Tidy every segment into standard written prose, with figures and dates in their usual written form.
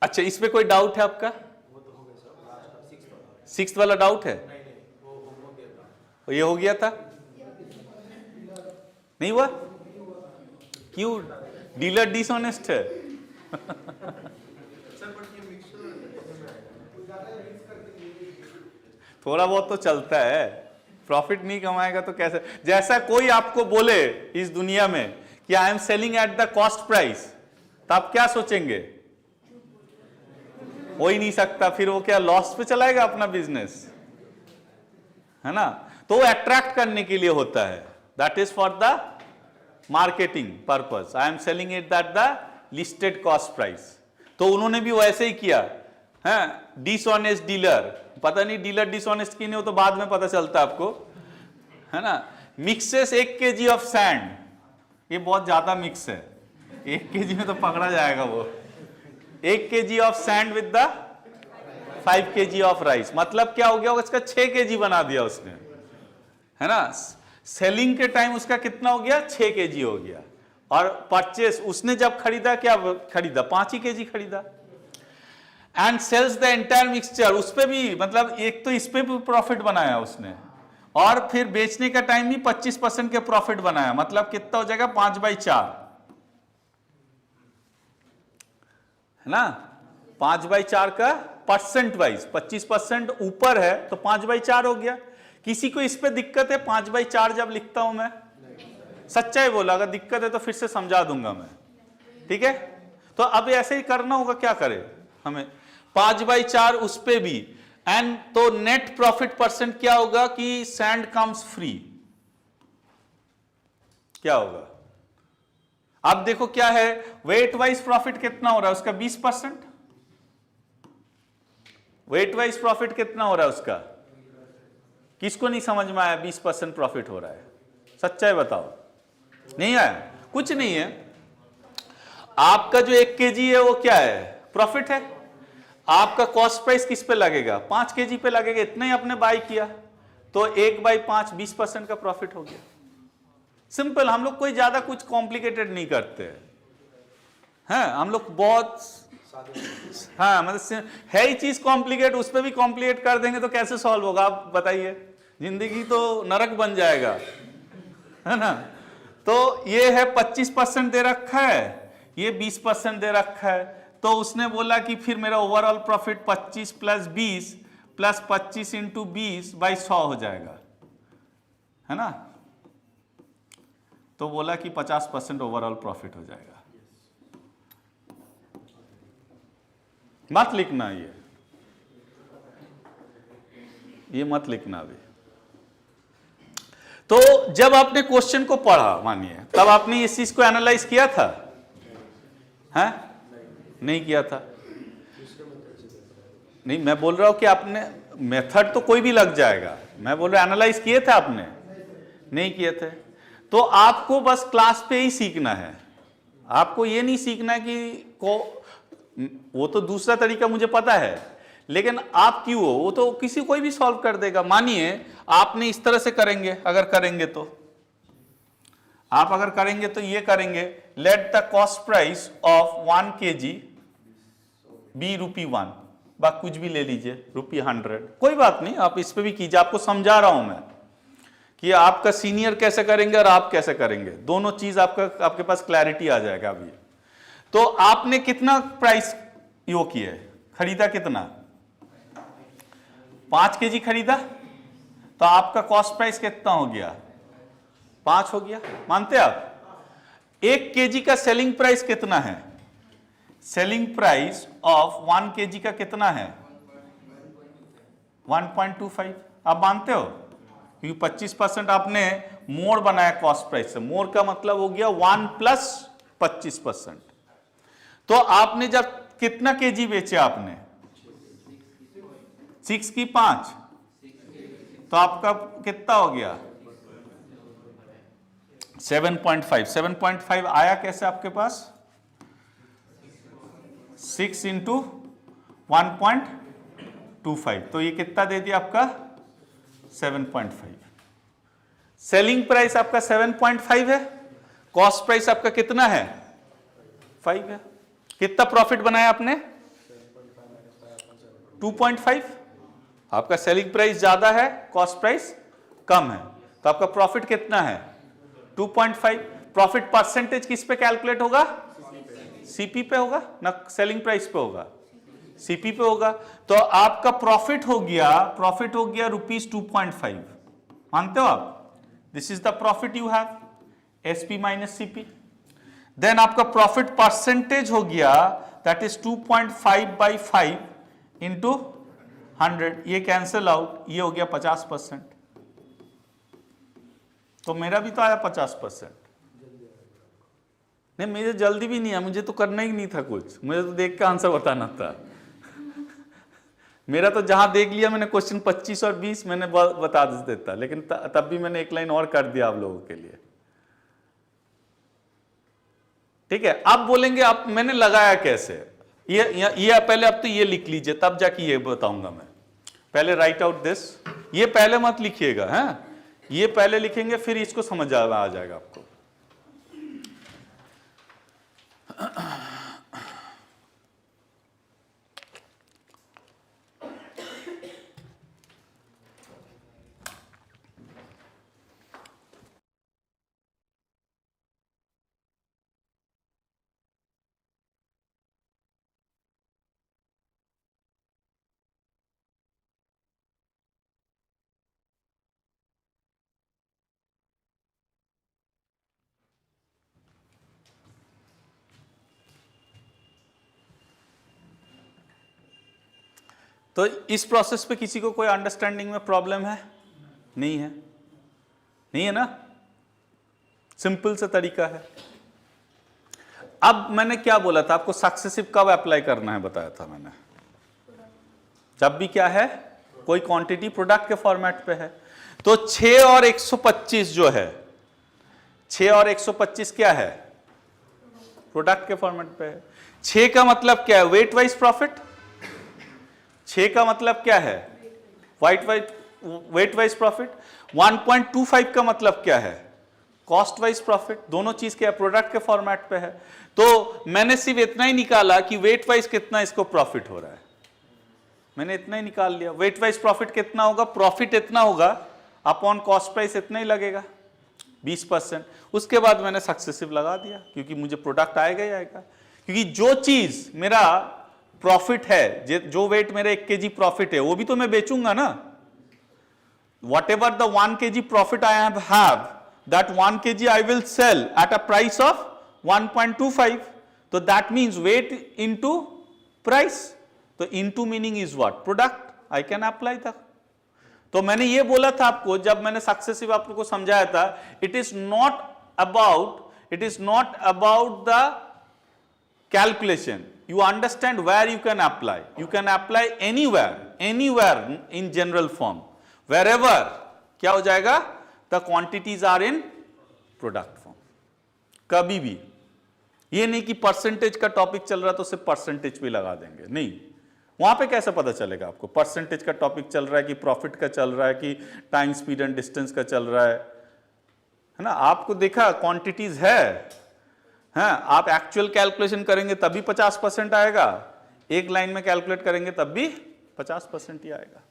अच्छा, इस पे कोई डाउट है आपका? सिक्स्थ वाला डाउट है? ये हो गया था, नहीं हुआ? क्यों? डीलर डिसऑनेस्ट है? थोड़ा बहुत तो चलता है, प्रॉफिट नहीं कमाएगा तो कैसे? जैसा कोई आपको बोले इस दुनिया में कि I am selling at the cost price, तो आप क्या सोचेंगे? हो ही नहीं सकता, फिर वो क्या लॉस पे चलाएगा अपना बिजनेस, है ना? तो वो अट्रैक्ट करने के लिए होता है, that is for the marketing purpose, I am selling it that the listed cost price. तो उन्होंने भी वैसे ही किया है, डिसऑनेस्ट डीलर, पता नहीं डीलर डिसऑनेस्ट की नहीं हो तो बाद में पता चलता आपको, है ना? मिक्सेस 1 kg ऑफ सैंड, ये बहुत ज्यादा मिक्स है, 1 kg में तो पकड़ा जाएगा वो। 1 kg of sand with the 5 kg of rice, मतलब क्या हो गया? इसका 6 kg बना दिया उसने, है ना? सेलिंग के टाइम उसका कितना हो गया? 6 kg हो गया। और परचेस उसने जब खरीदा, क्या खरीदा? 5 ही kg खरीदा। And sales the entire mixture, उस पे भी मतलब एक तो इस पे भी प्रॉफिट बनाया उसने, और फिर बेचने का टाइम भी 25% के प्रॉफिट बनाया, मतलब कितना हो जाएगा? 5/4, है ना? 5/4 का परसेंट वाइज 25% ऊपर है तो 5/4 हो गया। किसी को इस पे दिक्कत है 5/4 जब लिखता हूं मैं? सच्चाई बोला, अगर दिक्कत है तो फिर से समझा दूंगा मैं, ठीक है? तो अब ऐसे ही करना होगा, क्या करें हमें? 5/4 उस पे भी, एंड तो नेट प्रॉफिट परसेंट क्या होगा कि सैंड कम्स फ्री, क्या होगा? अब देखो क्या है, वेट वाइज प्रॉफिट कितना हो रहा है उसका? 20%। वेट वाइज प्रॉफिट कितना हो रहा है उसका? किसको नहीं समझ में आया? 20% प्रॉफिट हो रहा है, सच्चाई बताओ। नहीं आया? कुछ नहीं है, आपका जो 1 kg है वो क्या है? प्रॉफिट है। आपका कॉस्ट प्राइस किस पे लगेगा? 5 kg पे लगेगा, इतना ही आपने बाय किया, तो 1/5 20% का प्रॉफिट हो गया। सिंपल, हम लोग कोई ज्यादा कुछ कॉम्प्लिकेटेड नहीं करते हैं, हम लोग बहुत, हाँ मतलब है ही चीज कॉम्प्लिकेट, उस पर भी कॉम्प्लिकेट कर देंगे तो कैसे सॉल्व होगा? आप बताइए, जिंदगी तो नरक बन जाएगा, है ना? तो ये है 25% दे रखा है, ये 20% दे रखा है, तो उसने बोला कि फिर मेरा ओवरऑल प्रॉफिट 25 + 20 + 25 × 20/100 हो जाएगा, है ना? तो बोला कि 50% ओवरऑल प्रॉफिट हो जाएगा। मत लिखना, ये मत लिखना अभी। तो जब आपने क्वेश्चन को पढ़ा मानिए, तब आपने इस चीज को एनालाइज किया था? हैं? नहीं किया था। नहीं, मैं बोल रहा हूं कि आपने मेथड तो कोई भी लग जाएगा, मैं बोल रहा हूं एनालाइज किए थे आपने? नहीं किए थे। तो आपको बस क्लास पे ही सीखना है, आपको ये नहीं सीखना है कि वो तो दूसरा तरीका मुझे पता है, लेकिन आप क्यों हो, वो तो किसी कोई भी सॉल्व कर देगा। मानिए आपने इस तरह से करेंगे, अगर करेंगे तो आप अगर करेंगे तो ये करेंगे, let the cost price of 1 kg be ₹1, बा कुछ भी ले लीजिए, ₹100, कोई बात नहीं, आप इस पे भी कीजिए, आपको समझा रहा हूं मैं कि आपका सीनियर कैसे करेंगे और आप कैसे करेंगे, दोनों चीज आपके पास क्लैरिटी आ जाएगा अभी। तो आपने कितना प्राइस यो किया, खरीदा कितना? 5 kg खरीदा, तो आपका कॉस्ट प्राइस कितना हो गया? 5 हो गया, मानते आप? 1 kg का सेलिंग प्राइस कितना है? सेलिंग प्राइस ऑफ 1 kg का कितना है? 1.25। आप मानते हो? क्योंकि 25% आपने मोर बनाया कॉस्ट प्राइस से, मोर का मतलब हो गया 1 + 25%। तो आपने जब कितना kg बेचे आपने? 6 की 5, तो आपका कितना हो गया? 7.5। 7.5 आया कैसे आपके पास? 6 × 1.25, तो ये कितना दे दिया आपका? 7.5। सेलिंग प्राइस आपका 7.5 है, कॉस्ट प्राइस आपका कितना है? 5 है। कितना प्रॉफिट बनाया आपने? 2.5। आपका सेलिंग प्राइस ज्यादा है, कॉस्ट प्राइस कम है, तो आपका प्रॉफिट कितना है? 2.5। प्रॉफिट परसेंटेज किस पे कैलकुलेट होगा? सीपी पे होगा ना, सेलिंग प्राइस पे होगा? सीपी पे होगा। तो आपका प्रॉफिट हो गया रुपीज 2.5। मानते हो आप? This is the profit you have, SP minus CP. Then आपका प्रॉफिट परसेंटेज हो गया, दैट इज 2.5/5 इंटू 100। ये कैंसिल आउट, ये हो गया 50%। तो मेरा भी तो आया 50%। नहीं, मुझे जल्दी भी नहीं है, मुझे तो करना ही नहीं था कुछ, मुझे तो देख के आंसर बताना था। मेरा तो जहां देख लिया मैंने क्वेश्चन 25 और 20 मैंने बता देता, लेकिन तब भी मैंने एक लाइन और कर दिया आप लोगों के लिए। ठीक है, अब बोलेंगे आप मैंने लगाया कैसे? ये पहले अब तो ये लिख लीजिए, तब जाके ये बताऊंगा मैं। पहले राइट आउट दिस, ये पहले मत लिखिएगा, हैं? ये पहले लिखेंगे फिर इसको समझ आ जाएगा आपको। तो इस प्रोसेस पे किसी को कोई अंडरस्टैंडिंग में प्रॉब्लम है? नहीं है? नहीं है ना? सिंपल सा तरीका है। अब मैंने क्या बोला था आपको, सक्सेसिव कब अप्लाई करना है बताया था मैंने? जब भी क्या है, कोई क्वांटिटी प्रोडक्ट के फॉर्मेट पे है। तो 6 और 125 जो है, 6 और 125 क्या है? प्रोडक्ट के फॉर्मेट पे है। 6 का मतलब क्या है? Wait wise profit. 6 का मतलब क्या है? Wait wise profit. 1.25 का मतलब क्या है? Cost wise profit. दोनों चीज क्या है? प्रोडक्ट के फॉर्मेट पे है। तो मैंने सिर्फ इतना ही निकाला कि वेट वाइज कितना इसको प्रॉफिट हो रहा है, मैंने इतना ही निकाल लिया। वेट वाइज प्रॉफिट कितना होगा? प्रॉफिट इतना होगा अपॉन कॉस्ट प्राइस इतना ही लगेगा, 20%। उसके बाद मैंने सक्सेसिव लगा दिया, क्योंकि मुझे प्रोडक्ट आएगा ही आएगा। क्योंकि जो चीज मेरा प्रॉफिट है, जो वेट मेरा 1 kg प्रॉफिट है, वो भी तो मैं बेचूंगा ना। What ever the 1 kg profit I have, that 1 kg I will sell at a price of 1.25. So that means weight into price. तो into meaning is what? Product. I can apply that. तो मैंने ये बोला था आपको जब मैंने successive आपको समझाया था, it is not about the calculation. You understand where you can apply. You can apply anywhere in general form. Wherever क्या हो जाएगा? The quantities are in product form. कभी भी ये नहीं कि परसेंटेज का टॉपिक चल रहा तो सिर्फ परसेंटेज भी लगा देंगे, नहीं। वहां पे कैसे पता चलेगा आपको परसेंटेज का टॉपिक चल रहा है कि प्रॉफिट का चल रहा है कि टाइम स्पीड एंड डिस्टेंस का चल रहा है ना? आपको देखा क्वांटिटीज है, हाँ, आप एक्चुअल कैलकुलेशन करेंगे तभी 50% आएगा, एक लाइन में कैलकुलेट करेंगे तब भी 50% ही आएगा।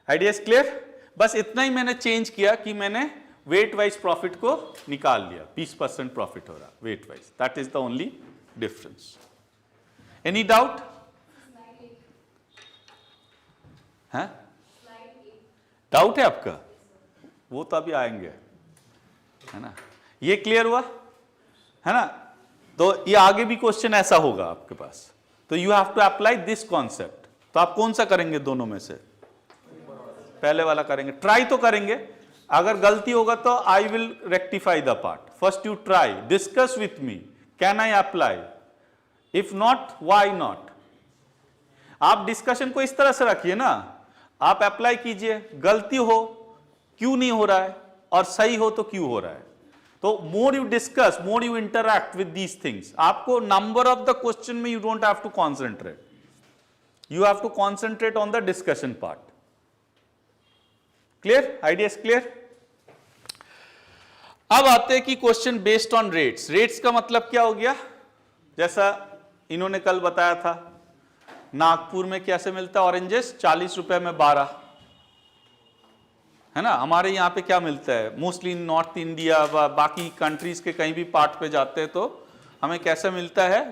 Idea is clear? बस इतना ही मैंने चेंज किया कि मैंने वेट वाइज प्रॉफिट को निकाल लिया, 20% प्रॉफिट हो रहा wait wise. That is the only difference. Any doubt? है डाउट है आपका? वो तो अभी आएंगे, है ना? ये क्लियर हुआ है ना? तो ये आगे भी क्वेश्चन ऐसा होगा आपके पास, तो you have to apply this concept. तो आप कौन सा करेंगे दोनों में से? पहले वाला करेंगे, ट्राई तो करेंगे। अगर गलती होगा तो I will rectify the part. First you try, discuss with me, can I apply? If not, why not? आप डिस्कशन को इस तरह से रखिए ना, आप अप्लाई कीजिए, गलती हो क्यों नहीं हो रहा है और सही हो तो क्यों हो रहा है। तो more you discuss, more you interact with these things. आपको नंबर ऑफ द क्वेश्चन में you don't have to concentrate, you have to concentrate on the discussion part. Clear? Idea is clear? अब आते हैं कि question based on rates. Rates का मतलब क्या हो गया, जैसा इन्होंने कल बताया था, नागपुर में कैसे मिलता है ऑरेंजेस, 40 रुपए में 12, है ना। हमारे यहाँ पे क्या मिलता है, मोस्टली नॉर्थ इंडिया व बाकी कंट्रीज के कहीं भी पार्ट पे जाते हैं तो हमें कैसे मिलता है,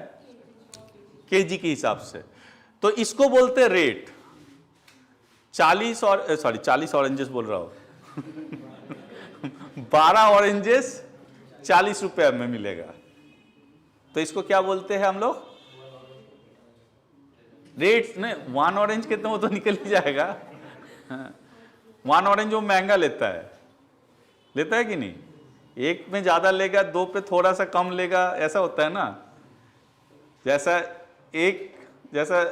केजी के हिसाब से। तो इसको बोलते हैं रेट। 40 ऑरेंजेस बोल रहा हूं 12 ऑरेंजेस 40 रुपए में मिलेगा, तो इसको क्या बोलते हैं हम लोग, रेट्स। नहीं, 1 ऑरेंज कितने, वो तो निकल ही जाएगा। 1 ऑरेंज वो महंगा लेता है कि नहीं, एक में ज्यादा लेगा, 2 पे थोड़ा सा कम लेगा, ऐसा होता है ना। जैसा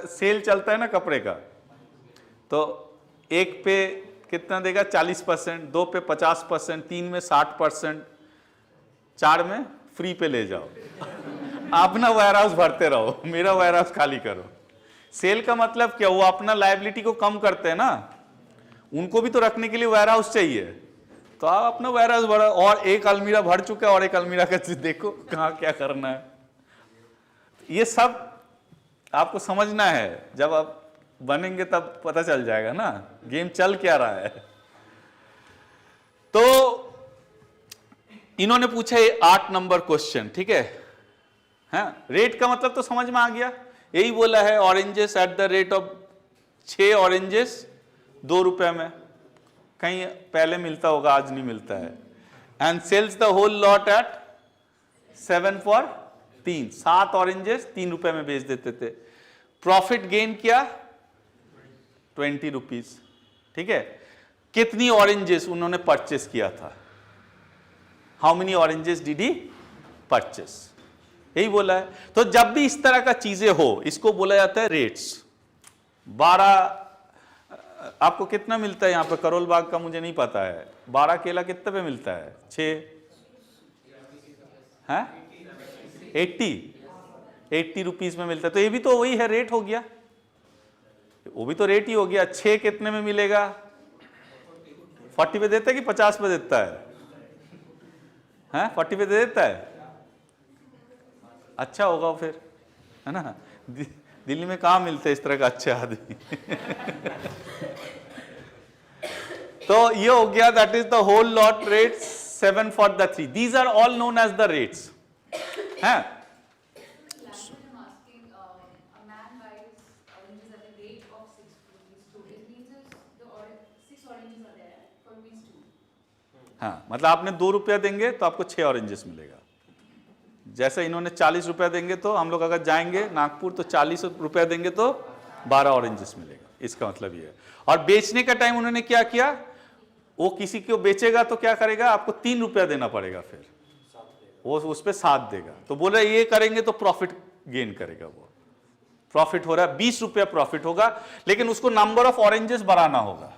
सेल चलता है ना कपड़े का, तो एक पे कितना देगा 40%, 2 पे 50%, 3 में 60%, 4 में फ्री पे ले जाओ। अपना वेयर हाउस भरते रहो, मेरा वेयर हाउस खाली करो। सेल का मतलब क्या, वो अपना लायबिलिटी को कम करते हैं ना, उनको भी तो रखने के लिए वेयर हाउस चाहिए, तो आप अपना वेयर हाउस भरा। और एक अलमीरा भर चुका है और एक अलमीरा का देखो कहाँ क्या करना है। ये सब आपको समझना है, जब आप बनेंगे तब पता चल जाएगा ना गेम चल क्या रहा है। तो इन्होंने पूछा ये 8 नंबर क्वेश्चन, ठीक है। हाँ, रेट का मतलब तो समझ में आ गया, यही बोला है, oranges at the rate of 6 oranges 2 रुपए में, कहीं पहले मिलता होगा, आज नहीं मिलता है। And sales the whole lot at 7 for 3, 7 oranges 3 रुपए में बेच देते थे। प्रॉफिट गेन किया 20 रुपीज, ठीक है। कितनी ऑरेंजेस उन्होंने परचेस किया था, how many oranges did he purchase, यही बोला है। तो जब भी इस तरह का चीजें हो, इसको बोला जाता है रेट्स। 12 आपको कितना मिलता है यहाँ पे, करोल बाग का मुझे नहीं पता है, 12 केला कितने पे मिलता है, 6 है 80 रुपीज में मिलता है, तो ये भी तो वही है, रेट हो गया, वो भी तो रेट ही हो गया। 6 कितने में मिलेगा, 40 पे देता है कि 50 पे देता है 40 पे दे देता है, अच्छा होगा फिर, है ना। दिल्ली में कहाँ मिलते इस तरह का अच्छे आदमी। तो ये हो गया, that is the whole lot rate 7 for the 3, these are all known as the rates, है। हाँ, मतलब आपने 2 रुपया देंगे तो आपको 6 ऑरेंजेस मिलेगा। जैसे इन्होंने 40 रुपया देंगे, तो हम लोग अगर जाएंगे नागपुर तो 40 रुपया देंगे तो 12 ऑरेंजेस मिलेगा, इसका मतलब ये है। और बेचने का टाइम उन्होंने क्या किया, वो किसी को बेचेगा तो क्या करेगा, आपको 3 रुपया देना पड़ेगा, फिर वो उस पर 7 देगा, तो बोल रहे ये करेंगे तो प्रॉफिट गेन करेगा। वो प्रॉफिट हो रहा है 20 रुपया प्रॉफिट होगा, लेकिन उसको नंबर ऑफ ऑरेंजेस बढ़ाना होगा,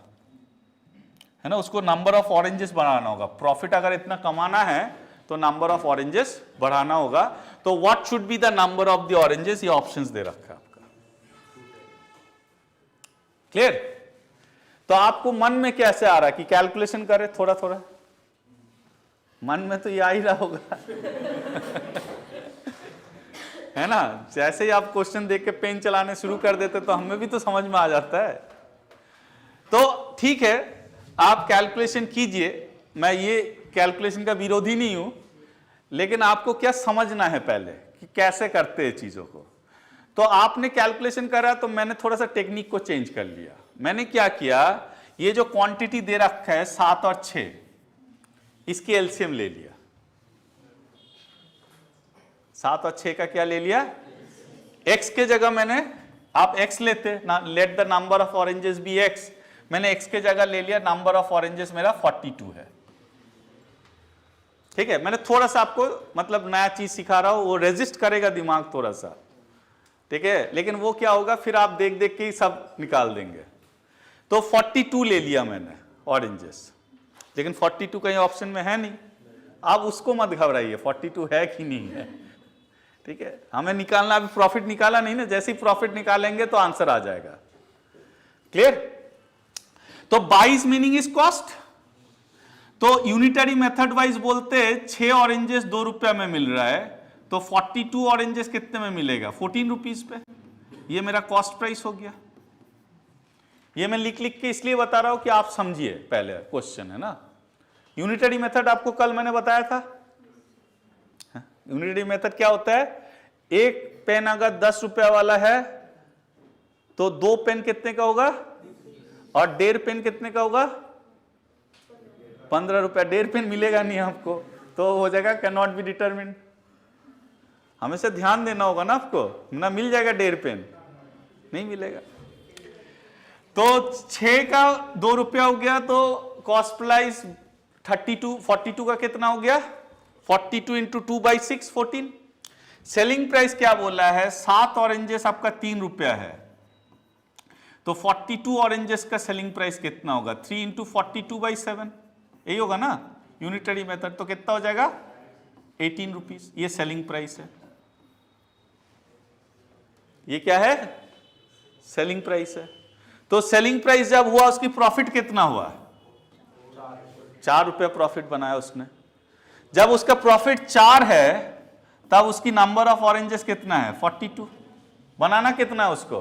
है ना, उसको नंबर ऑफ ऑरेंजेस बढ़ाना होगा। प्रॉफिट अगर इतना कमाना है तो नंबर ऑफ ऑरेंजेस बढ़ाना होगा। तो what should be the number of the oranges, ये ऑप्शंस दे रखा है आपका, क्लियर। तो आपको मन में कैसे आ रहा है कि कैलकुलेशन करें, थोड़ा थोड़ा मन में तो ये आ ही रहा होगा। है ना, जैसे ही आप क्वेश्चन देख के पेन चलाने शुरू कर देते तो हमें भी तो समझ में आ जाता है। तो ठीक है, आप कैलकुलेशन कीजिए, मैं ये कैलकुलेशन का विरोधी नहीं हूं, लेकिन आपको क्या समझना है पहले कि कैसे करते हैं चीजों को। तो आपने कैलकुलेशन करा, तो मैंने थोड़ा सा टेक्निक को चेंज कर लिया। मैंने क्या किया, ये जो क्वांटिटी दे रखा है 7 और 6, इसकी एलसीएम ले लिया। 7 और 6 का क्या ले लिया, x के जगह मैंने, आप x लेते, let the number of oranges be x, मैंने x के जगह ले लिया, नंबर ऑफ ऑरेंजेस मेरा 42 है, ठीक है। मैंने थोड़ा सा आपको मतलब नया चीज सिखा रहा हूं, वो रेजिस्ट करेगा दिमाग थोड़ा सा, ठीक है, लेकिन वो क्या होगा, फिर आप देख देख के ही सब निकाल देंगे। तो 42 ले लिया मैंने ऑरेंजेस, लेकिन 42 कहीं ऑप्शन में है नहीं। आप उसको मत घबराइए 42 है कि नहीं है, ठीक है। हमें निकालना, अभी प्रॉफिट निकाला नहीं ना, जैसे ही प्रॉफिट निकालेंगे तो आंसर आ जाएगा, क्लियर। तो 22 मीनिंग इज कॉस्ट, तो यूनिटरी मेथड वाइज बोलते 6 ऑरेंजेस 2 रुपया में मिल रहा है, तो 42 ऑरेंजेस कितने में मिलेगा? 14 रुपीज पे। ये मेरा कॉस्ट प्राइस हो गया। ये मैं लिख लिख के इसलिए बता रहा हूं कि आप समझिए, पहले क्वेश्चन है ना। यूनिटरी मेथड आपको कल मैंने बताया था। यूनिटरी मेथड क्या होता है? एक पेन अगर 10 रुपया वाला है तो 2 पेन कितने का होगा, और 1.5 पेन कितने का होगा? 15 रुपया। 1.5 पेन मिलेगा नहीं आपको, तो हो जाएगा कैन नॉट बी डिटरमिन्ड। हमेशा ध्यान देना होगा ना आपको, ना मिल जाएगा 1.5 पेन, नहीं मिलेगा। तो 6 का 2 रुपया हो गया, तो कॉस्ट प्राइस 32, 42 का कितना हो गया? 42 इंटू 2/6 14। सेलिंग प्राइस क्या बोला है? 7 ऑरेंजेस आपका 3 रुपया है, तो 42 ऑरेंजेस का सेलिंग प्राइस कितना होगा? 3 इंटू 42/7, यही होगा ना यूनिटरी मेथड। तो कितना हो जाएगा? 18 रुपीज। ये सेलिंग प्राइस है। ये क्या है? सेलिंग प्राइस है। तो सेलिंग प्राइस जब हुआ, उसकी प्रॉफिट कितना हुआ? 4 रुपया प्रॉफिट बनाया उसने। जब उसका प्रॉफिट 4 है, तब उसकी नंबर ऑफ ऑरेंजेस कितना है? 42। बनाना कितना है उसको?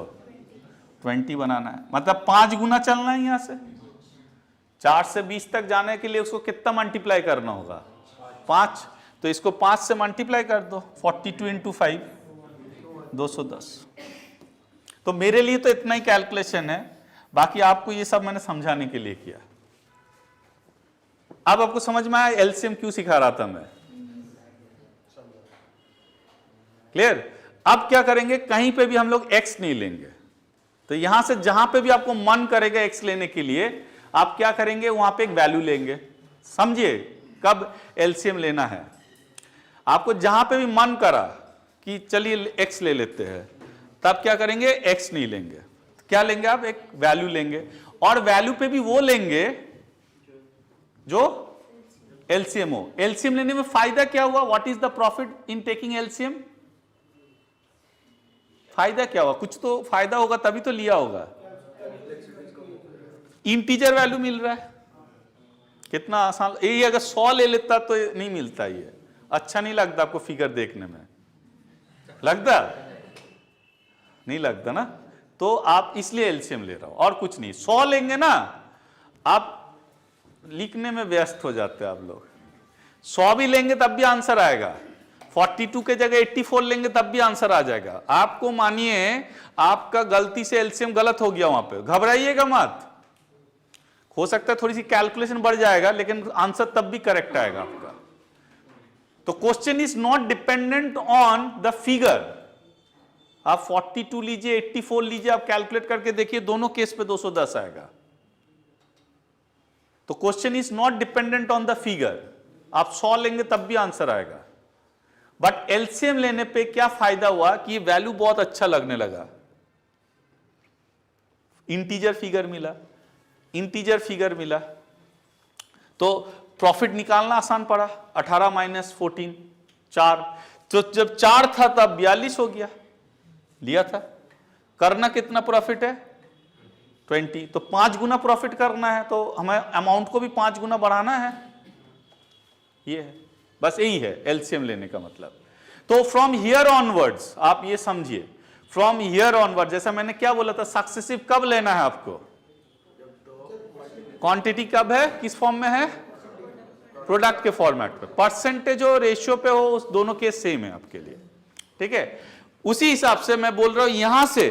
20 बनाना है। मतलब 5 गुना चलना है यहां से। 4 से 20 तक जाने के लिए उसको कितना मल्टीप्लाई करना होगा? 5। तो इसको 5 से मल्टीप्लाई कर दो। 42 इंटू 5 210। तो मेरे लिए तो इतना ही कैलकुलेशन है, बाकी आपको ये सब मैंने समझाने के लिए किया। अब आपको समझ में आया एलसीएम क्यों सिखा रहा था मैं? क्लियर? अब क्या करेंगे, कहीं पे भी हम लोग एक्स नहीं लेंगे। तो यहां से जहां पे भी आपको मन करेगा एक्स लेने के लिए, आप क्या करेंगे, वहां पे एक वैल्यू लेंगे। समझिए कब एलसीएम लेना है। आपको जहां पे भी मन करा कि चलिए एक्स ले लेते हैं, तब क्या करेंगे, एक्स नहीं लेंगे। क्या लेंगे आप? एक वैल्यू लेंगे, और वैल्यू पे भी वो लेंगे जो एलसीएम हो। एलसीएम लेने में फायदा क्या हुआ? What is the profit in taking LCM? फायदा क्या हुआ? कुछ तो फायदा होगा, तभी तो लिया होगा। इंटीजर वैल्यू मिल रहा है। कितना आसान। ये अगर 100 ले लेता तो नहीं मिलता। ये अच्छा नहीं लगता आपको फिगर देखने में? लगता नहीं लगता ना? तो आप इसलिए एलसीएम ले रहा हो, और कुछ नहीं। 100 लेंगे ना, आप लिखने में व्यस्त हो जाते हैं आप लोग। 100 भी लेंगे तब भी आंसर आएगा। 42 के जगह 84 लेंगे तब भी आंसर आ जाएगा। आपको मानिए आपका गलती से एलसीएम गलत हो गया, वहां पे घबराइएगा मत। हो सकता है थोड़ी सी कैलकुलेशन बढ़ जाएगा, लेकिन आंसर तब भी करेक्ट आएगा आपका। तो question is not dependent on the figure. आप 42 लीजिए, 84 लीजिए, आप कैलकुलेट करके देखिए, दोनों केस पे 210 आएगा। तो question is not dependent on the figure. आप 100 लेंगे तब भी आंसर आएगा। बट एलसीएम लेने पे क्या फायदा हुआ कि ये वैल्यू बहुत अच्छा लगने लगा। इंटीजर फिगर मिला, इंटीजर फिगर मिला, तो प्रॉफिट निकालना आसान पड़ा। 18 माइनस 14 4। तो जब 4 था तब 42 हो गया, लिया था। करना कितना प्रॉफिट है? 20। तो 5 गुना प्रॉफिट करना है, तो हमें अमाउंट को भी 5 गुना बढ़ाना है। ये है, बस यही है एलसीएम लेने का मतलब। तो फ्रॉम हियर ऑनवर्ड्स आप ये समझिए, फ्रॉम हियर ऑनवर्ड, जैसा मैंने क्या बोला था, सक्सेसिव कब लेना है आपको? क्वांटिटी कब है, किस फॉर्म में है? प्रोडक्ट के फॉर्मेट पे। परसेंटेज और रेशियो पे हो, उस दोनों केस सेम है आपके लिए। ठीक है? उसी हिसाब से मैं बोल रहा हूं, यहां से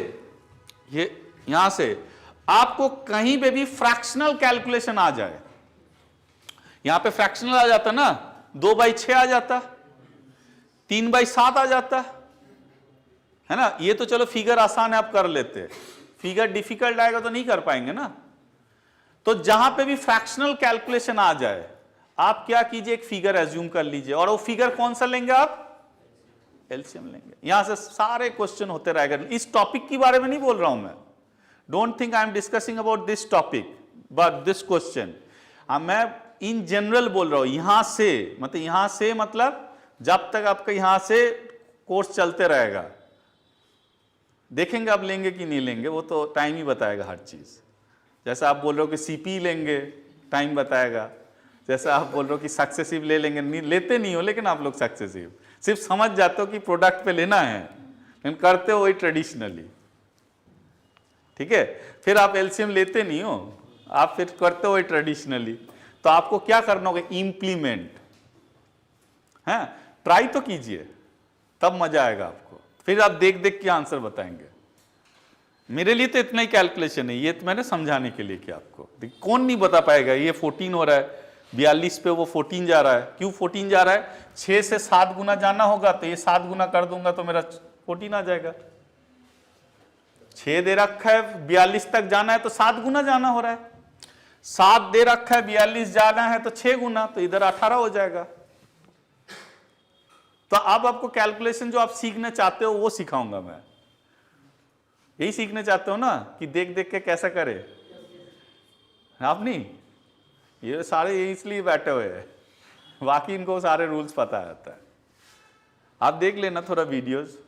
यहां से आपको कहीं पे भी फ्रैक्शनल कैलकुलेशन आ जाए, यहां पे फ्रैक्शनल आ जाता ना, 2/6 आ जाता, 3/7 आ जाता है ना। ये तो चलो फिगर आसान है, आप कर लेते हैं। फिगर डिफिकल्ट आएगा तो नहीं कर पाएंगे ना। तो जहां पे भी फ्रैक्शनल कैलकुलेशन आ जाए, आप क्या कीजिए, एक फिगर एज्यूम कर लीजिए, और वो फिगर कौन सा लेंगे आप? एलसीएम लेंगे। यहां से सारे क्वेश्चन होते रहेगा। इस टॉपिक के बारे में नहीं बोल रहा हूं मैं। Don't think I am discussing about this topic but this question. मैं इन जनरल बोल रहा हूं। यहां से मतलब जब तक आपका यहां से कोर्स चलते रहेगा, देखेंगे आप लेंगे कि नहीं लेंगे, वो तो टाइम ही बताएगा हर चीज। जैसा आप बोल रहे हो कि सीपी लेंगे, टाइम बताएगा। जैसे आप बोल रहे हो कि सक्सेसिव ले लेंगे, नहीं लेते नहीं हो, लेकिन आप लोग सक्सेसिव सिर्फ समझ जाते हो कि प्रोडक्ट पे लेना है, लेकिन करते हो वही ट्रेडिशनली। ठीक है, फिर आप एलसीएम लेते नहीं हो, आप फिर करते हो वही ट्रेडिशनली। तो आपको क्या करना होगा, इम्प्लीमेंट है, ट्राई तो कीजिए, तब मजा आएगा आपको, फिर आप देख देख के आंसर बताएंगे। मेरे लिए तो इतना ही कैलकुलेशन है, ये तो मैंने समझाने के लिए किया आपको। कौन नहीं बता पाएगा, ये 14 हो रहा है 42 पे, वो 14 जा रहा है, क्यों 14 जा रहा है, 6 से 7 गुना जाना होगा, तो ये 7 गुना कर दूंगा तो मेरा 14 आ जाएगा। 6 दे रखा है 42 तक जाना है तो 7 गुना जाना हो रहा है, 7 दे रखा है 42 जाना है तो 6 गुना, तो इधर 18 हो जाएगा। तो अब आपको कैलकुलेशन जो आप सीखना चाहते हो वो सिखाऊंगा मैं। यही सीखने चाहते हो ना कि देख देख के कैसा करे आप, नहीं ये सारे ये इसलिए बैठे हुए हैं, बाकी इनको सारे रूल्स पता रहता है। आप देख लेना थोड़ा videos,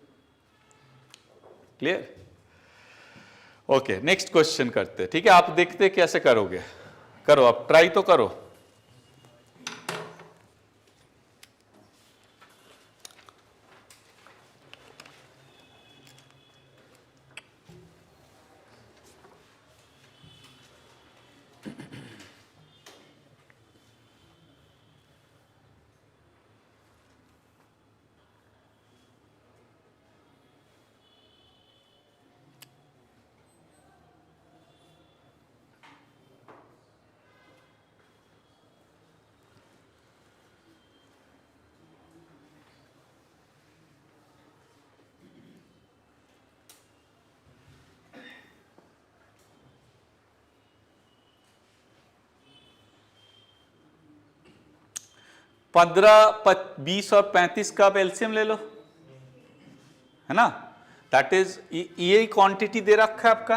clear? Okay, next question करते हैं। ठीक है, आप देखते कैसे करोगे, करो आप, ट्राई तो करो। पंद्रह 20 और 35 का एलसीएम ले लो, है ना, दैट इज ये क्वांटिटी दे रखा है आपका,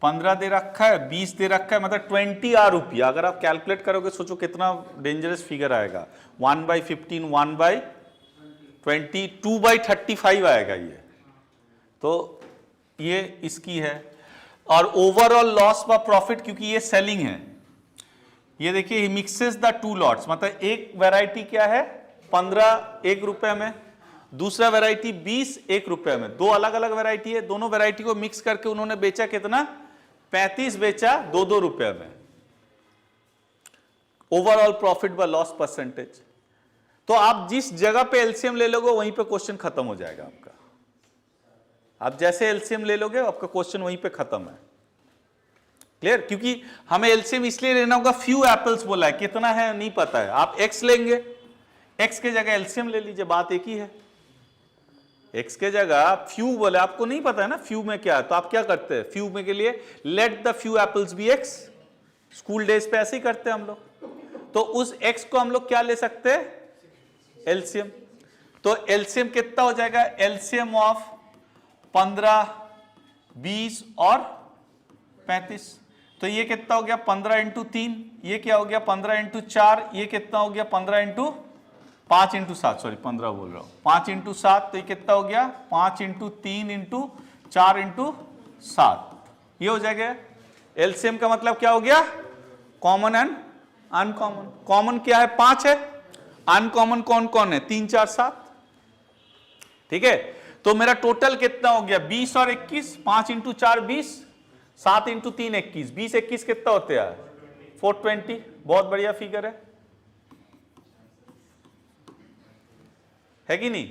15 दे रखा है, 20 दे रखा है, मतलब 20 आर रुपया। अगर आप कैलकुलेट करोगे, सोचो कितना डेंजरस फिगर आएगा, 1/15, 1/20, 2/35 आएगा ये। तो ये इसकी है। और ओवरऑल लॉस व प्रॉफिट, क्योंकि ये सेलिंग है, ये देखिए ही मिक्सेस द 2 लॉट्स, मतलब एक वैरायटी क्या है 15 1 रुपए में, दूसरा वैरायटी 20 1 रुपए में, दो अलग अलग वैरायटी है, दोनों वैरायटी को मिक्स करके उन्होंने बेचा कितना, 35 बेचा 2-2 रुपए में। ओवरऑल प्रॉफिट व लॉस परसेंटेज। तो आप जिस जगह पे एलसीएम ले लोगे वहीं पे क्वेश्चन खत्म हो जाएगा आपका। आप जैसे एलसीएम ले लोगे आपका क्वेश्चन वहीं पे खत्म है, क्लियर? क्योंकि हमें एलसीएम इसलिए लेना होगा, फ्यू एप्पल्स बोला है, कितना है नहीं पता है, आप एक्स लेंगे, एक्स के जगह एलसीएम ले लीजिए, बात एक ही है। एक्स के जगह फ्यू बोले, आपको नहीं पता है ना फ्यू में क्या है, तो आप क्या करते हैं फ्यू में के लिए, let the few apples be X. School days पे ऐसे ही करते हैं हम लोग। तो उस एक्स को हम लोग क्या ले सकते हैं, एलसीएम। तो एलसीएम कितना हो जाएगा, एलसीएम ऑफ 15, 20 और 35। तो ये कितना हो गया 15 × 3, ये क्या हो गया 15 × 4, ये कितना हो गया 15 × 5 × 7, सॉरी 15 बोल रहा हूं, 5 × 7, तो ये कितना हो गया 5 × 3 × 4 × 7, ये हो जाएगा। एलसीएम का मतलब क्या हो गया, कॉमन एंड अनकॉमन। कॉमन क्या है 5 है, अनकॉमन कौन कौन है 3, 4, 7, ठीक है। तो मेरा टोटल कितना हो गया 20 और 21, 5 × 4 20, 7 × 3 21, 20 21 कितना होते हैं 420। बहुत बढ़िया फिगर है कि नहीं,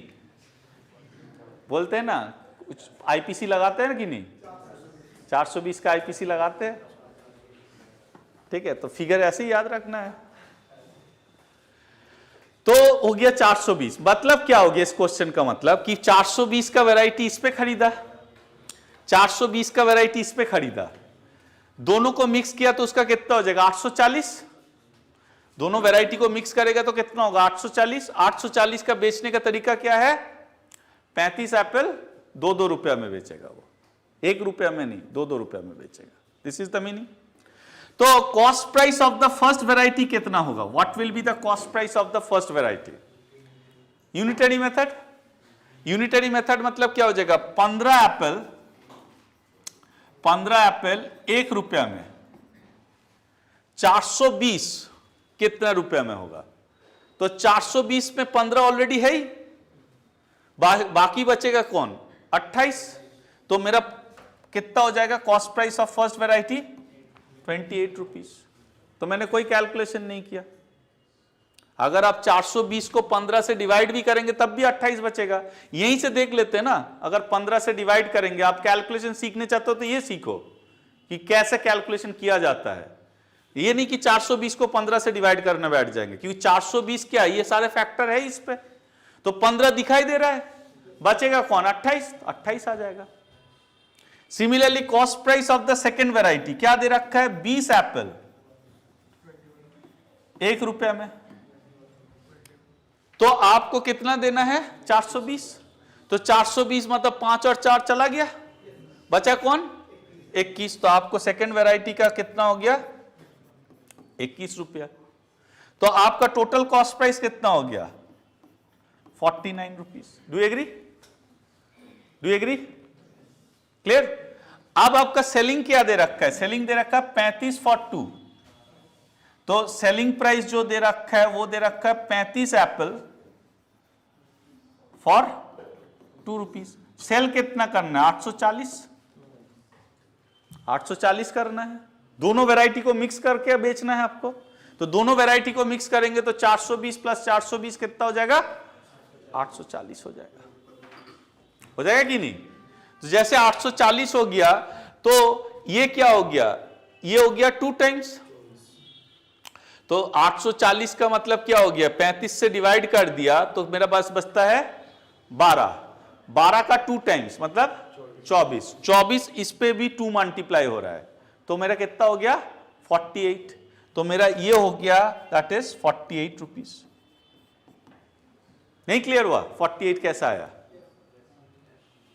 बोलते हैं ना कुछ आईपीसी लगाते हैं ना कि नहीं, 420 का आईपीसी लगाते हैं, ठीक है। तो फिगर ऐसे ही याद रखना है। तो हो गया 420, मतलब क्या हो गया इस क्वेश्चन का मतलब कि 420 का वैरायटी इस पे खरीदा, 420 का वैरायटी इस पे खरीदा, दोनों को मिक्स किया तो उसका कितना हो जाएगा 840। दोनों वैरायटी को मिक्स करेगा तो कितना होगा 840। 840 का बेचने का तरीका क्या है, 35 एप्पल 2-2 रुपया में बेचेगा वो, 1 रुपया में नहीं 2-2 रुपया में बेचेगा। This is the meaning. तो cost price of the first variety कितना होगा, what will be the cost price of the first variety. Unitary method, unitary method मतलब क्या हो जाएगा 15 एप्पल 1 रुपया में, 420 कितना रुपया में होगा? तो 420 में 15 ऑलरेडी है ही, बाकी बचेगा कौन? 28। तो मेरा कितना हो जाएगा cost price of first variety? 28 rupees. तो मैंने कोई कैलकुलेशन नहीं किया। अगर आप 420 को 15 से डिवाइड भी करेंगे तब भी 28 बचेगा। यहीं से देख लेते हैं ना, अगर 15 से डिवाइड करेंगे, आप कैलकुलेशन सीखने चाहते हो तो ये सीखो कि कैसे कैलकुलेशन किया जाता है। ये नहीं कि 420 को 15 से डिवाइड करने बैठ जाएंगे, क्योंकि 420 क्या, ये सारे फैक्टर है इस पे। तो 15 दिखाई दे रहा है, बचेगा कौन? 28। 28 आ जाएगा। Similarly cost price of the second variety क्या दे रखा है? 20 एप्पल 1 रुपया में। तो आपको कितना देना है? 420। तो 420 मतलब 5 और 4 चला गया, बचा कौन? 21। तो आपको सेकेंड वेराइटी का कितना हो गया? 21 रुपया। तो आपका टोटल कॉस्ट प्राइस कितना हो गया? 49 rupees. Do you agree? Do you agree? Clear? अब आपका सेलिंग क्या दे रखा है? सेलिंग दे रखा है 35 फॉर 2। तो सेलिंग प्राइस जो दे रखा है वो दे रखा है 35 एप्पल फॉर 2 रुपीज। सेल कितना करना है? 840। 840 करना है। दोनों वैरायटी को मिक्स करके बेचना है आपको। तो दोनों वैरायटी को मिक्स करेंगे तो 420 प्लस 420 कितना हो जाएगा? 840 हो जाएगा। हो जाएगा कि नहीं? तो जैसे 840 हो गया तो ये क्या हो गया? ये हो गया 2 टाइम्स। तो 840 का मतलब क्या हो गया? 35 से डिवाइड कर दिया तो मेरा पास बचता है 12। 12 का 2 टाइम्स मतलब 24। 24 इस पे भी 2 मल्टीप्लाई हो रहा है, तो मेरा कितना हो गया? 48। तो मेरा ये हो गया, दैट इज 48 रुपीज। नहीं क्लियर हुआ? 48 कैसा आया?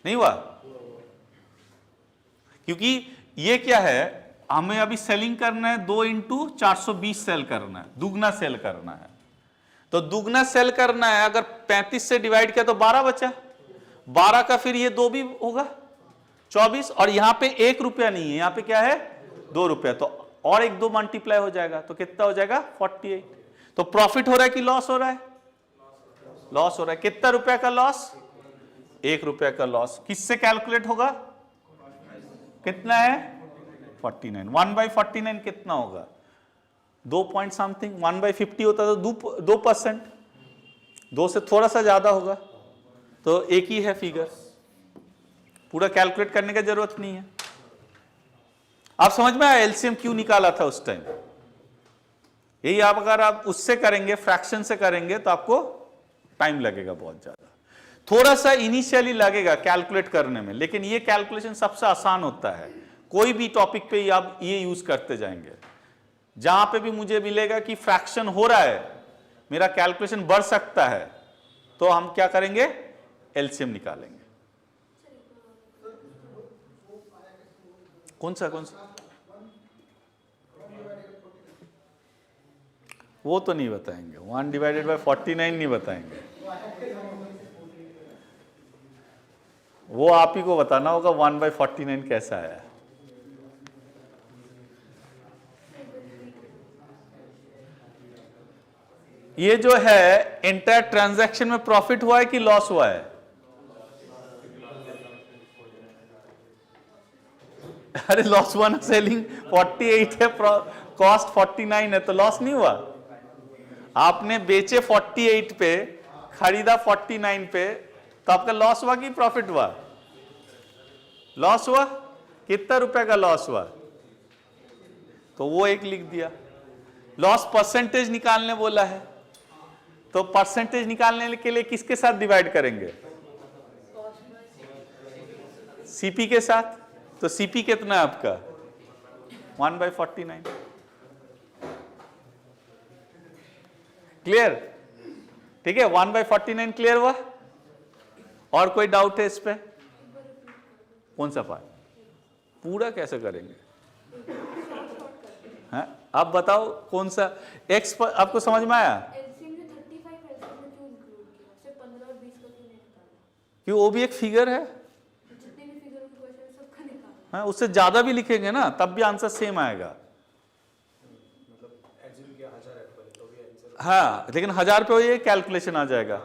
नहीं हुआ? क्योंकि ये क्या है, हमें अभी सेलिंग करना है 2 इंटू 420 सेल करना है, दुगना सेल करना है। तो दुगना सेल करना है, अगर 35 से डिवाइड किया तो 12 बचा। 12 का फिर ये 2 भी होगा 24, और यहां पे 1 रुपया नहीं है, यहां पे क्या है? 2 रुपया। तो और 1-2 मल्टीप्लाई हो जाएगा, तो कितना हो जाएगा? 48। तो प्रॉफिट हो रहा है कि लॉस हो रहा है? लॉस हो रहा है। कितना रुपया का लॉस? 1 रुपया का लॉस। किससे कैलकुलेट होगा? कितना है? 49। 1/49 कितना होगा? 2 पॉइंट समथिंग। 1/50 होता तो 2%, 2 से थोड़ा सा ज्यादा होगा। तो एक ही है फिगर, पूरा कैलकुलेट करने की जरूरत नहीं है। आप समझ में आया एलसीएम क्यों निकाला था उस टाइम? यही आप अगर आप उससे करेंगे, फ्रैक्शन से करेंगे, तो आपको टाइम लगेगा बहुत ज्यादा। थोड़ा सा इनिशियली लगेगा कैलकुलेट करने में, लेकिन ये कैलकुलेशन सबसे आसान होता है। कोई भी टॉपिक पे आप ये यूज करते जाएंगे, जहां पे भी मुझे मिलेगा कि फ्रैक्शन हो रहा है, मेरा कैलकुलेशन बढ़ सकता है, तो हम क्या करेंगे? एलसीएम निकालेंगे। कौन सा? वो तो नहीं बताएंगे। 1/49 नहीं बताएंगे, वो आप ही को बताना होगा 1/49 कैसा आया। ये जो है एंटायर ट्रांजैक्शन में प्रॉफिट हुआ है कि लॉस हुआ है? अरे लॉस हुआ ना, सेलिंग 48 है, कॉस्ट 49 है, तो लॉस नहीं हुआ। आपने बेचे 48 पे, खरीदा 49 पे, तो आपका लॉस हुआ कि प्रॉफिट हुआ? लॉस हुआ। कितना रुपए का लॉस हुआ? तो वो एक लिख दिया। लॉस परसेंटेज निकालने बोला है, तो परसेंटेज निकालने के लिए किसके साथ डिवाइड करेंगे? सीपी के साथ। तो सीपी कितना है आपका? 1/49। क्लियर? ठीक है, 1/49 क्लियर हुआ? और कोई डाउट है इस पे? कौन सा पार्ट? पूरा कैसे करेंगे? हाँ, आप बताओ कौन सा एक्स पर आपको समझ में आया? क्यों? वो भी एक फिगर है। हाँ, उससे ज्यादा भी लिखेंगे ना तब भी आंसर सेम आएगा। हाँ, लेकिन 1000 पे ये कैलकुलेशन आ जाएगा।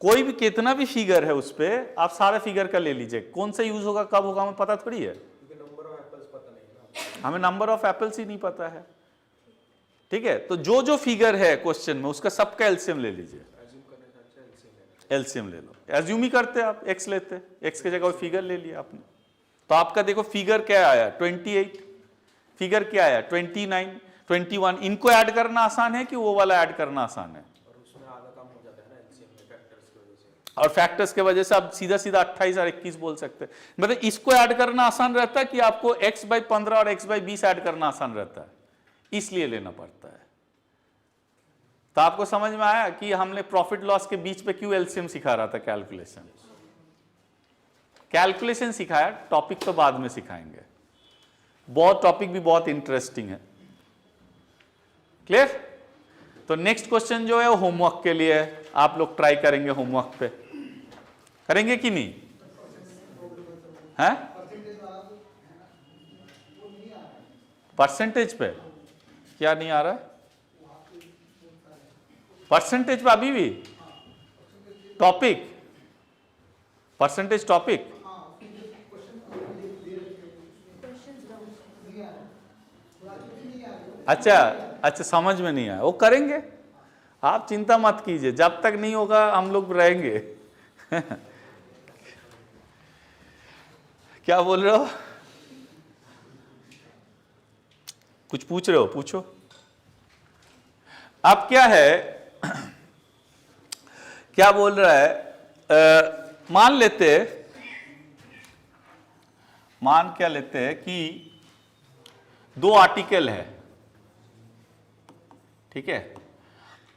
कोई भी कितना भी फिगर है उस पे आप सारा फिगर का ले लीजिए, कौन सा यूज होगा कब होगा हमें पता थोड़ी है, हमें नंबर ऑफ एप्पल्स ही नहीं पता है। ठीक है, तो जो जो फिगर है क्वेश्चन में उसका सबका एलसीएम ले लीजिए, एलसीएम ले लो। एज्यूम ही करते आप, एक्स लेते, एक्स की जगह फिगर ले लिया आपने, तो आपका देखो फिगर क्या आया 28, फिगर क्या आया 29, 21। इनको ऐड करना आसान है कि वो वाला ऐड करना आसान है? और उसमें आधा काम हो जाता है ना एलसीएम में फैक्टर्स की वजह से, और फैक्टर्स की वजह से आप सीधा सीधा 28 और 21 बोल सकते हैं। मतलब इसको ऐड करना आसान रहता है कि आपको x/15 और x/20 ऐड करना आसान रहता है, इसलिए लेना पड़ता है। तो आपको समझ में आया कि हमने प्रॉफिट लॉस के बीच पे क्यों एलसीएम सिखा रहा था? कैलकुलेशन, कैलकुलेशन सिखाया, टॉपिक तो बाद में सिखाएंगे। बहुत टॉपिक भी बहुत इंटरेस्टिंग है। क्लियर? तो नेक्स्ट क्वेश्चन जो है वो होमवर्क के लिए है, आप लोग ट्राई करेंगे होमवर्क पे, करेंगे कि नहीं? हैं? परसेंटेज पे क्या नहीं आ रहा है? परसेंटेज पे अभी भी टॉपिक, परसेंटेज टॉपिक, अच्छा अच्छा, समझ में नहीं आया, वो करेंगे, आप चिंता मत कीजिए, जब तक नहीं होगा हम लोग रहेंगे। क्या बोल रहे हो? कुछ पूछ रहे हो? पूछो। अब क्या है, क्या बोल रहा है, मान क्या लेते हैं कि दो आर्टिकल है, ठीक है,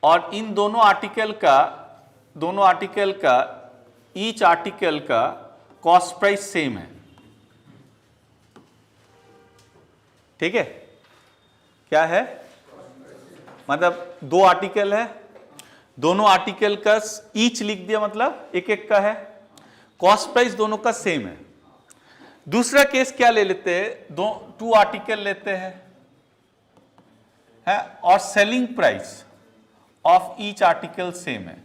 और इन दोनों आर्टिकल का ईच आर्टिकल का कॉस्ट प्राइस सेम है। ठीक है, क्या है? मतलब दो आर्टिकल है, दोनों आर्टिकल का ईच लिख दिया, मतलब एक एक का है, कॉस्ट प्राइस दोनों का सेम है। दूसरा केस क्या ले लेते हैं, टू आर्टिकल लेते हैं है, और selling price of each article same है।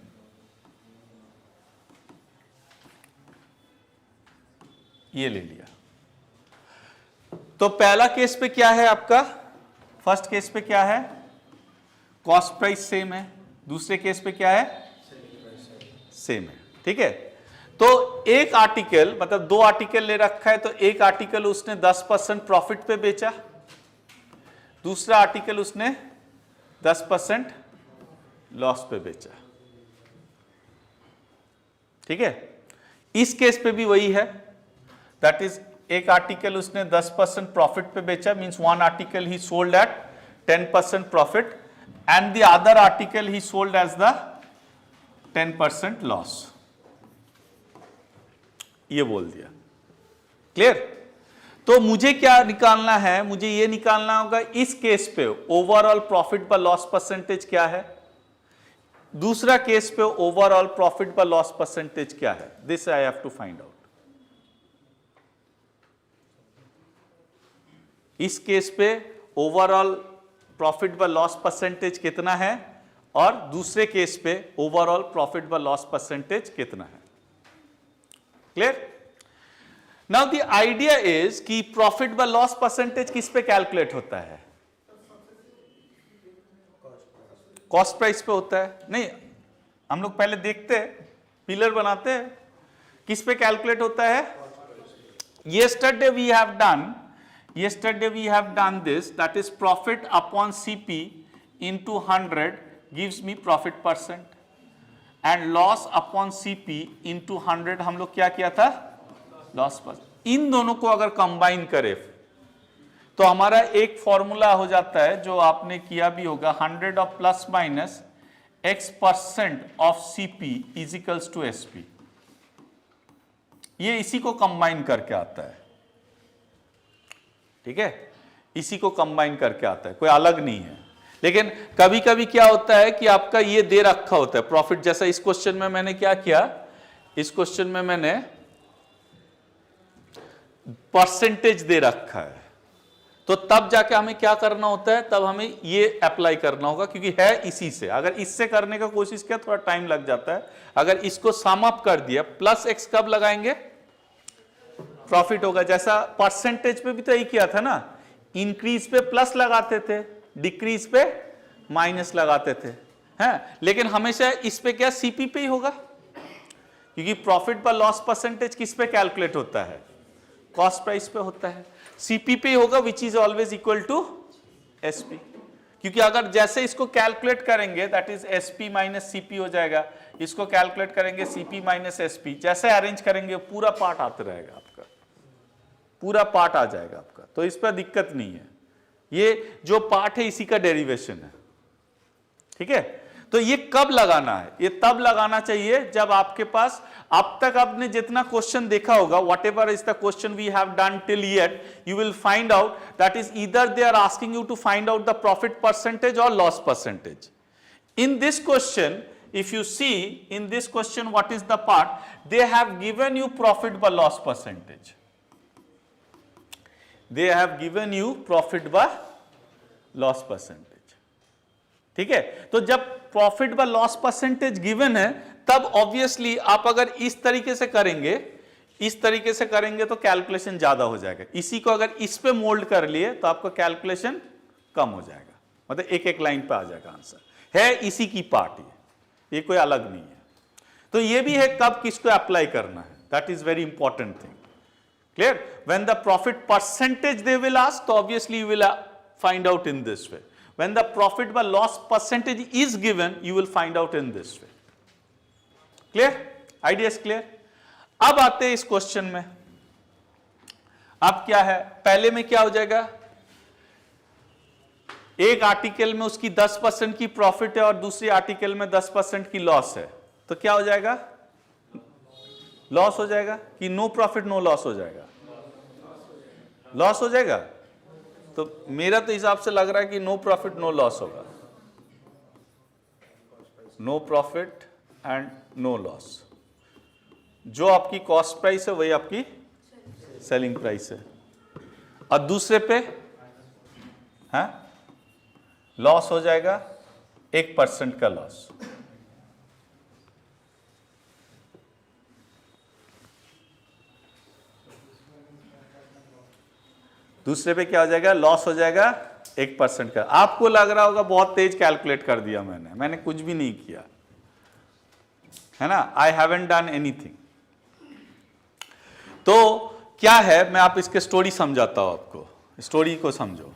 ये ले लिया। तो पहला केस पे क्या है आपका, फर्स्ट केस पे क्या है, कॉस्ट प्राइस सेम है, दूसरे केस पे क्या है, सेम है। ठीक है, तो एक आर्टिकल, मतलब दो आर्टिकल ले रखा है, तो एक आर्टिकल उसने 10% प्रॉफिट पे बेचा, दूसरा आर्टिकल उसने 10% लॉस पे बेचा। ठीक है, इस केस पे भी वही है, दैट इज एक आर्टिकल उसने 10% प्रॉफिट पे बेचा, means one article he sold at 10% profit and the other article he sold as the 10% loss. ये बोल दिया। क्लियर? तो मुझे क्या निकालना है, मुझे ये निकालना होगा इस केस पे ओवरऑल प्रॉफिट पर लॉस परसेंटेज क्या है, दूसरा केस पे ओवरऑल प्रॉफिट पर लॉस परसेंटेज क्या है। This I have to find out. इस केस पे ओवरऑल प्रॉफिट पर लॉस परसेंटेज कितना है और दूसरे केस पे ओवरऑल प्रॉफिट पर लॉस परसेंटेज कितना है। Clear? Now the idea is कि प्रॉफिट बाय लॉस परसेंटेज किस पे कैलकुलेट होता है, कॉस्ट प्राइस पे होता है। नहीं, हम लोग पहले देखते हैं, पिलर बनाते हैं, किस पे कैलकुलेट होता है। yesterday we have done this, that is profit upon CP into 100 gives me profit percent and loss upon CP into 100 हम लोग क्या किया था, लॉस परसेंट। इन दोनों को अगर कंबाइन करें तो हमारा एक फॉर्मूला हो जाता है जो आपने किया भी होगा, 100 of plus minus x% of CP is equals to SP। ये इसी को कंबाइन करके आता है। ठीक है, इसी को कंबाइन करके आता है, कोई अलग नहीं है। लेकिन कभी कभी क्या होता है कि आपका ये दे रखा होता है प्रॉफिट, जैसा इस क्वेश्चन में मैंने क्या किया, इस क्वेश्चन में मैंने परसेंटेज दे रखा है, तो तब जाके हमें क्या करना होता है, तब हमें ये अप्लाई करना होगा, क्योंकि है इसी से। अगर इससे करने का कोशिश किया थोड़ा टाइम लग जाता है। अगर इसको सम अप कर दिया, प्लस एक्स कब लगाएंगे, प्रॉफिट होगा। जैसा परसेंटेज पे भी तो यही किया था ना, इंक्रीज पे प्लस लगाते थे, डिक्रीज पे माइनस लगाते थे, हैं। लेकिन हमेशा इस पे क्या, सीपी पे ही होगा, क्योंकि प्रॉफिट पर लॉस परसेंटेज किस पे कैलकुलेट होता है, कॉस्ट प्राइस पे होता है, सीपी पे होगा, which is always equal to SP. क्योंकि अगर जैसे इसको कैलकुलेट करेंगे, that is SP minus CP हो जाएगा, इसको कैलकुलेट करेंगे सीपी माइनस एसपी, जैसे अरेंज करेंगे पूरा पार्ट आते रहेगा, आपका पूरा पार्ट आ जाएगा आपका, तो इस पर दिक्कत नहीं है। ये जो पार्ट है इसी का डेरिवेशन है, ठीक है। तो ये कब लगाना है, ये तब लगाना चाहिए जब आपके पास, अब तक आपने जितना क्वेश्चन देखा होगा, whatever is the question we have done till yet, you will find out that is either they are asking you to find out the profit percentage और loss percentage. In this question, if you see in this question what is the part, they have given you profit by loss percentage, they have given you profit by loss percentage, ठीक है। तो जब profit by loss percentage given है, तब obviously आप अगर इस तरीके से करेंगे, इस तरीके से करेंगे तो कैलकुलेशन ज्यादा हो जाएगा। इसी को अगर इस पे मोल्ड कर लिए तो आपका कैलकुलेशन कम हो जाएगा, मतलब एक एक लाइन पे आ जाएगा आंसर, है इसी की पार्ट, ये कोई अलग नहीं है। तो ये भी है कब किसको अप्लाई करना है, that is very important thing, clear. When the profit percentage they will ask, तो obviously you will find out in this way. When the profit by loss percentage is given, you will find out in this way. Clear? Idea is clear? अब आते हैं इस question में। अब क्या है, पहले में क्या हो जाएगा, एक आर्टिकल में उसकी 10% की प्रॉफिट है और दूसरी आर्टिकल में 10% की लॉस है, तो क्या हो जाएगा, लॉस हो जाएगा कि नो प्रॉफिट नो लॉस हो जाएगा, लॉस हो जाएगा। तो मेरा तो हिसाब से लग रहा है कि नो प्रॉफिट नो लॉस होगा, no profit and no loss. जो आपकी कॉस्ट प्राइस है वही आपकी सेलिंग प्राइस है, और दूसरे पे है लॉस हो जाएगा 1% का लॉस। दूसरे पे क्या हो जाएगा, लॉस हो जाएगा 1% का। आपको लग रहा होगा बहुत तेज कैलकुलेट कर दिया मैंने कुछ भी नहीं किया, है ना, आई हैवंट डन एनीथिंग। तो क्या है, मैं आप इसके स्टोरी समझाता हूं आपको, स्टोरी को समझो।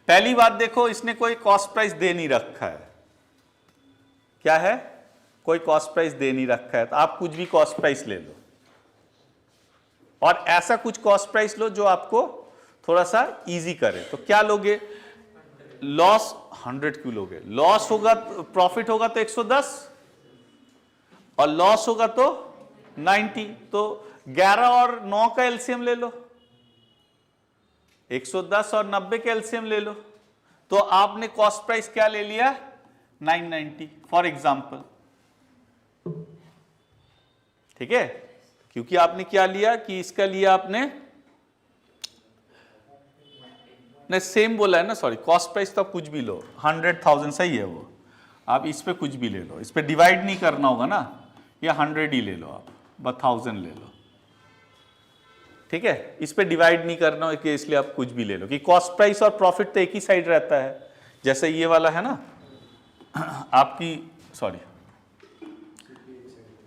पहली बात देखो, इसने कोई कॉस्ट प्राइस दे नहीं रखा है, क्या है, कोई कॉस्ट प्राइस दे नहीं रखा है, तो आप कुछ भी कॉस्ट प्राइस ले लो, और ऐसा कुछ कॉस्ट प्राइस लो जो आपको थोड़ा सा इजी करे। तो क्या लोगे, लॉस 100 क्यों लोगे, लॉस होगा, प्रॉफिट होगा तो 110 और लॉस होगा तो 90, तो 11 और 9 का एलसीएम ले लो, 110 और 90 का एलसीएम ले लो, तो आपने कॉस्ट प्राइस क्या ले लिया, 990 फॉर एग्जांपल, ठीक है। क्योंकि आपने क्या लिया कि इसका लिया आपने, नहीं सेम बोला है ना, सॉरी, कॉस्ट प्राइस तो आप कुछ भी लो, 100,000 सही है वो, आप इस पे कुछ भी ले लो, इस पे डिवाइड नहीं करना होगा ना, या 100 ही ले लो आप, बस 1000 ले लो, ठीक है, इस पे डिवाइड नहीं करना हो कि इसलिए आप कुछ भी ले लो, कि कॉस्ट प्राइस और प्रॉफिट तो एक ही साइड रहता है। जैसे ये वाला है ना आपकी, सॉरी,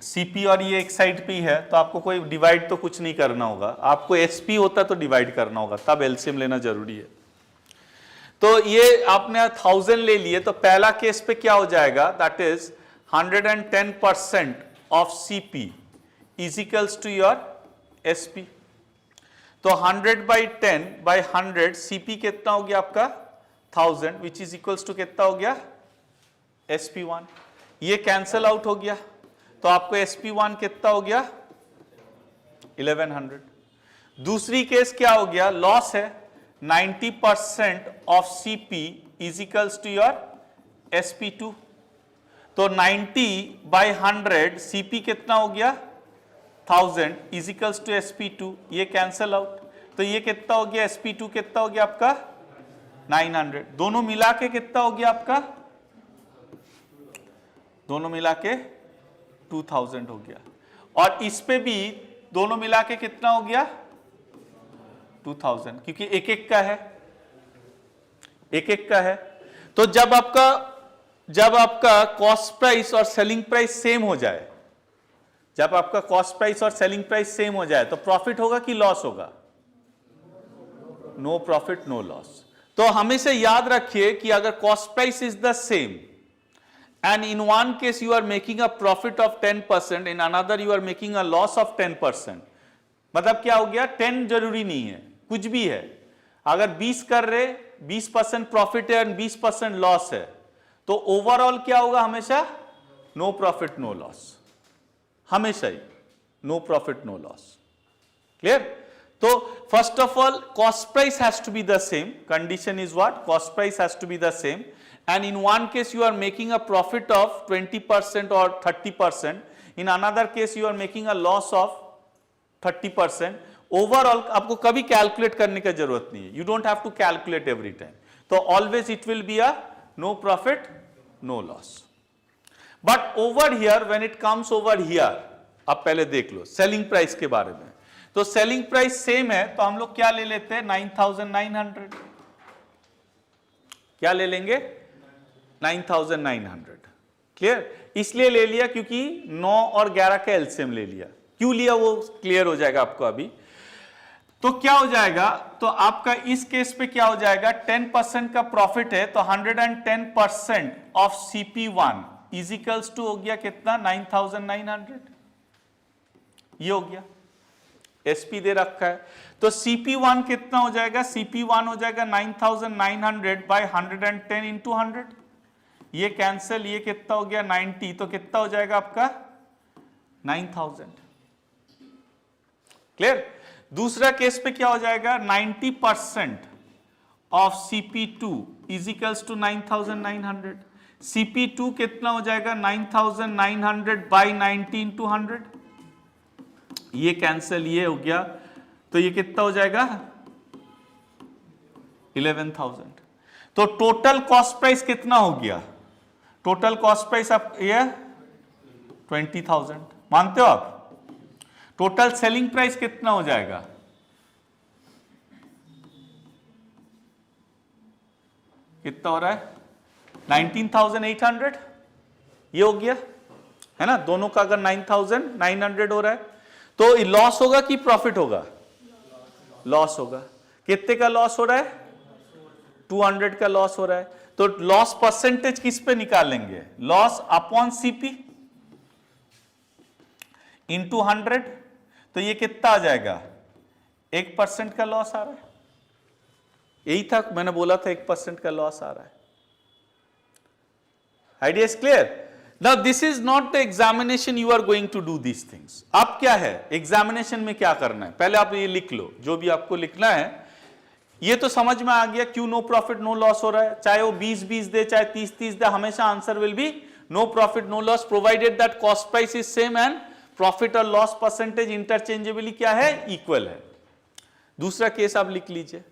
सीपी और ये एक साइड पे ही है, तो आपको कोई डिवाइड तो कुछ नहीं करना होगा, आपको एसपी होता तो डिवाइड करना होगा, तब एलसीएम लेना जरूरी है। तो ये आपने 1000 ले लिए, तो पहला केस पे क्या हो जाएगा, that is 110% of CP is equals to your SP. तो 100/10/100 सीपी कितना हो गया आपका 1000, विच इज इक्वल्स टू कितना हो गया SP1। ये कैंसल आउट हो गया, तो आपको SP1 कितना हो गया 1100। दूसरी केस क्या हो गया, लॉस है, 90% of CP is equals to your SP2। तो 90/100 सीपी कितना हो गया 1000 इज इक्वल्स टू SP2, ये कैंसल आउट, तो ये कितना हो गया SP2 कितना हो गया आपका 900, दोनों मिला के कितना हो गया आपका? दोनों मिला के 2000 हो गया। और इस पे भी दोनों मिला के कितना हो गया? 2000, क्योंकि एक एक का है, एक एक का है। तो जब आपका कॉस्ट प्राइस और सेलिंग प्राइस सेम हो जाए, जब आपका कॉस्ट प्राइस और सेलिंग प्राइस सेम हो जाए तो प्रॉफिट होगा कि लॉस होगा? No profit no loss. तो हमेशा याद रखिए कि अगर cost price is the same and in one case you are making a profit of 10%, in another you are making a loss of 10%, मतलब क्या हो गया? 10 जरूरी नहीं है, कुछ भी है। अगर 20 कर रहे, 20% प्रॉफिट है और 20% लॉस है, तो ओवरऑल क्या होगा? हमेशा नो प्रॉफिट नो लॉस, हमेशा ही no profit no loss. Clear? तो first of all cost price has to be the same, condition is what? Cost price has to be the same, and in one case you are making a profit of 20% or 30%, in another case you are making a loss of 30%. Overall आपको कभी calculate करने की जरूरत नहीं है, you don't have to calculate every time. तो always it will be a no profit no loss. But over here when it comes over here, अब पहले देख लो सेलिंग प्राइस के बारे में। तो सेलिंग प्राइस सेम है तो हम लोग क्या ले लेते हैं? 9900। क्या ले लेंगे? 9900। क्लियर? इसलिए ले लिया क्योंकि 9 और 11 का एलसीएम ले लिया। क्यों लिया वो क्लियर हो जाएगा आपको अभी। तो क्या हो जाएगा? तो आपका इस केस पे क्या हो जाएगा? 10% का प्रॉफिट है तो 110% of CP1 is equals to हो गया कितना? 9900। ये हो गया, एसपी दे रखा है। तो CP1 कितना हो जाएगा? CP1 हो जाएगा 9900 बाय 110 इंटू 100। ये कैंसिल, ये कितना हो गया? 90, तो कितना हो जाएगा आपका? 9000। क्लियर? दूसरा केस पे क्या हो जाएगा? 90% of CP2 is equals to 9900। CP2 कितना हो जाएगा? 9900 बाई 90 इंटू 100। ये कैंसिल, ये हो गया, तो ये कितना हो जाएगा? 11000। तो टोटल कॉस्ट प्राइस कितना हो गया? टोटल कॉस्ट प्राइस आप ये 20000 मानते हो आप? टोटल सेलिंग प्राइस कितना हो जाएगा? कितना हो रहा है? 19800। ये हो गया है ना, दोनों का अगर 9900 हो रहा है तो लॉस होगा कि प्रॉफिट होगा? लॉस होगा। कितने का लॉस हो रहा है? 200 का लॉस हो रहा है। तो लॉस परसेंटेज किस पे निकालेंगे? Loss upon CP into 100। तो ये कितना आ जाएगा? 1% का लॉस आ रहा है। यही था, मैंने बोला था 1% का लॉस आ रहा है। Idea is clear? Now this is not the examination you are going to do these things. अब क्या है एग्जामिनेशन में क्या करना है? पहले आप ये लिख लो जो भी आपको लिखना है। ये तो समझ में आ गया क्यों नो प्रॉफिट नो लॉस हो रहा है। चाहे वो 20-20 दे, चाहे 30-30 दे, हमेशा answer will be no profit no loss provided that cost price is same and profit और लॉस परसेंटेज इंटरचेंजेबली क्या है? इक्वल है। दूसरा केस आप लिख लीजिए।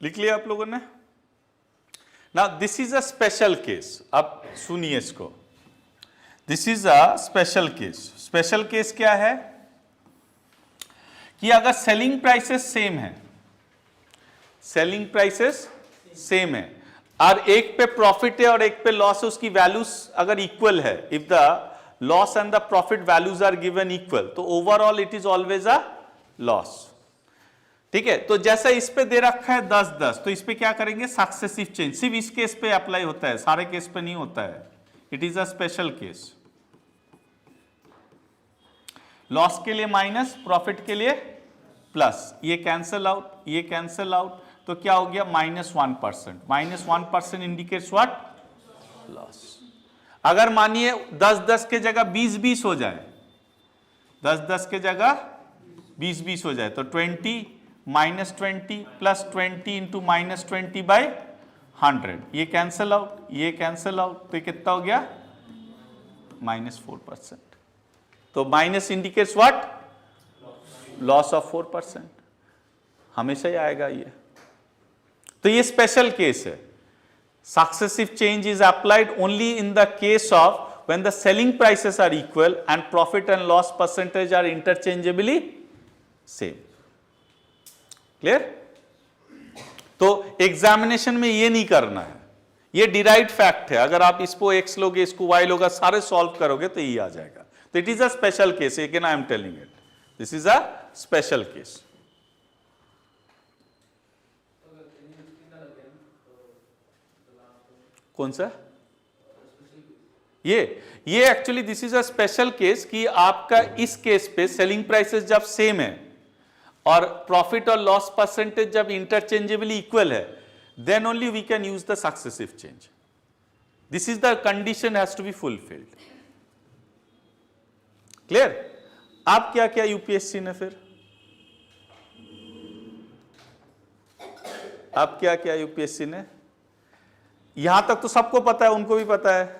लिख लिया आप लोगों ने? ना this is a special case. अब सुनिए इसको, this is a special case. Special case क्या है कि अगर सेलिंग प्राइसेस सेम है, सेलिंग प्राइसेस सेम है, और एक पे प्रॉफिट है और एक पे लॉस है, उसकी वैल्यूज अगर इक्वल है, if the loss and the profit values are given equal, तो overall it is always a loss. ठीक है, तो जैसा इस पे दे रखा है 10-10, तो इस पे क्या करेंगे, सक्सेसिव चेंज। सिर्फ इस केस पे अप्लाई होता है, सारे केस पे नहीं होता है, it is a special case. Loss के लिए माइनस, प्रॉफिट के लिए प्लस, ये कैंसल आउट, ये कैंसल आउट, तो क्या हो गया, -1%। -1% इंडिकेट्स व्हाट, लॉस। अगर मानिए 10-10 के जगह 20-20 हो जाए, 10-10 के जगह 20-20 हो जाए, तो 20 -20 + 20 इंटू -20/100, ये कैंसल आउट, ये कैंसल आउट, तो ये कितना हो गया, -4%। तो minus indicates what, loss of 4%, हमेशा ही आएगा ये। तो ये स्पेशल केस है। Successive change is applied only in the case of when the selling prices are equal and profit and loss percentage are interchangeably same. Clear? तो examination में ये नहीं करना है, ये डिराइव्ड फैक्ट है। अगर आप इसको x लोगे, इसको y लोगे, सारे सॉल्व करोगे तो ये आ जाएगा। तो it is a special case, again I am telling it, this is a special case. कौन सा, ये actually this is a special case कि आपका इस केस पे सेलिंग प्राइसेस जब सेम है और प्रॉफिट और लॉस परसेंटेज जब इंटरचेंजेबली इक्वल है, then only we can use the successive change. This is the condition has to be fulfilled. Clear? आप क्या क्या यूपीएससी ने फिर, आप क्या क्या यूपीएससी ने, यहां तक तो सबको पता है, उनको भी पता है,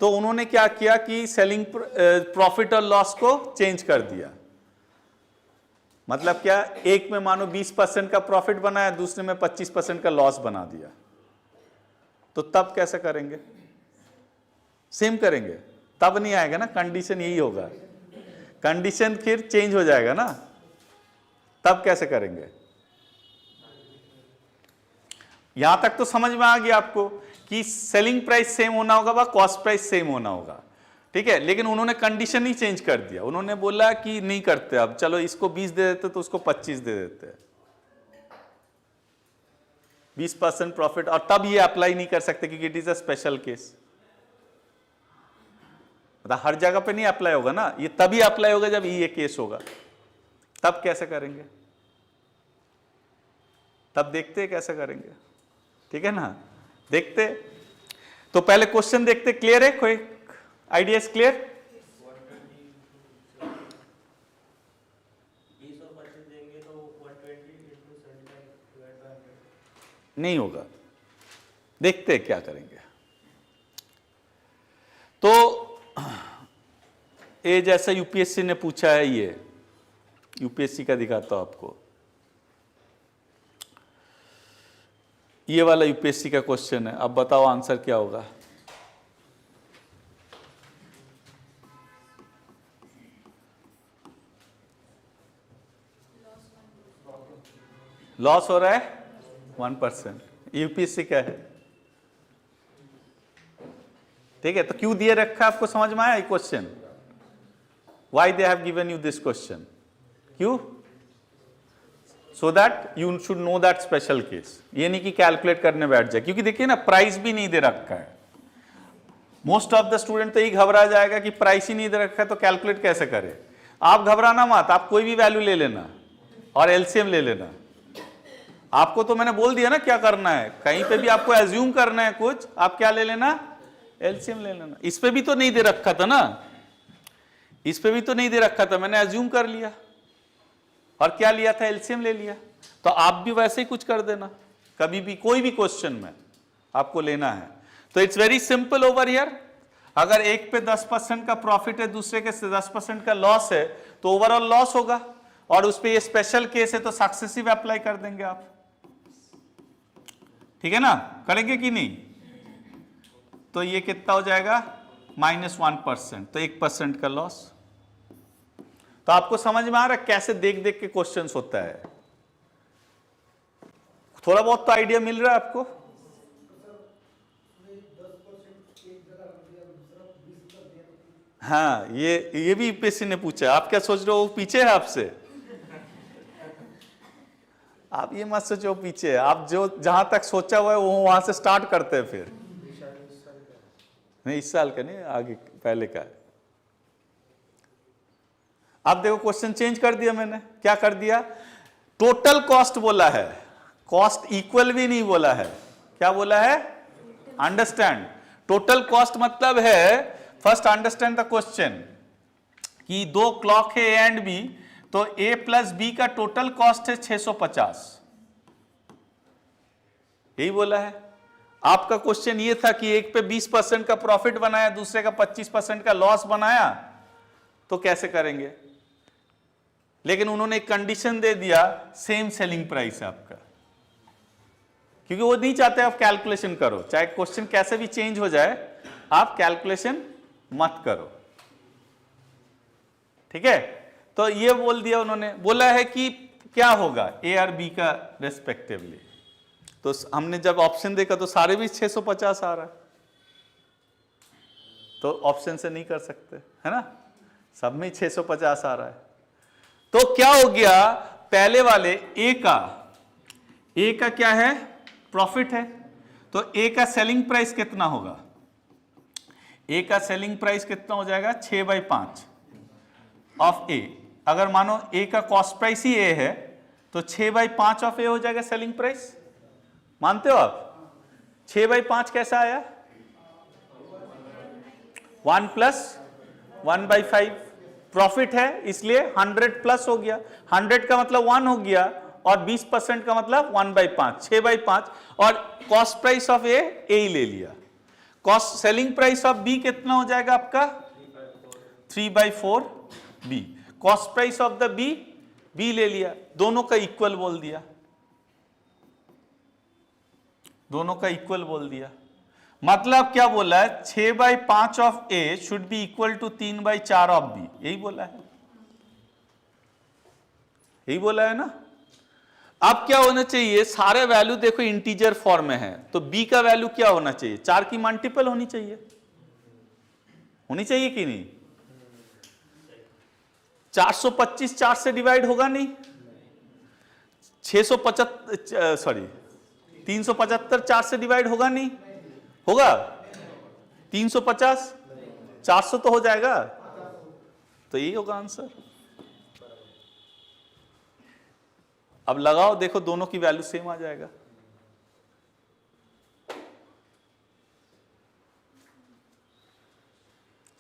तो उन्होंने क्या किया कि सेलिंग प्रॉफिट और लॉस को चेंज कर दिया। मतलब क्या, एक में मानो 20% का प्रॉफिट बनाया, दूसरे में 25% का लॉस बना दिया, तो तब कैसे करेंगे, सेम करेंगे, तब नहीं आएगा ना, कंडीशन यही होगा, कंडीशन फिर चेंज हो जाएगा ना, तब कैसे करेंगे। यहां तक तो समझ में आ गया आपको कि सेलिंग प्राइस सेम होना होगा व कॉस्ट प्राइस सेम होना होगा, ठीक है। लेकिन उन्होंने कंडीशन ही चेंज कर दिया, उन्होंने बोला कि नहीं करते अब, चलो इसको 20 दे देते तो उसको 25 दे देते हैं, 20% प्रॉफिट, और तब ये अप्लाई नहीं कर सकते क्योंकि it is a special case. मतलब हर जगह पे नहीं अप्लाई होगा ना, ये तभी अप्लाई होगा जब ये केस होगा। तब कैसे करेंगे, तब देखते हैं कैसे करेंगे, ठीक है ना, देखते। तो पहले क्वेश्चन देखते, क्लियर है, कोई आइडिया इज क्लियर? 20 और 25 देंगे तो 120 × 75 नहीं होगा, देखते हैं क्या करेंगे। तो ये जैसा यूपीएससी ने पूछा है, ये यूपीएससी का दिखाता हूं आपको, ये वाला यूपीएससी का क्वेश्चन है। अब बताओ आंसर क्या होगा। लॉस हो रहा है 1%, यूपीएससी का है, ठीक है। तो क्यों दिए रखा, आपको समझ में आया ये question, why they have given you this question, क्यों, so that you should know that special case. ये नहीं कि कैलकुलेट करने बैठ जाए, क्योंकि देखिए ना प्राइस भी नहीं दे रखा है। मोस्ट ऑफ द स्टूडेंट तो यही घबरा जाएगा कि प्राइस ही नहीं दे रखा है तो कैलकुलेट कैसे करे। आप घबराना मत, आप कोई भी वैल्यू ले लेना और एलसीएम ले लेना। आपको तो मैंने बोल दिया ना क्या करना है, कहीं पे भी आपको एज्यूम करना है कुछ, आप क्या ले लेना, एलसीएम ले लेना। इस पे भी तो नहीं दे रखा था ना, इस पे भी तो नहीं दे रखा था, मैंने एज्यूम कर लिया और क्या लिया था, एलसीएम ले लिया। तो आप भी वैसे ही कुछ कर देना, कभी भी कोई भी क्वेश्चन में आपको लेना है। तो it's very simple over here. अगर एक पे 10% का प्रॉफिट है, दूसरे के 10% का लॉस है, तो ओवरऑल लॉस होगा, और उस पे ये स्पेशल केस है तो सक्सेसिव अप्लाई कर देंगे आप, ठीक है ना, करेंगे कि नहीं। तो ये कितना हो जाएगा, -1%, तो 1% का लॉस। तो आपको समझ में आ रहा है कैसे देख देख के क्वेश्चंस होता है, थोड़ा बहुत तो आइडिया मिल रहा है आपको, हाँ, ये भी यूपीएससी ने पूछा। आप क्या सोच रहे हो वो पीछे है आपसे? आप ये मत सोचो पीछे है। आप जो जहां तक सोचा हुआ है वो वहां से स्टार्ट करते हैं फिर। नहीं, इस साल का नहीं, आगे पहले का है। आप देखो क्वेश्चन चेंज कर दिया मैंने। क्या कर दिया? टोटल कॉस्ट बोला है, कॉस्ट इक्वल भी नहीं बोला है। क्या बोला है? अंडरस्टैंड। टोटल कॉस्ट मतलब है, फर्स्ट अंडरस्टैंड द क्वेश्चन, कि दो क्लॉक है ए एंड बी, तो ए प्लस बी का टोटल कॉस्ट है 650। यही बोला है। आपका क्वेश्चन ये था कि एक पे 20% का प्रॉफिट बनाया, दूसरे का 25% का लॉस बनाया, तो कैसे करेंगे? लेकिन उन्होंने एक कंडीशन दे दिया, सेम सेलिंग प्राइस है आपका, क्योंकि वो नहीं चाहते आप कैलकुलेशन करो। चाहे क्वेश्चन कैसे भी चेंज हो जाए, आप कैलकुलेशन मत करो। ठीक है? तो ये बोल दिया उन्होंने। बोला है कि क्या होगा ए और बी का रेस्पेक्टिवली। तो हमने जब ऑप्शन देखा तो सारे भी 650 आ रहा है, तो ऑप्शन से नहीं कर सकते, है ना? सब में 650 आ रहा है। तो क्या हो गया? पहले वाले ए का क्या है? प्रॉफिट है। तो ए का सेलिंग प्राइस कितना होगा? ए का सेलिंग प्राइस कितना हो जाएगा? 6/5 ऑफ ए। अगर मानो ए का कॉस्ट प्राइस ही ए है, तो 6/5 ऑफ ए हो जाएगा सेलिंग प्राइस। मानते हो आप? 6/5 कैसा आया? 1 + 1/5 प्रॉफिट है, इसलिए 100 प्लस हो गया। 100 का मतलब 1 हो गया, और 20% का मतलब 1/5, 6/5। और कॉस्ट प्राइस ऑफ ए ही ले लिया। Cost selling price of B कितना हो जाएगा आपका? 3/4 B. Cost price of the B ले लिया, दोनों का इक्वल बोल दिया। दोनों का इक्वल बोल दिया। मतलब क्या बोला है? 6/5 of A should be equal to 3/4 of B. यही बोला है, यही बोला है ना? अब क्या होना चाहिए? सारे वैल्यू देखो इंटीजर फॉर्म में है, तो बी का वैल्यू क्या होना चाहिए? 4 की मल्टीपल होनी चाहिए। होनी चाहिए कि नहीं? 425 4 से डिवाइड होगा नहीं? 375 4 से डिवाइड होगा नहीं? होगा? 350 400 तो हो जाएगा। तो यही होगा आंसर। अब लगाओ, देखो दोनों की वैल्यू सेम आ जाएगा।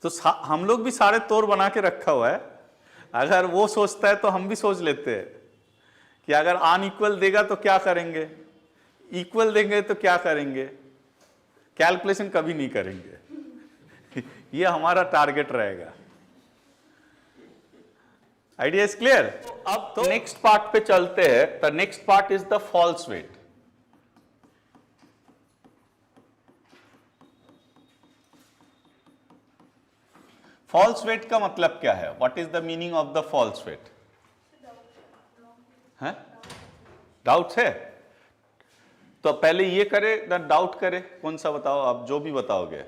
तो हम लोग भी सारे तोड़ बना के रखा हुआ है। अगर वो सोचता है तो हम भी सोच लेते हैं कि अगर अनइक्वल देगा तो क्या करेंगे, इक्वल देंगे तो क्या करेंगे। कैलकुलेशन कभी नहीं करेंगे। ये हमारा टारगेट रहेगा। Idea is clear? अब तो नेक्स्ट पार्ट पे चलते हैं। The next part is the false weight. False weight का मतलब क्या है? What is the meaning of the false weight? है डाउट है? तो पहले ये करे ना डाउट करे? कौन सा बताओ आप, जो भी बताओगे।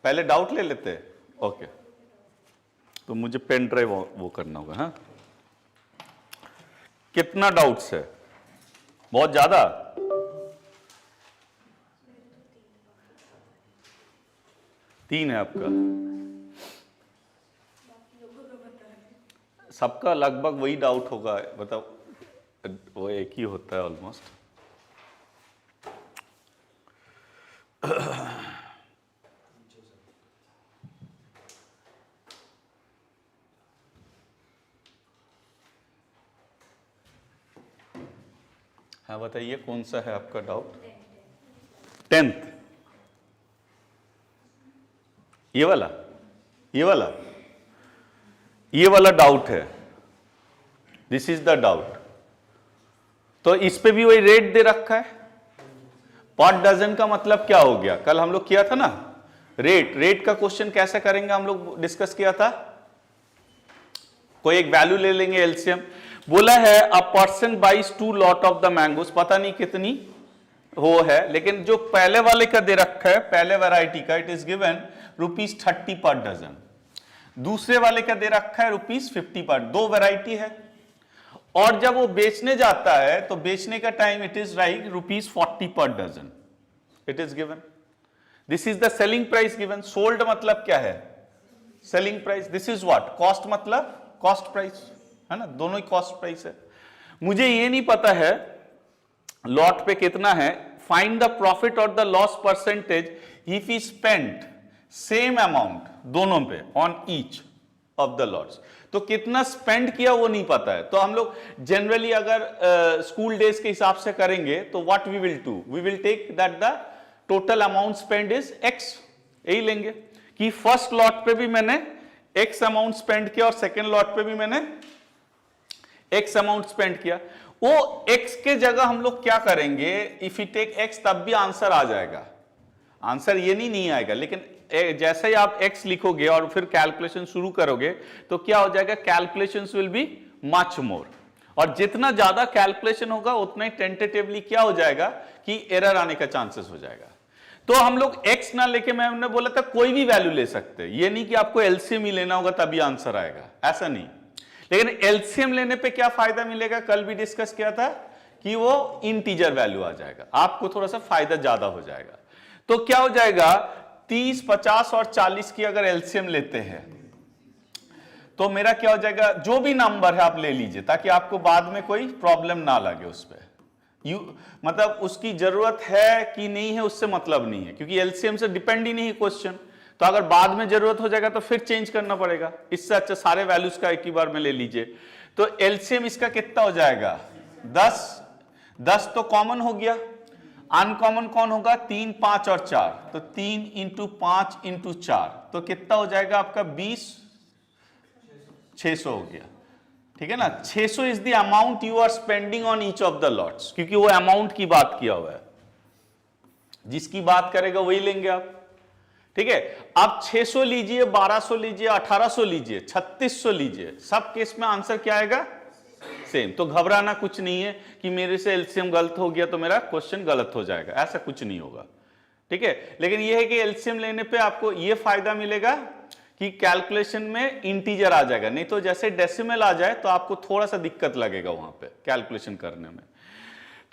पहले डाउट ले लेते हैं। ओके, तो मुझे पेन ड्राइव वो करना होगा। हाँ, कितना डाउट्स है? बहुत ज्यादा? तीन है आपका? सबका लगभग वही डाउट होगा। बताओ, वो एक ही होता है ऑलमोस्ट। हाँ बताइए, कौन सा है आपका डाउट? 10th? ये वाला? ये वाला? ये वाला डाउट है। This is the doubt. तो इस पे भी वही रेट दे रखा है। पर डजन का मतलब क्या हो गया? कल हम लोग किया था ना रेट का क्वेश्चन कैसे करेंगे, हम लोग डिस्कस किया था। कोई एक वैल्यू ले लेंगे, एलसीएम। बोला है a person buys 2 lot of the mangoes, पता नहीं कितनी, वो है, लेकिन जो पहले वाले का दे रखा है, पहले वैरायटी का, इट इज गिवन ₹30 पर डजन। दूसरे वाले का दे रखा है ₹50 पर, दो वैरायटी है। और जब वो बेचने जाता है तो बेचने का time it is right ₹40 per dozen, it is given. This is the selling price given. Sold मतलब क्या है? Selling price. This is what? Cost मतलब कॉस्ट प्राइस, है ना, दोनों ही कॉस्ट प्राइस है। मुझे ये नहीं पता है लॉट पे कितना है। फाइंड द प्रॉफिट और the loss percentage if he spend same amount दोनों पे on each of the lots. तो कितना स्पेंड किया वो नहीं पता है। तो हम लोग जनरली अगर स्कूल डेज के हिसाब से करेंगे तो what we will do, we will take that the total amount spend is X, यही लेंगे कि फर्स्ट लॉट पे भी मैंने एक्स अमाउंट स्पेंड किया और सेकेंड लॉट पे भी मैंने एक्स अमाउंट स्पेंड किया। वो एक्स के जगह हम लोग क्या करेंगे, इफ यू टेक एक्स तब भी आंसर आ जाएगा। आंसर ये नहीं आएगा, लेकिन जैसे ही आप x लिखोगे और फिर कैलकुलेशन शुरू करोगे तो क्या हो जाएगा, कैलकुलेशंस विल बी मच मोर। और जितना ज्यादा कैलकुलेशन होगा उतना ही टेंटेटिवली क्या हो जाएगा कि एरर आने का चांसेस हो जाएगा। तो हम लोग x ना लेके, मैंने बोला था कोई भी वैल्यू ले सकते हैं, ये नहीं कि आपको एलसीएम ही लेना होगा तभी आंसर आएगा, ऐसा नहीं। लेकिन एलसीएम लेने पे क्या फायदा मिलेगा, कल भी डिस्कस किया था कि वो इंटीजर वैल्यू आ जाएगा, आपको थोड़ा सा फायदा ज्यादा हो जाएगा। तो क्या हो जाएगा, 30, 50 और 40 की अगर एलसीएम लेते हैं तो मेरा क्या हो जाएगा, जो भी नंबर है आप ले लीजिए ताकि आपको बाद में कोई प्रॉब्लम ना लगे उस पर। मतलब उसकी जरूरत है कि नहीं है उससे मतलब नहीं है, क्योंकि एलसीएम से डिपेंड ही नहीं है क्वेश्चन। तो अगर बाद में जरूरत हो जाएगा तो फिर चेंज करना पड़ेगा, इससे अच्छा सारे वैल्यूज का एक ही बार में ले लीजिए। तो एलसीएम इसका कितना हो जाएगा, 10 तो कॉमन हो गया, अनकॉमन कौन होगा, 3, 5 और 4, तो 3 × 5 × 4 तो कितना हो जाएगा आपका 20, 600 हो गया, ठीक है ना। 600 is the amount you are spending on each of the lots, क्योंकि वो अमाउंट की बात किया हुआ है, जिसकी बात करेगा वही लेंगे आप, ठीक है। आप 600 लीजिए, 1200 लीजिए, 1800 लीजिए, 3600 लीजिए, सब केस में आंसर क्या आएगा, सेम। तो घबराना कुछ नहीं है कि मेरे से एलसीएम गलत हो गया तो मेरा क्वेश्चन गलत हो जाएगा, ऐसा कुछ नहीं होगा, ठीक है। लेकिन यह है कि एलसीएम लेने पे आपको यह फायदा मिलेगा कि कैलकुलेशन में इंटीजर आ जाएगा, नहीं तो जैसे डेसिमल आ जाए तो आपको थोड़ा सा दिक्कत लगेगा वहां पे कैलकुलेशन करने में।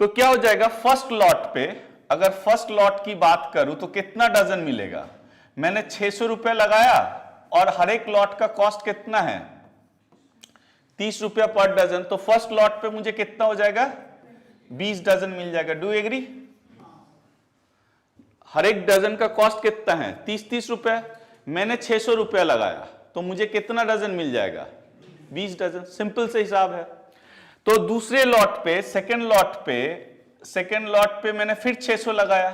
तो क्या हो जाएगा, फर्स्ट लॉट पे अगर फर्स्ट लॉट की बात करूं तो कितना डजन मिलेगा, मैंने 600 रुपए लगाया और हर एक लॉट का कॉस्ट कितना है, 30 रुपया पर डजन। तो फर्स्ट लॉट पे मुझे कितना हो जाएगा, 20 डजन मिल जाएगा। Do agree? हर एक डजन का कॉस्ट कितना है, 30 रुपया। मैंने 600 रुपया लगाया तो मुझे कितना डजन मिल जाएगा, 20 डजन। सिंपल से हिसाब है। तो दूसरे लॉट पे, सेकेंड लॉट पे मैंने फिर 600 लगाया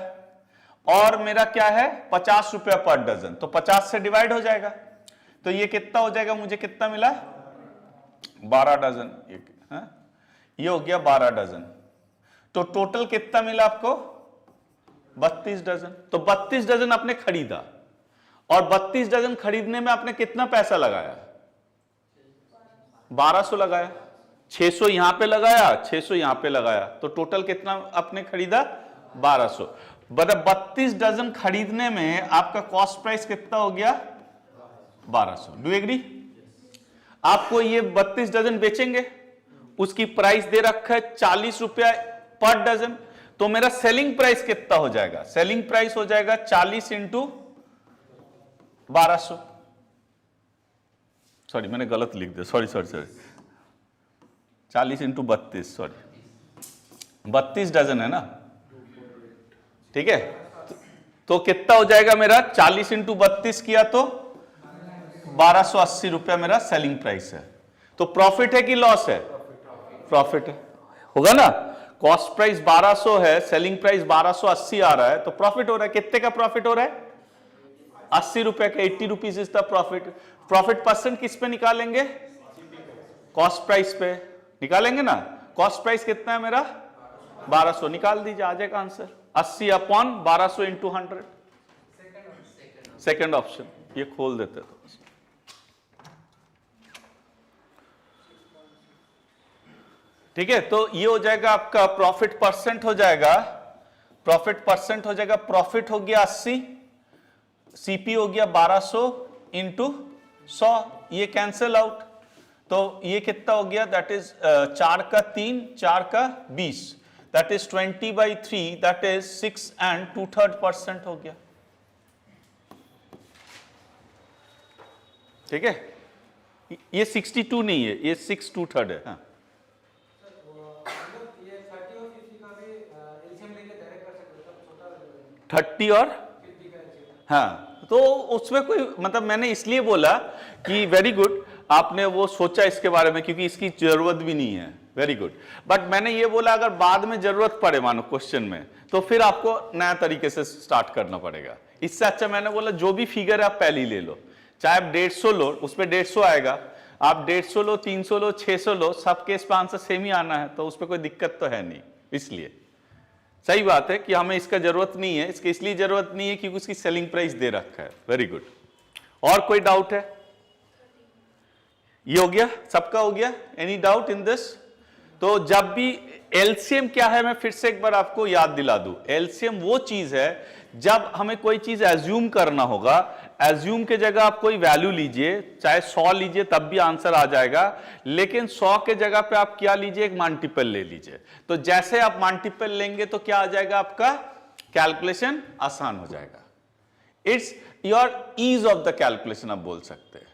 और मेरा क्या है 50 रुपया पर डजन, तो 50 से डिवाइड हो जाएगा। तो ये कितना हो जाएगा, मुझे कितना मिला, 12 डजन। ये हो गया 12 डजन। तो टोटल कितना मिला आपको, 32 डजन। तो 32 डजन आपने खरीदा और 32 डजन खरीदने में आपने कितना पैसा लगाया, 1200 लगाया, 600 यहां पे लगाया, 600 यहां पे लगाया, तो टोटल कितना आपने खरीदा, 1200। 32 डजन खरीदने में आपका कॉस्ट प्राइस कितना हो गया, 1200। Do agree? आपको ये 32 डजन बेचेंगे, उसकी प्राइस दे रखा है 40 रुपया पर डजन, तो मेरा सेलिंग प्राइस कितना हो जाएगा, सेलिंग प्राइस हो जाएगा 40 × 1200। सॉरी मैंने गलत लिख दिया, सॉरी 40 × 32, सॉरी 32 डजन है ना, ठीक है। तो कितना हो जाएगा मेरा, 40 × 32 किया तो 1280 रुपया मेरा सेलिंग प्राइस है। तो प्रॉफिट है कि लॉस है, प्रॉफिट है, होगा ना। कॉस्ट प्राइस 1200 है, सेलिंग प्राइस 1280 आ रहा है, तो प्रॉफिट हो रहा है। कितने का प्रॉफिट हो रहा है, 80 रुपए का, 80 rupees is the profit. Profit percent किस पे निकालेंगे, कॉस्ट प्राइस पे निकालेंगे ना। कॉस्ट प्राइस कितना है मेरा, 1200, निकाल दीजिए, आ जाएगा आंसर 80/1200 × 100। सेकंड ऑप्शन, ये खोल देते तो ठीक है। तो ये हो जाएगा आपका प्रॉफिट परसेंट हो जाएगा प्रॉफिट परसेंट हो जाएगा, प्रॉफिट हो गया 80, सीपी हो गया 1200 इंटू 100, ये कैंसिल आउट, तो ये कितना हो गया, दैट इज 4 का 3, 4 का 20, that is 20/3, that is 6 and 2/3% हो गया। ठीक है, ये 62 नहीं है, ये 6 2/3 है। हाँ, ये 30 और 50 का भी एलसीएम लेके डायरेक्ट कर सकते हो, तब छोटा 30 और 50 का एलसीएम। हाँ, तो उसमें कोई मतलब मैंने इसलिए बोला कि वेरी गुड, आपने वो सोचा इसके बारे में, क्योंकि इसकी जरूरत भी नहीं है, वेरी गुड। बट मैंने ये बोला अगर बाद में जरूरत पड़े मानो क्वेश्चन में, तो फिर आपको नया तरीके से स्टार्ट करना पड़ेगा। इससे अच्छा मैंने बोला जो भी फिगर है आप पहले ही ले लो, चाहे आप 150 लो, उस पर 150 आएगा, आप 150 लो, 300 लो, 600 लो, सब केस पे आंसर सेम ही आना है, तो उस पर कोई दिक्कत तो है नहीं। इसलिए सही बात है कि हमें इसका जरूरत नहीं है, इसकी इसलिए जरूरत नहीं है क्योंकि उसकी सेलिंग प्राइस दे रखा है। Very good. और कोई डाउट है? ये हो गया, सबका हो गया, एनी डाउट इन दिस? तो जब भी एलसीएम क्या है, मैं फिर से एक बार आपको याद दिला दूं, एलसीएम वो चीज है जब हमें कोई चीज एज्यूम करना होगा, एज्यूम के जगह आप कोई वैल्यू लीजिए, चाहे 100 लीजिए तब भी आंसर आ जाएगा, लेकिन 100 के जगह पे आप क्या लीजिए, एक मल्टीपल ले लीजिए। तो जैसे आप मल्टीपल लेंगे तो क्या आ जाएगा, आपका कैलकुलेशन आसान हो जाएगा। It's your ease of the calculation आप बोल सकते हैं।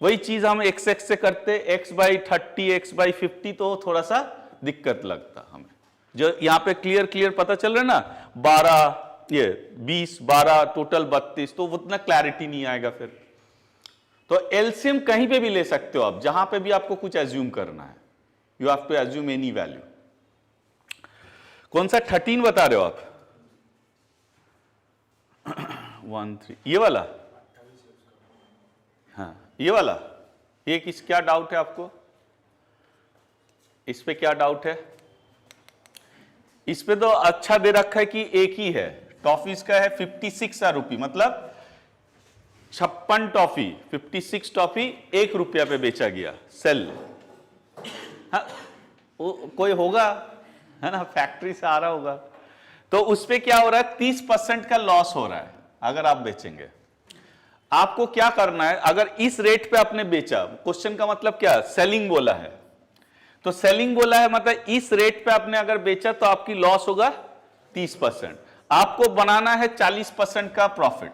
वही चीज हम x से करते, x/30, x/50, तो थोड़ा सा दिक्कत लगता हमें। जो यहां पे क्लियर पता चल रहा है ना, 12, ये 20, 12 टोटल 32, तो उतना क्लैरिटी नहीं आएगा फिर। तो एलसीएम कहीं पे भी ले सकते हो आप, जहां पे भी आपको कुछ एज्यूम करना है, you have to assume any value. कौन सा 13 बता रहे हो आप? 1 3, ये वाला? हाँ, ये वाला। ये किस, क्या डाउट है आपको इस पे? क्या डाउट है इस पे? तो अच्छा दे रखा है कि एक ही है, टॉफीज का है 56 रुपये, मतलब 56 टॉफी, 56 टॉफी 1 रुपया पे बेचा गया, सेल। हाँ, कोई होगा है ना, फैक्ट्री से आ रहा होगा, तो उस पे क्या हो रहा है, 30% का लॉस हो रहा है अगर आप बेचेंगे। आपको क्या करना है, अगर इस रेट पे आपने बेचा, क्वेश्चन का मतलब क्या, सेलिंग बोला है, तो सेलिंग बोला है मतलब इस रेट पे आपने अगर बेचा तो आपकी लॉस होगा 30%। आपको बनाना है 40% का प्रॉफिट।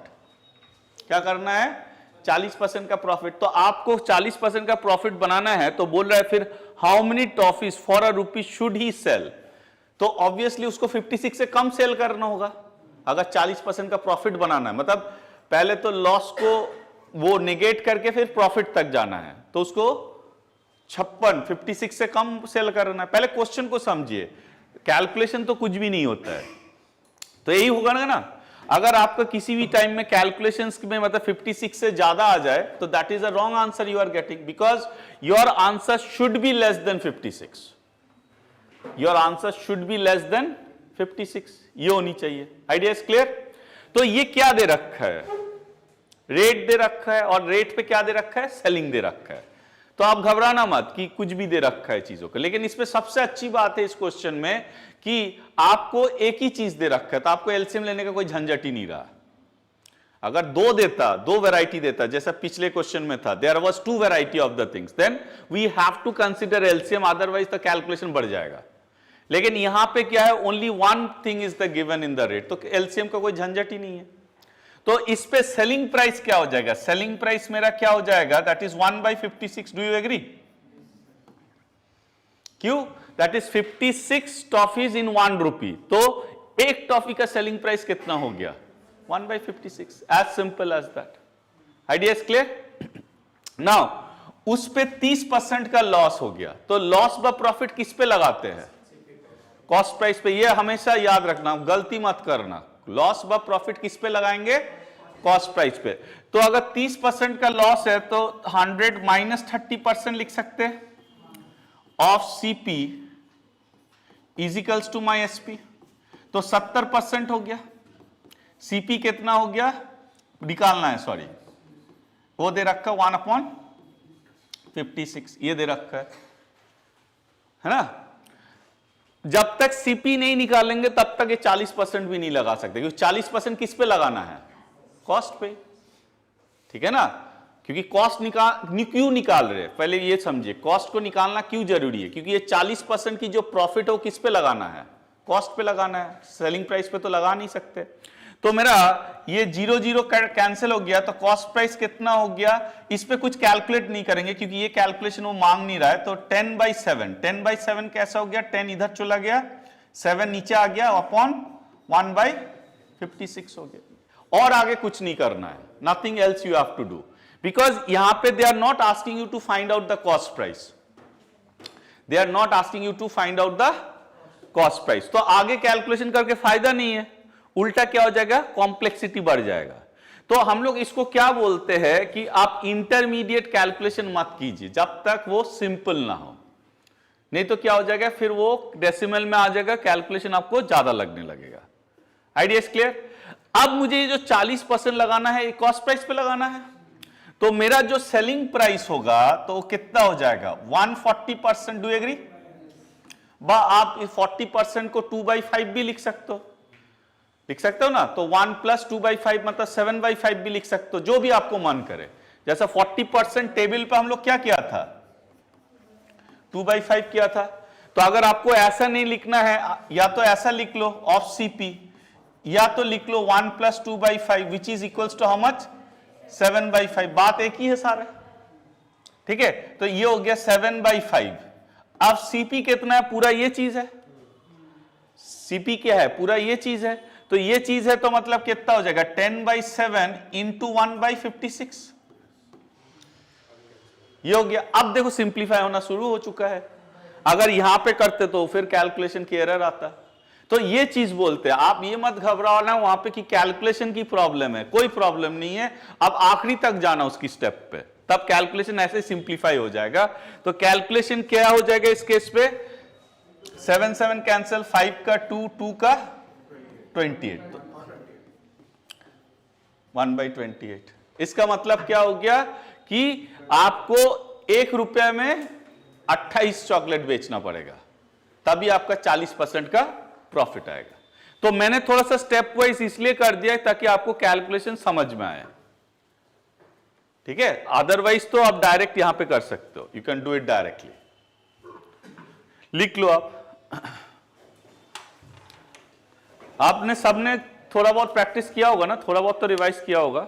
क्या करना है, 40% का प्रॉफिट। तो आपको 40% का प्रॉफिट बनाना है, तो बोल रहा है फिर how many toffees for a rupee should he sell, तो ऑब्वियसली उसको 56 से कम सेल करना होगा अगर 40% का प्रॉफिट बनाना है। मतलब पहले तो लॉस को वो नेगेट करके फिर प्रॉफिट तक जाना है, तो उसको 56 से कम सेल करना है। पहले क्वेश्चन को समझिए, कैलकुलेशन तो कुछ भी नहीं होता है, तो यही होगा ना। अगर आपका किसी भी टाइम में कैलकुलेशंस में मतलब 56 से ज्यादा आ जाए, तो that is a wrong answer you are getting, because your answer should be less than 56। Your answer should be less than 56, ये होनी चाहिए। Idea is clear? तो ये क्या दे रखा है, रेट दे रखा है, और रेट पे क्या दे रखा है, सेलिंग दे रखा है। तो आप घबराना मत कि कुछ भी दे रखा है चीजों को, लेकिन इसमें सबसे अच्छी बात है इस क्वेश्चन में कि आपको एक ही चीज दे रखा है, तो आपको एलसीएम लेने का कोई झंझट ही नहीं रहा। अगर दो देता, दो वैरायटी देता, जैसा पिछले क्वेश्चन में था, there was 2 variety of the things, then we have to consider LCM, otherwise the calculation बढ़ जाएगा। लेकिन यहां पे क्या है, only one thing is the given in the rate, तो एलसीएम का कोई झंझट ही नहीं है। तो इस पे सेलिंग प्राइस क्या हो जाएगा, सेलिंग प्राइस मेरा क्या हो जाएगा, that is 1/56। Do you agree? क्यों? That is 56 toffees in 1 rupee, तो एक टॉफी का सेलिंग प्राइस कितना हो गया, 1/56, as simple as that. Idea is clear? Now उस पे 30% का लॉस हो गया, तो लॉस व प्रॉफिट किस पे लगाते हैं, कॉस्ट प्राइस पे। ये हमेशा याद रखना, गलती मत करना, लॉस व प्रॉफिट किस पे लगाएंगे, कॉस्ट प्राइस पे। तो अगर 30% का लॉस है तो 100 माइनस 30% लिख सकते हैं of CP is equals to my SP, तो 70% हो गया। सीपी कितना हो गया, निकालना है, सॉरी, वो दे रखा 1/56, ये दे रखा है ना। जब तक सीपी नहीं निकालेंगे तब तक ये 40% भी नहीं लगा सकते, क्योंकि 40% किस पे लगाना है? कॉस्ट पे, ठीक है ना? क्योंकि कॉस्ट क्यों निकाल रहे हैं, पहले ये समझिए, कॉस्ट को निकालना क्यों जरूरी है? क्योंकि ये 40% की जो प्रॉफिट है वो किस पे लगाना है? कॉस्ट पे लगाना है, सेलिंग प्राइस पे तो लगा नहीं सकते। तो मेरा ये 0 कैंसिल हो गया, तो कॉस्ट प्राइस कितना हो गया? इस पे कुछ कैलकुलेट नहीं करेंगे क्योंकि ये कैलकुलेशन वो मांग नहीं रहा है। तो 10/7 कैसा हो गया? 10 इधर चला गया, 7 नीचे आ गया, अपॉन 1/56 हो गया। और आगे कुछ नहीं करना है, nothing else you have to do, because यहां पे they are not asking you to find out the cost price, they are not asking you to find out the cost price. तो आगे कैलकुलेशन करके फायदा नहीं है, उल्टा क्या हो जाएगा? कॉम्प्लेक्सिटी बढ़ जाएगा। तो हम लोग इसको क्या बोलते हैं कि आप इंटरमीडिएट कैलकुलेशन मत कीजिए जब तक वो सिंपल ना हो, नहीं तो क्या हो जाएगा? फिर वो डेसिमल में आ जाएगा, कैलकुलेशन आपको ज्यादा लगने लगेगा। Idea is clear? अब मुझे जो 40% लगाना है, कॉस्ट प्राइस पे लगाना है, तो मेरा जो सेलिंग प्राइस होगा तो वो कितना हो जाएगा? 140%। Do agree? आप 40% को 2/5 भी लिख सकते हो, ना? तो 1 + 2/5 मतलब 7/5 भी लिख सकते हो, जो भी आपको मन करे। जैसा 40% टेबल पे हम लोग क्या किया था? 2/5 किया था। तो अगर आपको ऐसा नहीं लिखना है, या तो ऐसा लिख लो ऑफ सीपी, या तो लिख लो 1 + 2/5 which is equals to how much? 7/5। बात एक ही है सारा, ठीक है? तो ये हो गया 7/5। अब सीपी कितना है? पूरा ये चीज है। सीपी क्या है? पूरा ये चीज है। तो ये चीज है, तो मतलब कितना हो जाएगा? 10/7 इंटू 1/56, ये हो गया। अब देखो सिंप्लीफाई होना शुरू हो चुका है। अगर यहां पे करते तो फिर कैलकुलेशन की एरर आता। तो ये चीज बोलते हैं, आप ये मत घबराओ ना वहां पे कि कैलकुलेशन की प्रॉब्लम है, कोई प्रॉब्लम नहीं है। अब आखिरी तक जाना उसकी स्टेप पे, तब कैलकुलेशन ऐसे सिंप्लीफाई हो जाएगा। तो कैलकुलेशन क्या हो जाएगा इस केस पे? 7 कैंसिल, 5 का 2, 2 का 28, तो 1/28। इसका मतलब क्या हो गया कि आपको 1 रुपए में 28 चॉकलेट बेचना पड़ेगा, तभी आपका 40% का प्रॉफिट आएगा। तो मैंने थोड़ा सा स्टेप वाइज इसलिए कर दिया ताकि आपको कैलकुलेशन समझ में आए, ठीक है? अदरवाइज तो आप डायरेक्ट यहां पे कर सकते हो, you can do it directly. लिख लो आप। आपने सबने थोड़ा बहुत प्रैक्टिस किया होगा ना, थोड़ा बहुत तो रिवाइज किया होगा।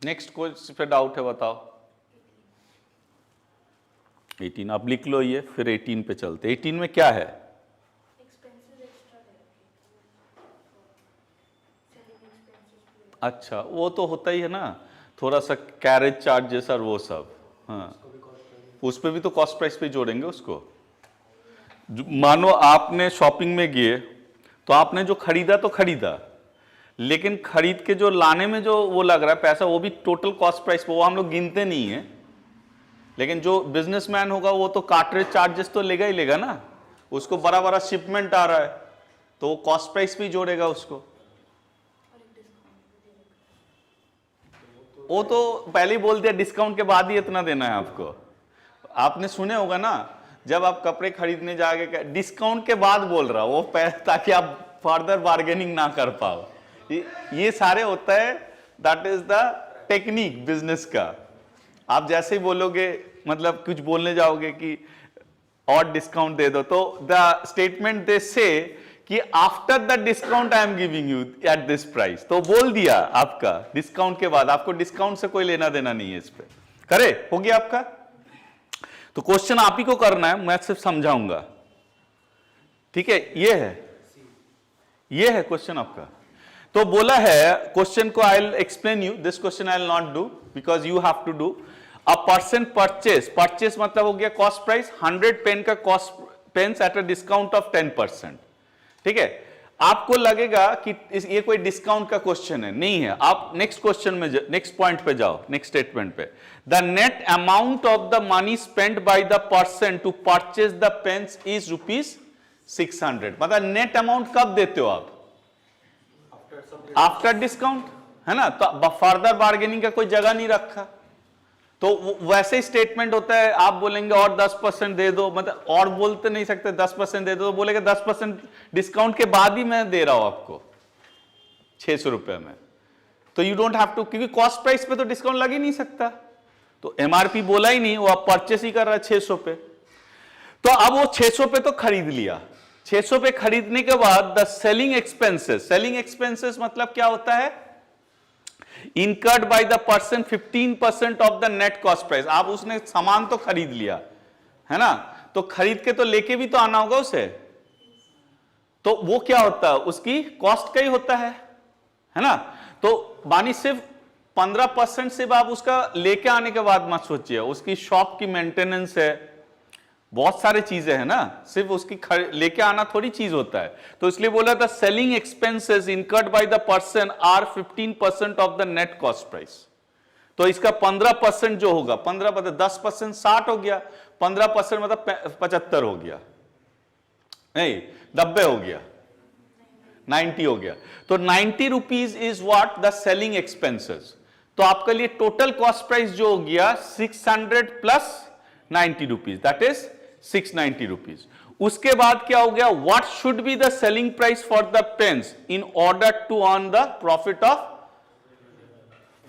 नेक्स्ट कोई पे डाउट है बताओ? 18 आप लिख लो ये, फिर 18 पे चलते। 18 में क्या है? अच्छा, वो तो होता ही है ना, थोड़ा सा कैरेज चार्जेस और वो सब। हाँ, उस पर भी तो कॉस्ट प्राइस पे जोड़ेंगे उसको। मानो आपने शॉपिंग में गए तो आपने जो खरीदा तो खरीदा, लेकिन खरीद के जो लाने में जो वो लग रहा है पैसा, वो भी टोटल कॉस्ट प्राइस पे, वो हम लोग गिनते नहीं है। लेकिन जो बिजनेसमैन होगा वो तो कार्टरेज चार्जेस तो लेगा ही लेगा ना, उसको बड़ा बड़ा शिपमेंट आ रहा है तो वो कॉस्ट प्राइस भी जोड़ेगा उसको। वो तो पहले ही बोल दिया डिस्काउंट के बाद ही इतना देना है आपको। आपने सुने होगा ना, जब आप कपड़े खरीदने जाके डिस्काउंट के बाद बोल रहा वो, ताकि आप फर्दर बार्गेनिंग ना कर पाओ। ये सारे होता है, that is the technique business का। आप जैसे ही बोलोगे, मतलब कुछ बोलने जाओगे कि और डिस्काउंट दे दो, तो द स्टेटमेंट दे से कि after the discount I am giving you at this price, तो बोल दिया आपका डिस्काउंट के बाद, आपको डिस्काउंट से कोई लेना देना नहीं है इस पे। करे हो गया आपका? तो क्वेश्चन आप ही को करना है, मैं सिर्फ समझाऊंगा, ठीक है? ये है क्वेश्चन आपका। तो बोला है क्वेश्चन को, I will explain you this question, I will not do because you have to do a person purchase मतलब हो गया कॉस्ट प्राइस 100 पेन का cost pens at a discount of 10%। ठीक है, आपको लगेगा कि ये कोई डिस्काउंट का क्वेश्चन है, नहीं है। आप नेक्स्ट क्वेश्चन में, नेक्स्ट पॉइंट पे जाओ, नेक्स्ट स्टेटमेंट पे। The net amount of the money spent by the person to purchase the pens is ₹600। मतलब नेट अमाउंट कब देते हो आप? आफ्टर डिस्काउंट, है ना। तो फर्दर बार्गेनिंग का कोई जगह नहीं रखा, तो वैसे ही स्टेटमेंट होता है। आप बोलेंगे और 10% दे दो, मतलब और बोलते नहीं सकते 10% दे दो, तो बोलेगा 10% डिस्काउंट के बाद ही मैं दे रहा हूं आपको 600 रुपए में। तो यू डोंट हैव टू, क्योंकि कॉस्ट प्राइस पे तो डिस्काउंट लग ही नहीं सकता। तो एमआरपी बोला ही नहीं, वो आप परचेस ही कर रहा है 600 पे। तो अब वो 600 पे तो खरीद लिया। 600 पे खरीदने के बाद द सेलिंग एक्सपेंसेस मतलब क्या होता है? incurred by the person 15% of the net cost price। आप उसने सामान तो खरीद लिया, है ना, तो खरीद के तो लेके भी तो आना होगा उसे, तो वो क्या होता है? उसकी कॉस्ट का ही होता है ना। तो मानी सिर्फ 15% से आप उसका लेके आने के बाद मत सोचिए, उसकी शॉप की मेंटेनेंस है, बहुत सारे चीजें हैं ना, सिर्फ उसकी लेके आना थोड़ी चीज होता है। तो इसलिए बोला था selling expenses incurred by the person are 15% of the net cost price. तो इसका 15% जो होगा, 15% 10% 60 हो गया, 15% मतलब 75 हो गया, नहीं 90 हो गया, 90 हो गया। तो 90 rupees is what the selling expenses. तो आपके लिए टोटल कॉस्ट प्राइस जो हो गया 600 plus 90 rupees, that is 690 rupees. उसके बाद क्या हो गया? What should be the selling price for the pens in order to earn the profit of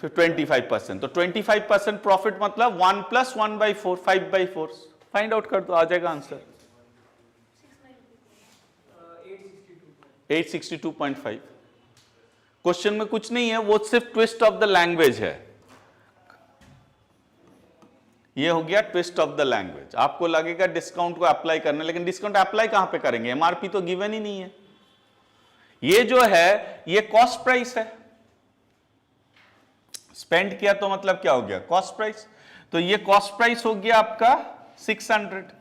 25%। तो 25% प्रॉफिट मतलब 1 + 1/4, 5/4। फाइंड आउट कर दो, आ जाएगा आंसर 862.5। क्वेश्चन में कुछ नहीं है, वो सिर्फ ट्विस्ट ऑफ द लैंग्वेज है। ये हो गया ट्विस्ट ऑफ द लैंग्वेज। आपको लगेगा डिस्काउंट को अप्लाई करना, लेकिन डिस्काउंट अप्लाई कहां पे करेंगे? एमआरपी तो गिवन ही नहीं है। ये जो है ये कॉस्ट प्राइस है, स्पेंड किया तो मतलब क्या हो गया? Cost price. तो ये कॉस्ट प्राइस हो गया आपका 600।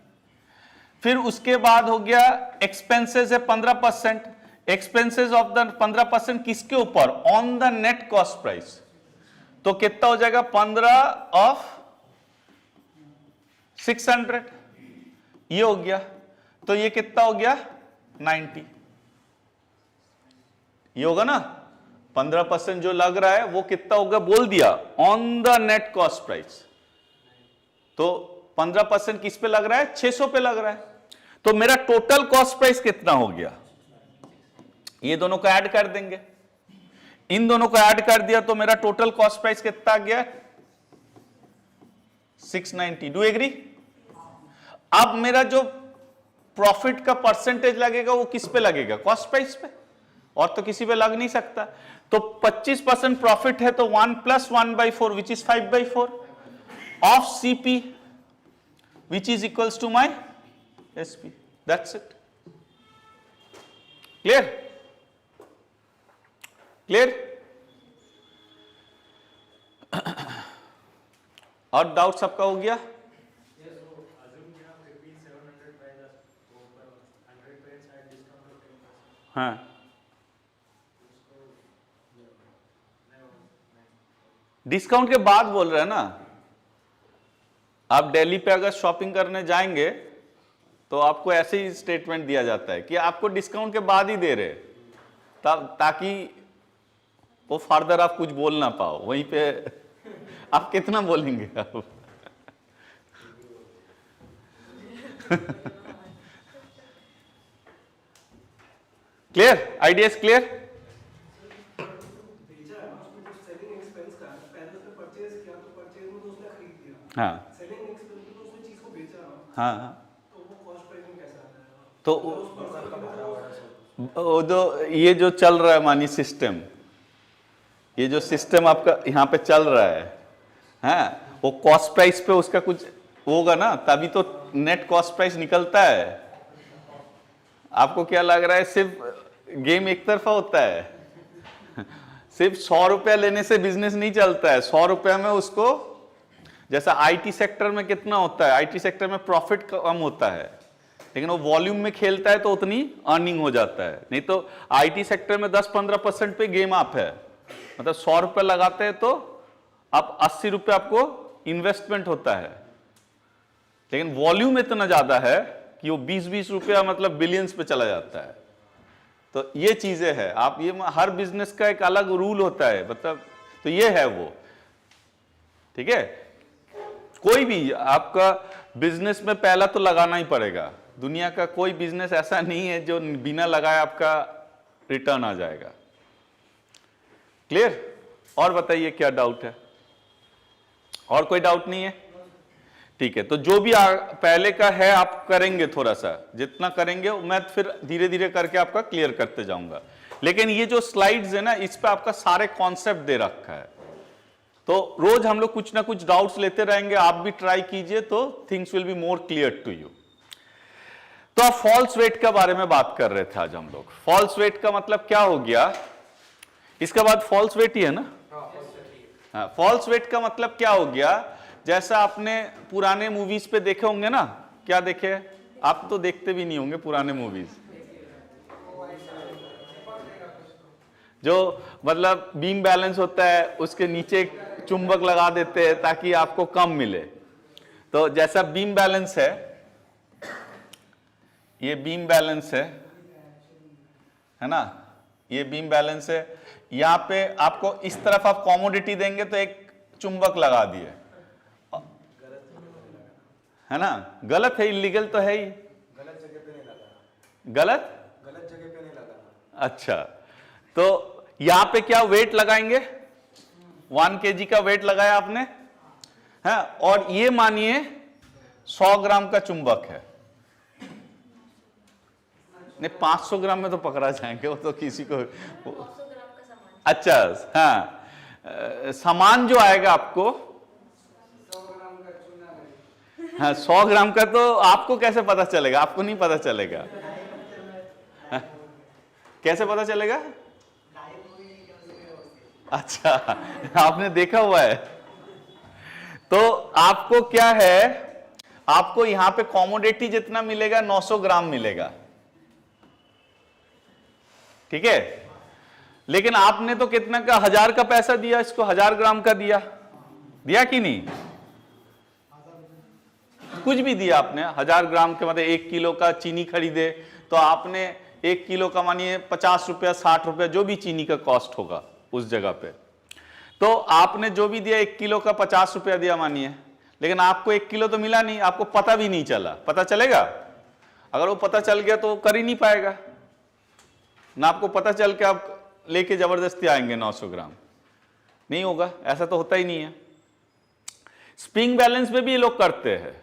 फिर उसके बाद हो गया एक्सपेंसेस है 15%। एक्सपेंसेस ऑफ द 15% किसके ऊपर? On the net cost price. तो कितना हो जाएगा? 15 ऑफ 600, ये हो गया। तो ये कितना हो गया? 90। ये होगा ना, 15% जो लग रहा है वो कितना होगा? बोल दिया, on the net cost price. तो 15% किस पे लग रहा है? 600 पे लग रहा है। तो मेरा टोटल कॉस्ट प्राइस कितना हो गया? ये दोनों को ऐड कर देंगे, इन दोनों को ऐड कर दिया तो मेरा टोटल कॉस्ट प्राइस कितना आ गया? 690। Do agree? अब मेरा जो प्रॉफिट का परसेंटेज लगेगा वो किस पे लगेगा? कॉस्ट प्राइस पे, और तो किसी पे लग नहीं सकता। तो 25% प्रॉफिट है तो 1 + 1/4 which is 5/4 of CP which is equals to my SP. That's it. Clear? Clear? और डाउट सबका हो गया? हाँ, डिस्काउंट के बाद बोल रहे हैं ना। आप दिल्ली पे अगर शॉपिंग करने जाएंगे तो आपको ऐसे ही स्टेटमेंट दिया जाता है कि आपको डिस्काउंट के बाद ही दे रहे, ताकि वो फर्दर आप कुछ बोल ना पाओ। वहीं पे आप कितना बोलेंगे आप? क्लियर? Idea is clear? हाँ हाँ हाँ। तो वो जो ये जो चल रहा है मानी सिस्टम, ये जो सिस्टम आपका यहाँ पे चल रहा है, हाँ, वो कॉस्ट प्राइस पे उसका कुछ होगा ना, तभी तो नेट कॉस्ट प्राइस निकलता है। आपको क्या लग रहा है सिर्फ गेम एक तरफा होता है? सिर्फ 100 रुपया लेने से बिजनेस नहीं चलता है। 100 रुपया में उसको, जैसा आईटी सेक्टर में कितना होता है, आईटी सेक्टर में प्रॉफिट कम होता है, लेकिन वो वॉल्यूम में खेलता है तो उतनी अर्निंग हो जाता है। नहीं तो आईटी सेक्टर में 10-15% पे गेम आप है, मतलब 100 रुपया लगाते हैं तो आप 80 रुपये आपको इन्वेस्टमेंट होता है, लेकिन वॉल्यूम इतना ज्यादा है कि वो 20-20 रुपया मतलब बिलियंस पे चला जाता है। तो ये चीजें हैं, आप ये हर बिजनेस का एक अलग रूल होता है, मतलब तो ये है वो, ठीक है। कोई भी आपका बिजनेस में पहला तो लगाना ही पड़ेगा। दुनिया का कोई बिजनेस ऐसा नहीं है जो बिना लगाए आपका रिटर्न आ जाएगा। क्लियर? और बताइए क्या डाउट है? और कोई डाउट नहीं है? ठीक है, तो जो भी पहले का है आप करेंगे, थोड़ा सा जितना करेंगे मैं फिर धीरे धीरे करके आपका क्लियर करते जाऊंगा। लेकिन ये जो स्लाइड्स है ना, इस पे आपका सारे कॉन्सेप्ट दे रखा है, तो रोज हम लोग कुछ ना कुछ डाउट्स लेते रहेंगे। आप भी ट्राई कीजिए तो things will be more clear to you. तो आप फॉल्स वेट के बारे में बात कर रहे थे आज हम लोग। फॉल्स वेट का मतलब क्या हो गया, इसके बाद फॉल्स वेट ही है ना। हाँ, फॉल्स वेट का मतलब क्या हो गया, जैसा आपने पुराने मूवीज पे देखे होंगे ना। क्या देखे? आप तो देखते भी नहीं होंगे पुराने मूवीज, जो मतलब बीम बैलेंस होता है, उसके नीचे एक चुंबक लगा देते हैं ताकि आपको कम मिले। तो जैसा बीम बैलेंस है, ये बीम बैलेंस है ना, ये बीम बैलेंस है। यहां पे आपको इस तरफ आप कॉमोडिटी देंगे तो एक चुंबक लगा दिए, है ना। गलत है, इलीगल तो है ही। गलत जगह पे नहीं लगा। गलत जगह पे नहीं लगा। अच्छा, तो यहां पे क्या वेट लगाएंगे, 1 kg का वेट लगाया आपने, है, और ये मानिए 100 ग्राम का चुंबक है। नहीं, 500 ग्राम में तो पकड़ा जाएंगे, वो तो किसी को। अच्छा, हाँ, सामान जो आएगा आपको, 100 ग्राम का तो आपको कैसे पता चलेगा? आपको नहीं पता चलेगा। हाँ? कैसे पता चलेगा? अच्छा, आपने देखा हुआ है। तो आपको क्या है, आपको यहां पे कॉमोडिटी जितना मिलेगा 900 ग्राम मिलेगा, ठीक है। लेकिन आपने तो कितना का, 1000 का पैसा दिया, इसको 1000 ग्राम का दिया कि नहीं? कुछ भी दिया आपने, 1000 ग्राम के मतलब 1 किलो का चीनी खरीदे तो आपने 1 किलो का मानिए 50 रुपया 60 रुपया जो भी चीनी का कॉस्ट होगा उस जगह पे, तो आपने जो भी दिया 1 किलो का 50 रुपया दिया मानिए, लेकिन आपको 1 किलो तो मिला नहीं, आपको पता भी नहीं चला। पता चलेगा? अगर वो पता चल गया तो वो कर ही नहीं पाएगा ना। आपको पता चल के आप लेके जबरदस्ती आएंगे 900 ग्राम, नहीं होगा, ऐसा तो होता ही नहीं है। स्प्रिंग बैलेंस में भी ये लोग करते हैं,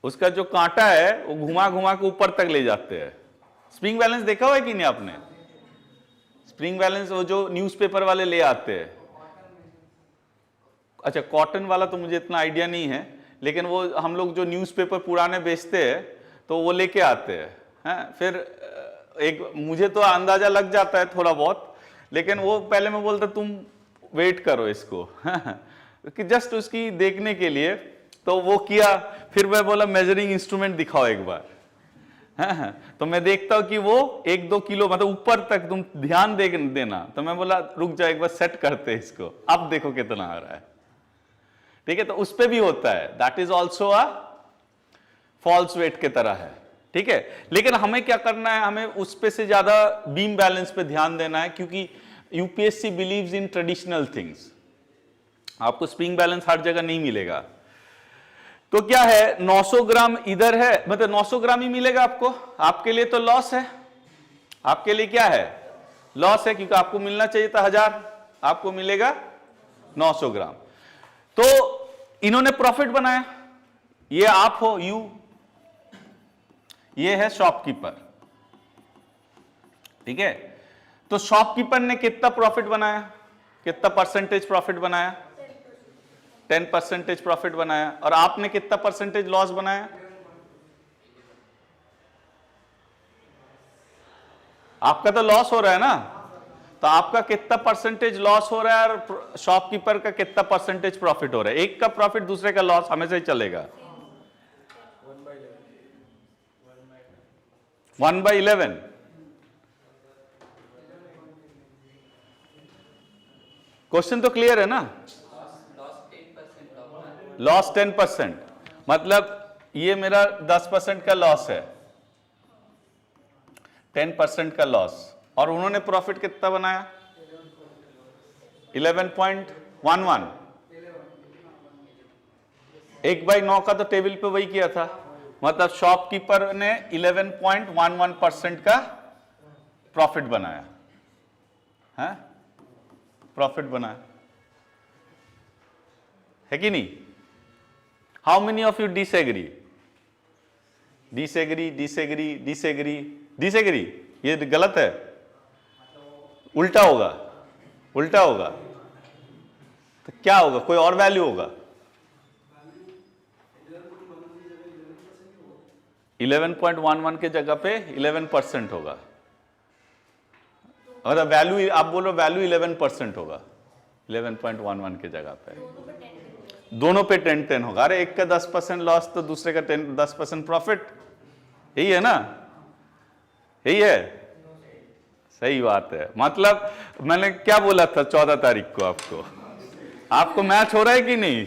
उसका जो कांटा है वो घुमा घुमा के ऊपर तक ले जाते हैं। स्प्रिंग बैलेंस देखा हुआ है कि नहीं आपने? स्प्रिंग बैलेंस वो जो न्यूज़पेपर वाले ले आते हैं। अच्छा, कॉटन वाला तो मुझे इतना आइडिया नहीं है, लेकिन वो हम लोग जो न्यूज़पेपर पुराने बेचते हैं तो वो लेके आते हैं। फिर एक मुझे तो अंदाजा लग जाता है थोड़ा बहुत, लेकिन वो पहले मैं बोलता तुम वेट करो इसको कि जस्ट उसकी देखने के लिए, तो वो किया। फिर मैं बोला मेजरिंग इंस्ट्रूमेंट दिखाओ एक बार, तो मैं देखता हूं कि वो 1-2 किलो मतलब ऊपर तक तुम ध्यान देना, तो मैं बोला रुक जाओ एक बार सेट करते हैं इसको, अब देखो कितना आ रहा है, ठीक है। तो उस पे भी होता है, that is also a false weight के तरह है, ठीक है। लेकिन हमें क्या करना है, हमें उस पे से ज्यादा बीम बैलेंस पे ध्यान देना है, क्योंकि UPSC believes in traditional things. आपको स्प्रिंग बैलेंस हर जगह नहीं मिलेगा। तो क्या है, 900 ग्राम इधर है, मतलब 900 ग्राम ही मिलेगा आपको। आपके लिए तो लॉस है, आपके लिए क्या है, लॉस है, क्योंकि आपको मिलना चाहिए था 1000, आपको मिलेगा 900 ग्राम। तो इन्होंने प्रॉफिट बनाया, ये आप हो, ये है शॉपकीपर, ठीक है। तो शॉपकीपर ने कितना प्रॉफिट बनाया, कितना परसेंटेज प्रॉफिट बनाया? 10% प्रॉफिट बनाया। और आपने कितना परसेंटेज लॉस बनाया? आपका तो लॉस हो रहा है ना, तो आपका कितना परसेंटेज लॉस हो रहा है और शॉपकीपर का कितना परसेंटेज प्रॉफिट हो रहा है? एक का प्रॉफिट दूसरे का लॉस हमेशा ही चलेगा। 1/11। क्वेश्चन तो क्लियर है ना? लॉस 10%, मतलब ये मेरा 10% का लॉस है, 10% का लॉस, और उन्होंने प्रॉफिट कितना बनाया? 11.11। 1/9 का तो टेबल पे वही किया था, मतलब शॉपकीपर ने 11.11% का प्रॉफिट बनाया है, प्रॉफिट बनाया है कि नहीं? How many of you disagree? Disagree, disagree, disagree, disagree, ये गलत है, उल्टा होगा, उल्टा होगा। तो क्या होगा? कोई और वैल्यू होगा? 11.11 के जगह पे 11% होगा। अगर वैल्यू आप बोल रहे हो वैल्यू 11% होगा, 11.11 के जगह पे दोनों पे 10-10 होगा। अरे एक का 10% लॉस तो दूसरे का 10% प्रॉफिट, यही है ना? यही है, सही बात है। मतलब मैंने क्या बोला था 14 तारीख को आपको मैच हो रहा है कि नहीं?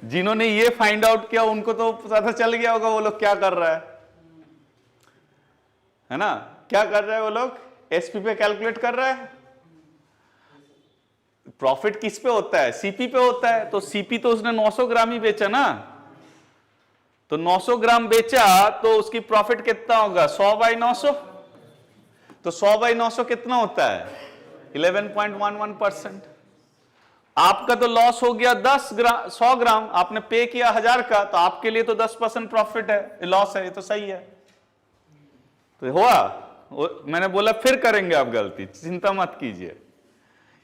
जिन्होंने ये फाइंड आउट किया उनको तो पता चल गया होगा वो लोग क्या कर रहा है ना? क्या कर रहा है वो लोग? एसपी पे कैलकुलेट कर रहा है। प्रॉफिट किस पे होता है? सीपी पे होता है। तो सीपी तो उसने 900 ग्राम ही बेचा ना, तो 900 ग्राम बेचा तो उसकी प्रॉफिट कितना होगा? 100/900। तो 100/900 कितना होता है? 11.11%। आपका तो लॉस हो गया 100 ग्राम, आपने पे किया 1000 का, तो आपके लिए तो 10% प्रॉफिट है, लॉस है, ये तो सही है। तो हुआ, मैंने बोला फिर करेंगे आप गलती, चिंता मत कीजिए,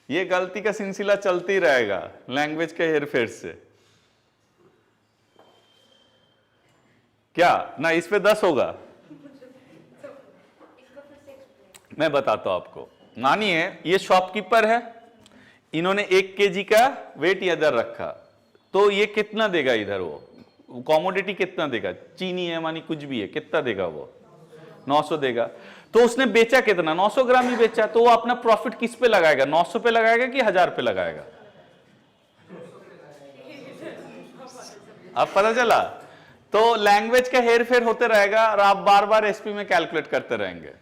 ये गलती का सिलसिला चलती रहेगा लैंग्वेज के हेरफेर से। क्या ना इस पे 10 होगा? मैं बताता हूं आपको। मानिए ये शॉपकीपर है, इन्होंने 1 kg का वेट इधर रखा, तो ये कितना देगा इधर? वो कॉमोडिटी कितना देगा? चीनी है मानी कुछ भी है, कितना देगा वो? 900 देगा। तो उसने बेचा कितना? 900 ग्राम ही बेचा, तो वो अपना प्रॉफिट किस पे लगाएगा? 900 पे लगाएगा कि 1000 पे लगाएगा? अब पता चला? तो लैंग्वेज का हेरफेर होते रहेगा और आप बार बार एसपी में कैलकुलेट करते रहेंगे।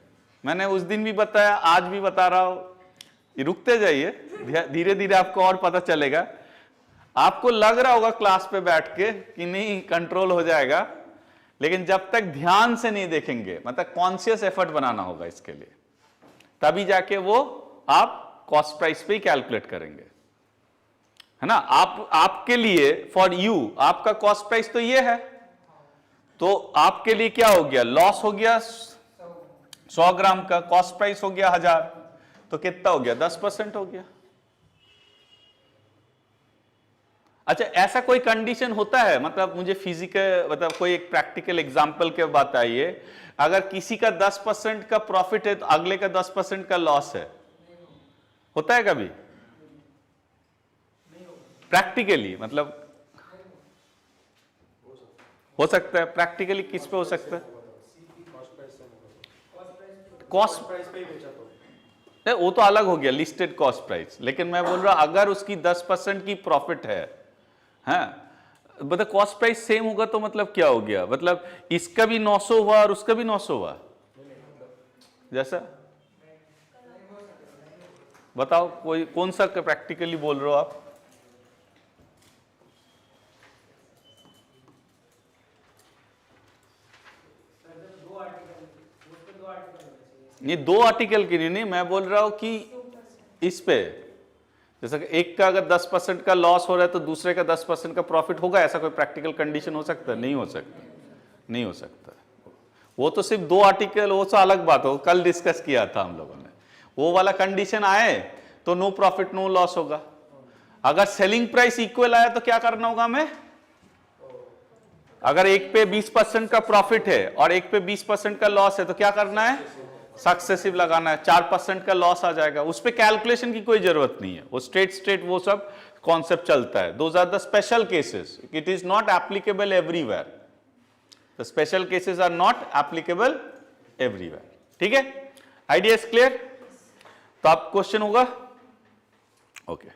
मैंने उस दिन भी बताया, आज भी बता रहा हूं, रुकते जाइए, धीरे धीरे आपको और पता चलेगा। आपको लग रहा होगा क्लास पे बैठ के कि नहीं कंट्रोल हो जाएगा, लेकिन जब तक ध्यान से नहीं देखेंगे, मतलब कॉन्शियस एफर्ट बनाना होगा इसके लिए, तभी जाके वो आप कॉस्ट प्राइस पे ही कैलकुलेट करेंगे, है ना? आपके लिए, फॉर यू, आपका कॉस्ट प्राइस तो ये है, तो आपके लिए क्या हो गया? लॉस हो गया 100 ग्राम का, कॉस्ट प्राइस हो गया 1000, तो कितना हो गया? 10% हो गया। अच्छा, ऐसा कोई कंडीशन होता है? मतलब मुझे फिजिकल, मतलब कोई एक प्रैक्टिकल एग्जांपल के बताइए, अगर किसी का 10% का प्रॉफिट है तो अगले का 10% का लॉस है, होता है कभी? प्रैक्टिकली, मतलब हो सकता है प्रैक्टिकली। किस पे हो सकता है? कॉस्ट प्राइस पे ही बेचा तो वो तो अलग हो गया, लिस्टेड कॉस्ट प्राइस। लेकिन मैं बोल रहा अगर उसकी 10% की प्रॉफिट है, मतलब कॉस्ट प्राइस सेम होगा, तो मतलब क्या हो गया? मतलब इसका भी 900 हुआ और उसका भी 900 हुआ, जैसा बताओ कोई कौन सा प्रैक्टिकली बोल रहे हो आप? ये 2 आर्टिकल की नहीं, मैं बोल रहा हूं कि इस पे, जैसा कि एक का अगर 10% का लॉस हो रहा है तो दूसरे का 10% का प्रॉफिट होगा, ऐसा कोई प्रैक्टिकल कंडीशन हो सकता है? नहीं हो सकता, नहीं हो सकता। वो तो सिर्फ 2 आर्टिकल, वो तो अलग बात हो, कल डिस्कस किया था हम लोगों ने। वो वाला कंडीशन आए तो नो प्रॉफिट नो लॉस होगा। अगर सेलिंग प्राइस इक्वल आया तो क्या करना होगा हमें? अगर एक पे 20% का प्रॉफिट है और एक पे 20% का लॉस है तो क्या करना है? सक्सेसिव लगाना है, 4% का लॉस आ जाएगा, उस पर कैलकुलेशन की कोई जरूरत नहीं है, वो स्ट्रेट वो सब कॉन्सेप्ट चलता है। Those are the special cases, it is not applicable everywhere, the special cases are not applicable everywhere. ठीक है, आइडिया इज क्लियर? तो आप क्वेश्चन होगा, ओके।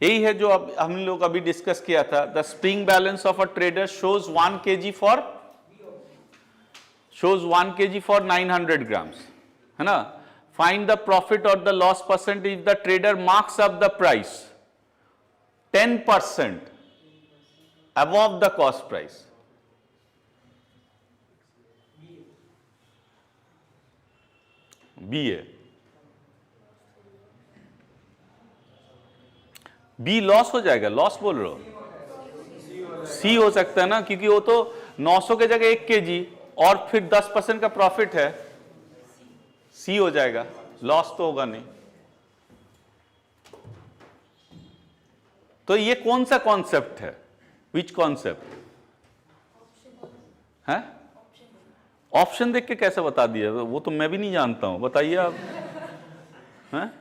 यही है जो अब हम लोग अभी डिस्कस किया था। The spring balance of a trader shows 1 kg for 900 grams, है ना। फाइंड द प्रॉफिट और the loss percent if the trader marks up the price 10% above the cost price। बी है, बी लॉस हो जाएगा, लॉस बोल रहे हो? सी हो सकता है ना, क्योंकि वो तो 900 के जगह 1 kg और फिर 10% का प्रॉफिट है, सी हो जाएगा, लॉस तो होगा नहीं। तो ये कौन सा कॉन्सेप्ट है? विच कॉन्सेप्ट है? ऑप्शन देख के कैसे बता दिया? वो तो मैं भी नहीं जानता हूं, बताइए आप। हैं?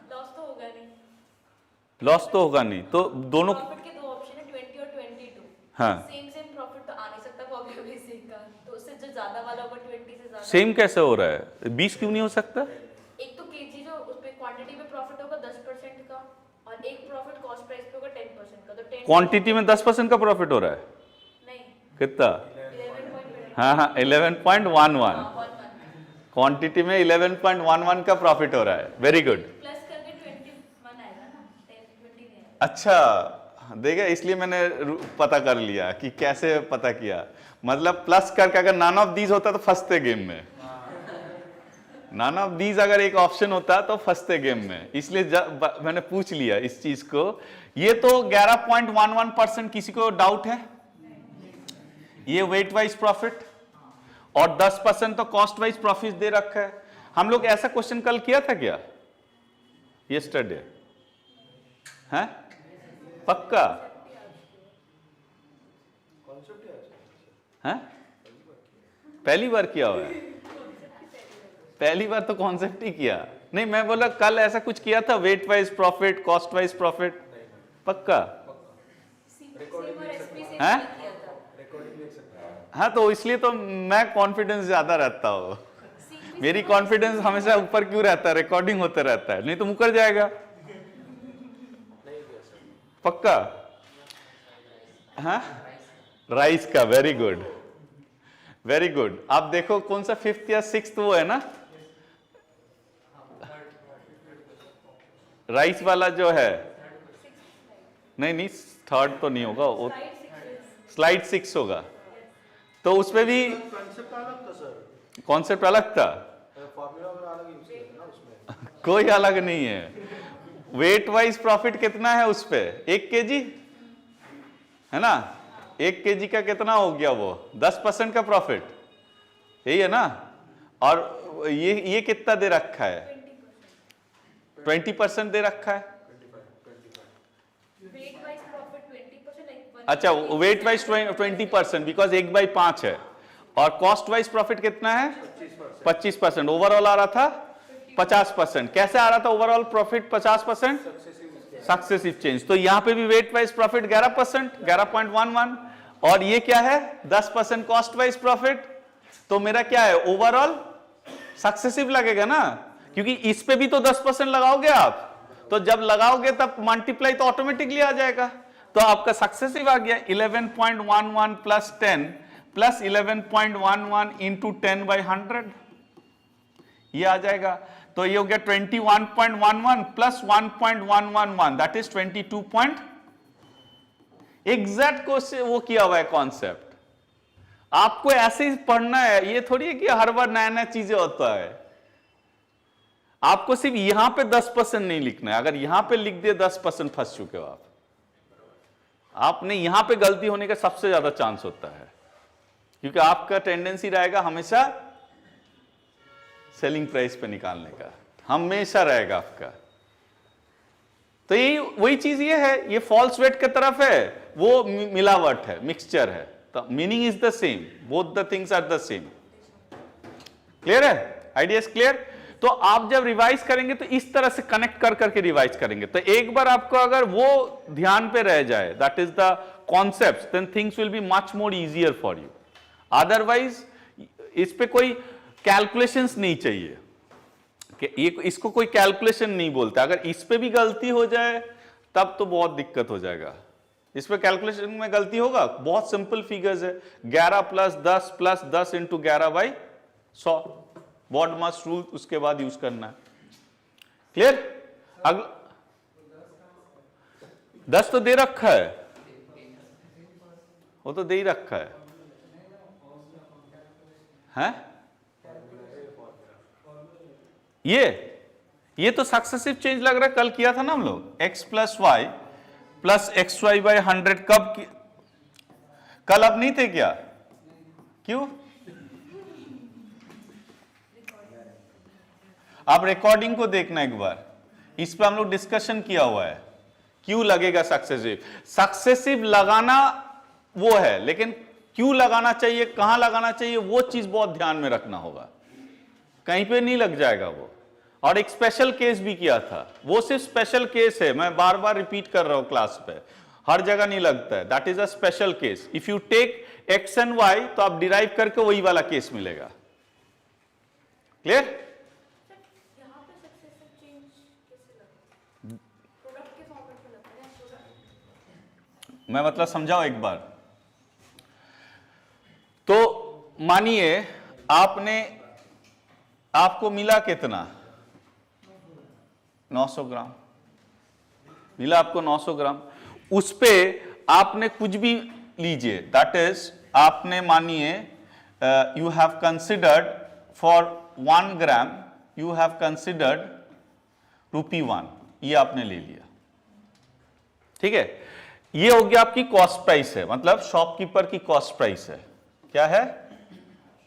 लॉस तो होगा नहीं, तो दोनों प्रॉफिट के दो ऑप्शन है, 20 और 22। हाँ, सेम प्रॉफिट तो आ नहीं सकता कॉपी बेसिक का, तो उससे जो ज्यादा वाला होगा 20 से ज्यादा। सेम कैसे हो रहा है? 20 क्यों नहीं हो सकता? एक तो केजी जो उस पे क्वांटिटी में प्रॉफिट होगा 10% का, और एक प्रॉफिट कॉस्ट प्राइस पे होगा 10% का, तो 10 क्वांटिटी में 10% का प्रॉफिट हो रहा है? नहीं, कितना? 11.11। हाँ हाँ, 11.11। क्वांटिटी में 11.11 का प्रॉफिट हो रहा है, वेरी गुड। प्लस करके 21 आएगा ना, 10 20 नहीं आएगा। अच्छा, देखा, इसलिए मैंने पता कर लिया कि कैसे पता किया। मतलब प्लस करके अगर नन ऑफ दीज होता तो फंसते गेम में, नन ऑफ दीज अगर एक ऑप्शन होता तो फंसते गेम में, इसलिए मैंने पूछ लिया इस चीज को। ये तो 11.11%, किसी को डाउट है? ये वेट वाइज प्रॉफिट और 10% तो कॉस्ट वाइज प्रॉफिट दे रखा है। हम लोग ऐसा क्वेश्चन कल किया था क्या? यस्टरडे है? पक्का है? पहली बार किया हुआ है? पहली बार तो कॉन्सेप्ट ही किया नहीं, मैं बोला कल ऐसा कुछ किया था, wait wise profit, cost wise profit. पक्का है? हाँ, तो इसलिए तो मैं कॉन्फिडेंस ज्यादा रहता हूँ। मेरी कॉन्फिडेंस हमेशा ऊपर क्यों रहता है? रिकॉर्डिंग होते रहता है, नहीं तो मुकर जाएगा। पक्का? हाँ, राइस का, वेरी गुड वेरी गुड। आप देखो कौन सा 5th या 6th वो है ना, राइस वाला जो है। नहीं नहीं, 3rd तो नहीं होगा, वो स्लाइड 6 होगा। तो उसमें भी कॉन्सेप्ट अलग था सर, कॉन्सेप्ट अलग था, फॉर्मूला वगैरह अलग यूज किया ना उसमें। कोई अलग नहीं है। वेट वाइज प्रॉफिट कितना है उस पे? 1 kg है ना, 1 kg का कितना हो गया वो? 10% का प्रॉफिट, यही है ना। और ये कितना दे रखा है? 20% दे रखा है। Wait wise profit 20%। अच्छा, वेट वाइज 20%, बिकॉज 1/5 है। और कॉस्ट वाइज प्रॉफिट कितना है? 25%। ओवरऑल आ रहा था 50%। कैसे आ रहा था ओवरऑल प्रॉफिट 50%? Successive change. तो यहां पे भी वेट वाइज प्रॉफिट 11%, 11.11। और ये क्या है? 10% कॉस्ट वाइज प्रॉफिट। तो मेरा क्या है? ओवरऑल सक्सेसिव लगेगा ना, क्योंकि इस पे भी तो 10% लगाओगे आप, तो जब लगाओगे तब मल्टीप्लाई तो ऑटोमेटिकली आ जाएगा। तो आपका सक्सेसिव आ गया 11.11 प्लस 10 प्लस 11.11 इंटू 10/100, ये आ जाएगा। तो ये हो गया 21.11 प्लस 1.111, दैट इज 22. एग्जैक्ट को से वो किया हुआ है कॉन्सेप्ट। आपको ऐसे ही पढ़ना है, ये थोड़ी है कि हर बार नया नया चीजें होता है। आपको सिर्फ यहां पे 10% नहीं लिखना है। अगर यहां पे लिख दिए 10% फंस चुके हो आप। आपने यहां पे गलती होने का सबसे ज्यादा चांस होता है, क्योंकि आपका टेंडेंसी रहेगा हमेशा सेलिंग प्राइस पे निकालने का, हमेशा रहेगा आपका। तो यही वही चीज ये है, ये फॉल्स वेट की तरफ है, वो मिलावट है, मिक्सचर है। तो meaning is the same, both the things are the same. Clear है? Idea is clear? तो आप जब रिवाइज करेंगे तो इस तरह से कनेक्ट कर करके रिवाइज करेंगे। तो एक बार आपको अगर वो ध्यान पे रह जाए, that is the concept, then things will be much more easier for you. Otherwise इस पे कोई कैलकुलेशंस नहीं चाहिए कि ये, इसको कोई कैलकुलेशन नहीं बोलता। अगर इस पे भी गलती हो जाए तब तो बहुत दिक्कत हो जाएगा। इस पे कैलकुलेशन में गलती होगा, बहुत सिंपल फिगर्स है, 11 प्लस 10 इंटू 11/100, बॉड मास रूल उसके बाद यूज करना है। क्लियर? अगला 10 तो दे रखा है, वो तो दे ही रखा है, हैं? ये तो सक्सेसिव चेंज लग रहा है, कल किया था ना हम लोग, x plus Y plus X Y by 100, कब की? कल अब नहीं थे क्या? क्यों? आप रिकॉर्डिंग को देखना एक बार, इस पे हम लोग डिस्कशन किया हुआ है, क्यों लगेगा सक्सेसिव। सक्सेसिव लगाना वो है, लेकिन क्यों लगाना चाहिए, कहां लगाना चाहिए, वो चीज बहुत ध्यान में रखना होगा, कहीं पे नहीं लग जाएगा वो। और एक स्पेशल केस भी किया था, वो सिर्फ स्पेशल केस है, मैं बार बार रिपीट कर रहा हूं क्लास पे, हर जगह नहीं लगता है, that is a special case. If you take X and Y तो आप डिराइव करके वही वाला केस मिलेगा। क्लियर? मैं मतलब समझाओ एक बार। तो मानिए आपको मिला कितना, 900 ग्राम मिला आपको, 900 ग्राम। उस पे आपने कुछ भी लीजिए, दैट इज आपने मानिए you have considered for 1 gram you have considered ₹1, ये आपने ले लिया, ठीक है। ये हो गया आपकी कॉस्ट प्राइस है, मतलब शॉपकीपर की कॉस्ट प्राइस है। क्या है?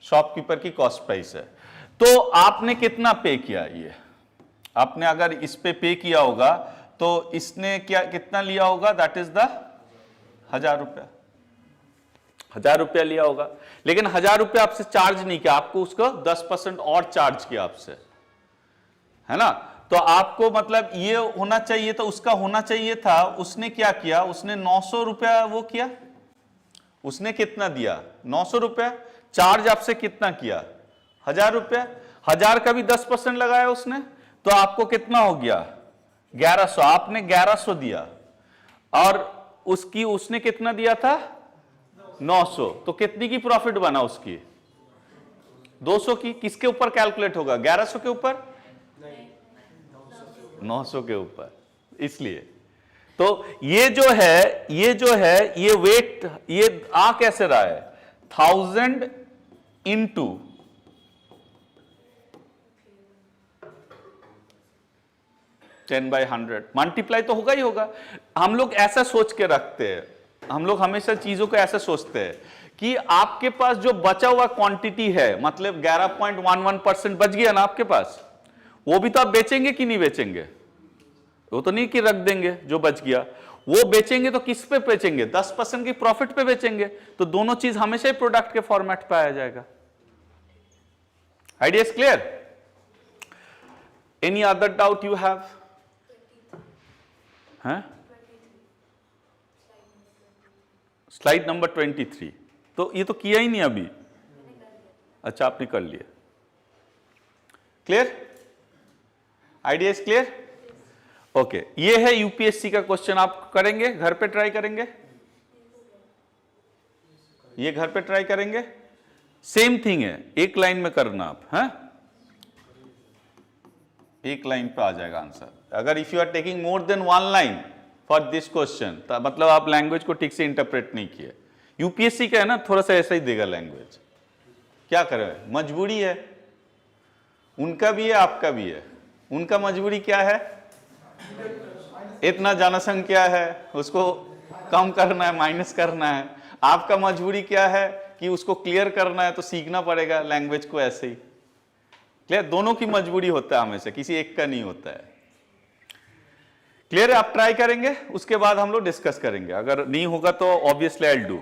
शॉपकीपर की कॉस्ट प्राइस है। तो आपने कितना पे किया, ये आपने अगर इस पे किया होगा तो इसने क्या कितना लिया होगा, दैट इज द 1000 रुपया, 1000 रुपया लिया होगा। लेकिन 1000 रुपया आपसे चार्ज नहीं किया, आपको उसको 10% और चार्ज किया आपसे, है ना। तो आपको मतलब ये होना चाहिए था, उसका होना चाहिए था, उसने क्या किया, उसने 900 रुपया वो किया, उसने कितना दिया, 900 रुपया। चार्ज आपसे कितना किया, 1000 रुपया, 1000 का भी 10% लगाया उसने, तो आपको कितना हो गया, 1100। आपने 1100 दिया और उसने कितना दिया था, 900। तो कितनी की प्रॉफिट बना उसकी, 200 की। किसके ऊपर कैलकुलेट होगा, 1100 के ऊपर, 900 के ऊपर। इसलिए तो ये जो है ये वेट, ये आ कैसे रहा है, 1000 इंटू 10/100 मल्टीप्लाई तो होगा ही होगा। हम लोग ऐसा सोच के रखते हैं, हम लोग हमेशा चीजों को ऐसे सोचते हैं कि आपके पास जो बचा हुआ क्वांटिटी है, मतलब 11.11% बच गया ना आपके पास, वो भी तो आप बेचेंगे कि नहीं बेचेंगे, वो तो नहीं कि रख देंगे जो बच गया, वो बेचेंगे तो किस पे बेचेंगे, 10% की प्रॉफिट पे बेचेंगे। तो दोनों चीज हमेशा ही प्रोडक्ट के फॉर्मेट पे आ जाएगा। Idea is clear? Any other doubt you have? Slide number 23। तो ये तो किया ही नहीं अभी, अच्छा आपने कर लिया। Clear? Idea is clear? Okay, ये है यूपीएससी का क्वेश्चन, आप करेंगे घर पे, ट्राई करेंगे, ये घर पे ट्राई करेंगे। सेम थिंग है, एक लाइन में करना आप, हैं? एक लाइन पे आ जाएगा आंसर। अगर if you are taking more than 1 line for this question, मतलब आप लैंग्वेज को ठीक से इंटरप्रेट नहीं किए। यूपीएससी का है ना, थोड़ा सा ऐसा ही देगा लैंग्वेज, क्या करें, मजबूरी है, उनका भी है आपका भी है। उनका मजबूरी क्या है, इतना जनसंख्या है, उसको कम करना है, माइनस करना है। आपका मजबूरी क्या है कि उसको क्लियर करना है, तो सीखना पड़ेगा लैंग्वेज को ऐसे ही। क्लियर? दोनों की मजबूरी होता है हमेशा, किसी एक का नहीं होता है। क्लियर है? आप ट्राई करेंगे, उसके बाद हम लोग डिस्कस करेंगे। अगर नहीं होगा तो ऑब्वियसली आई विल डू।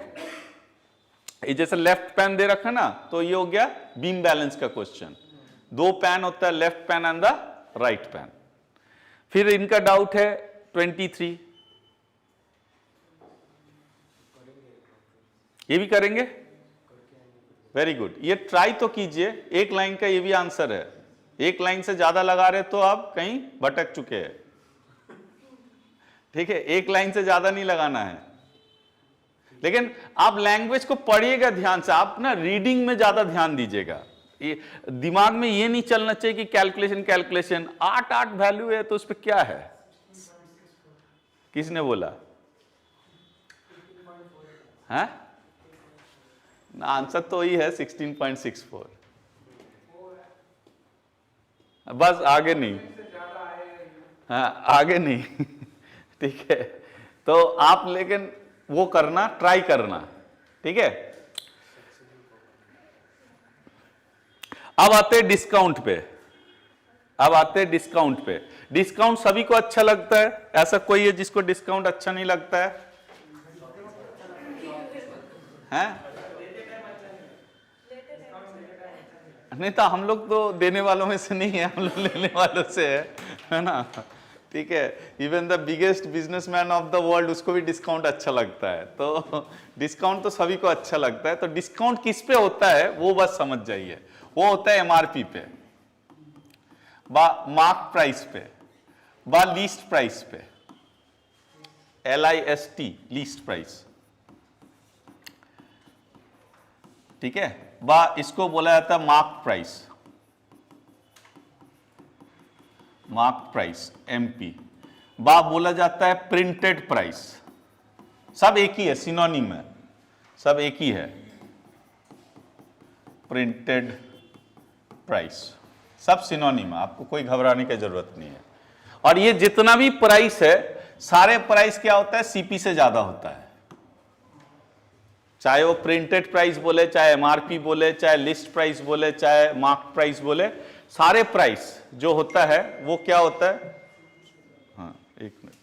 ये जैसे लेफ्ट पैन दे रखा ना, तो ये हो गया बीम बैलेंस का क्वेश्चन। दो पैन होता है, left pan and the right pan. फिर इनका डाउट है 23, ये भी करेंगे? वेरी गुड, ये ट्राई तो कीजिए। एक लाइन का ये भी आंसर है, एक लाइन से ज्यादा लगा रहे तो आप कहीं भटक चुके हैं। ठीक है, एक लाइन से ज्यादा नहीं लगाना है। लेकिन आप लैंग्वेज को पढ़िएगा ध्यान से, आप ना रीडिंग में ज्यादा ध्यान दीजिएगा। ये दिमाग में ये नहीं चलना चाहिए कि कैलकुलेशन कैलकुलेशन, 8 वैल्यू है तो उस पर क्या है। किसने बोला? है आंसर तो वही है 16.64। बस आगे नहीं, हाँ आगे नहीं। ठीक है, तो आप लेकिन वो करना, ट्राई करना। ठीक है, अब आते हैं डिस्काउंट पे। अब आते हैं डिस्काउंट पे। डिस्काउंट सभी को अच्छा लगता है? ऐसा कोई है जिसको डिस्काउंट अच्छा नहीं लगता है? हैं? नहीं तो हम लोग तो देने वालों में से नहीं है, हम लोग लेने वालों से है ना। ठीक है, even the biggest businessman of the world, उसको भी डिस्काउंट अच्छा लगता है। तो डिस्काउंट तो सभी को अच्छा लगता है। तो डिस्काउंट किस पे होता है वो बस समझ जाइए। वो होता है एमआरपी पे, बा मार्क प्राइस पे, बा लीस्ट प्राइस पे, LIST लीस्ट प्राइस। ठीक है, बा इसको बोला जाता है mark price, mark price MP। बा बोला जाता है प्रिंटेड प्राइस। सब एक ही है, सिनोनिम है, सब एक ही है। प्रिंटेड प्राइस सब सिनोनिम है, आपको कोई घबराने की जरूरत नहीं है। और ये जितना भी प्राइस है, सारे प्राइस क्या होता है? CP से ज्यादा होता है। चाहे वो प्रिंटेड प्राइस बोले, चाहे MRP बोले, चाहे लिस्ट प्राइस बोले, चाहे मार्क प्राइस बोले, सारे प्राइस जो होता है वो क्या होता है? हाँ एक मिनट,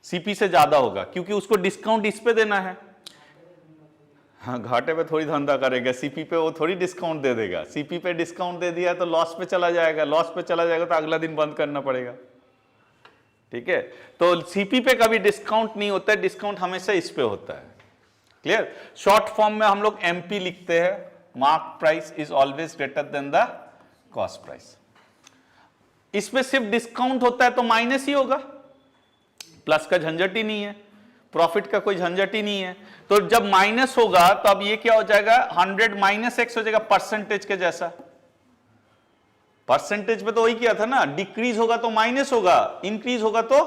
CP से ज्यादा होगा, क्योंकि उसको डिस्काउंट इस पे देना है। हाँ, घाटे पे थोड़ी धंधा करेगा, CP पे वो थोड़ी डिस्काउंट दे देगा। CP पे डिस्काउंट दे दिया तो लॉस पे चला जाएगा, लॉस पे चला जाएगा तो अगला दिन बंद करना पड़ेगा। ठीक है, तो CP पे कभी डिस्काउंट नहीं होता है, डिस्काउंट हमेशा इस पे होता है। क्लियर? शॉर्ट फॉर्म में हम लोग MP लिखते हैं, mark price is always greater than the cost price. इसमें सिर्फ डिस्काउंट होता है तो माइनस ही होगा, प्लस का झंझट ही नहीं है, प्रॉफिट का कोई झंझट ही नहीं है। तो जब माइनस होगा तो अब ये क्या हो जाएगा? 100 - x हो जाएगा, परसेंटेज के जैसा। परसेंटेज पे तो वही किया था ना, डिक्रीज होगा तो माइनस होगा, इंक्रीज होगा तो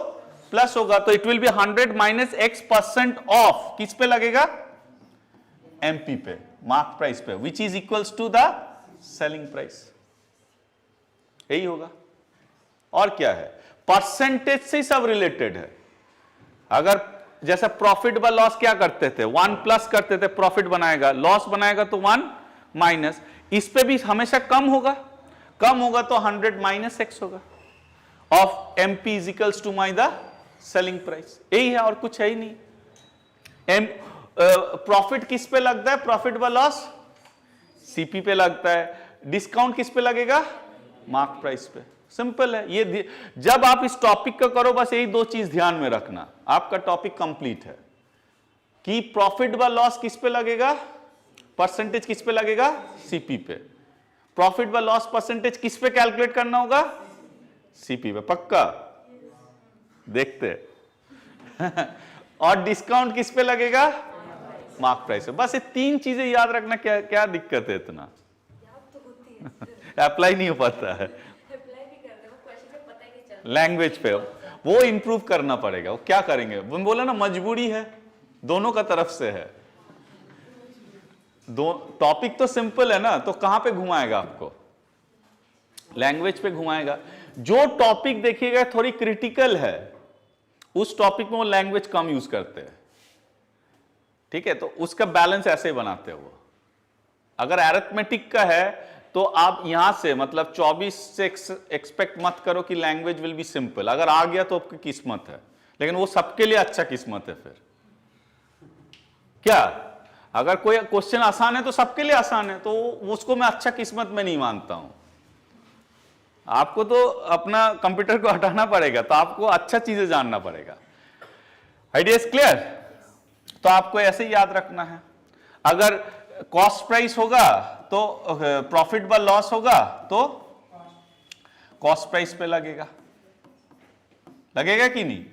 प्लस होगा। तो it will be 100 - x% of किस पे लगेगा? MP पे, मार्क प्राइस पे, which is equals to the selling price. यही होगा, और क्या है? परसेंटेज से सब रिलेटेड है। अगर जैसे प्रॉफिट व लॉस क्या करते थे? 1 प्लस करते थे, प्रॉफिट बनाएगा, लॉस बनाएगा तो 1 माइनस। इस पे भी हमेशा कम होगा, कम होगा तो 100 - x होगा of MP is equals to my the selling price. यही है, और कुछ है ही नहीं। प्रॉफिट किस पे लगता है? प्रॉफिट व लॉस CP पे लगता है। डिस्काउंट किस पे लगेगा? मार्क प्राइस पे। सिंपल है ये। जब आप इस टॉपिक का करो, बस यही दो चीज ध्यान में रखना, आपका टॉपिक कंप्लीट है। कि प्रॉफिट व लॉस किस पे लगेगा? परसेंटेज किस पे लगेगा? CP पे। प्रॉफिट व लॉस परसेंटेज किस पे कैलकुलेट करना होगा? CP पे। पक्का? देखते और डिस्काउंट किस पे लगेगा? मार्क प्राइस पे। बस ये 3 चीजें याद रखना। क्या क्या दिक्कत है इतना? अप्लाई नहीं हो पाता है लैंग्वेज पे, वो इंप्रूव करना पड़ेगा। वो क्या करेंगे? वो बोला ना, मजबूरी है, दोनों का तरफ से है। दो टॉपिक तो सिंपल है ना, तो कहां पे घुमाएगा आपको? लैंग्वेज पे घुमाएगा। जो टॉपिक देखिएगा थोड़ी क्रिटिकल है, उस टॉपिक में वो लैंग्वेज कम यूज करते हैं। ठीक है, तो उसका बैलेंस ऐसे ही बनाते हैं वो। अगर एरिथमेटिक का है तो आप यहां से मतलब 24 से एक्सपेक्ट मत करो कि लैंग्वेज विल बी सिंपल। अगर आ गया तो आपकी किस्मत है, लेकिन वो सबके लिए अच्छा किस्मत है। फिर क्या, अगर कोई क्वेश्चन आसान है तो सबके लिए आसान है, तो उसको मैं अच्छा किस्मत में नहीं मानता हूं। आपको तो अपना कंप्यूटर को हटाना पड़ेगा, तो आपको अच्छा चीजें जानना पड़ेगा। Idea is clear? तो आपको ऐसे ही याद रखना है। अगर कॉस्ट प्राइस होगा तो प्रॉफिट व लॉस होगा तो कॉस्ट प्राइस पे लगेगा, लगेगा कि नहीं?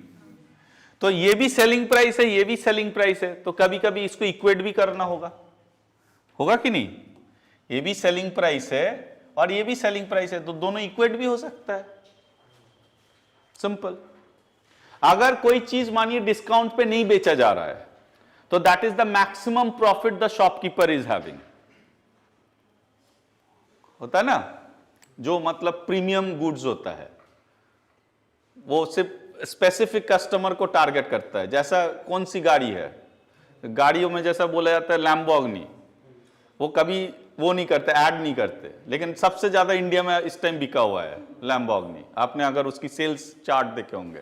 तो ये भी सेलिंग प्राइस है, ये भी सेलिंग प्राइस है, तो कभी कभी इसको इक्वेट भी करना होगा, होगा कि नहीं? ये भी सेलिंग प्राइस है और ये भी सेलिंग प्राइस है, तो दोनों इक्वेट भी हो सकता है। सिंपल। अगर कोई चीज मानिए डिस्काउंट पे नहीं बेचा जा रहा है, तो that is the maximum profit the shopkeeper is having. होता है ना, जो मतलब प्रीमियम गुड्स होता है, वो सिर्फ स्पेसिफिक कस्टमर को टारगेट करता है। जैसा कौन सी गाड़ी है, गाड़ियों में जैसा बोला जाता है लैम्बोर्गिनी, वो कभी वो नहीं करते, ऐड नहीं करते, लेकिन सबसे ज्यादा इंडिया में इस टाइम बिका हुआ है लैम्बोर्गिनी। आपने अगर उसकी सेल्स चार्ट देखे होंगे,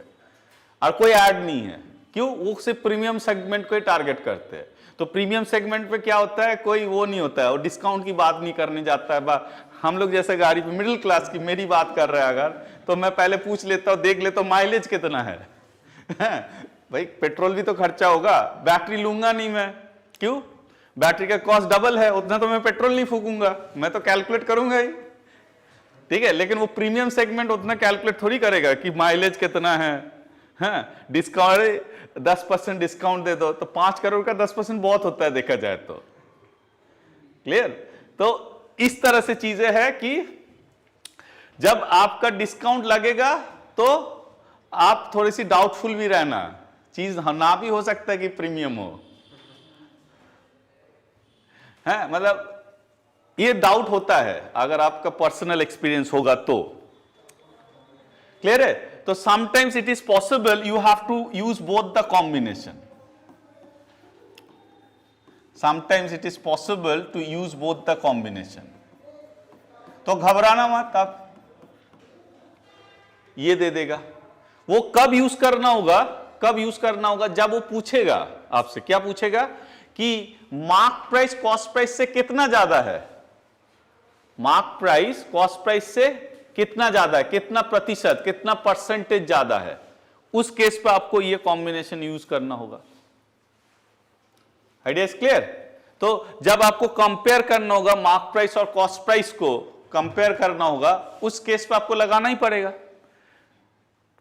और कोई ऐड नहीं है। क्यों? वो सिर्फ प्रीमियम सेगमेंट को ही टारगेट करते हैं। तो प्रीमियम सेगमेंट पे क्या होता है, कोई वो नहीं होता है, और डिस्काउंट की बात नहीं करने जाता है। हम लोग जैसे गाड़ी पे मिडिल क्लास की मेरी बात कर रहे हैं अगर, तो मैं पहले पूछ लेता हूं, देख लेता हूं माइलेज कितना है। भाई पेट्रोल भी तो खर्चा होगा, बैटरी लूंगा नहीं मैं। क्यों? बैटरी का कॉस्ट डबल है, उतना तो मैं पेट्रोल नहीं फूकूंगा, मैं तो कैलकुलेट करूंगा ही। ठीक है, लेकिन वो प्रीमियम सेगमेंट उतना कैलकुलेट थोड़ी करेगा कि माइलेज कितना है। हाँ, डिस्काउंट 10% डिस्काउंट दे दो, तो 5 करोड़ का 10% बहुत होता है देखा जाए तो। क्लियर? तो इस तरह से चीजें हैं कि जब आपका डिस्काउंट लगेगा तो आप थोड़ी सी डाउटफुल भी रहना, चीज ना भी हो सकता है कि प्रीमियम हो। है मतलब ये डाउट होता है अगर आपका पर्सनल एक्सपीरियंस होगा तो। क्लियर है? तो sometimes it is possible you have to use both the combination. Sometimes it is possible to use both the combination. तो घबराना मत, आप ये दे देगा। वो कब यूज करना होगा, कब यूज करना होगा? जब वो पूछेगा आपसे, क्या पूछेगा कि मार्क प्राइस कॉस्ट प्राइस से कितना ज्यादा है। मार्क प्राइस कॉस्ट प्राइस से कितना ज्यादा है, कितना प्रतिशत, कितना परसेंटेज ज्यादा है। उस केस पे आपको ये कॉम्बिनेशन यूज करना होगा। Idea is clear? तो जब आपको कंपेयर करना होगा, मार्क प्राइस और कॉस्ट प्राइस को कंपेयर करना होगा, उस केस पे आपको लगाना ही पड़ेगा।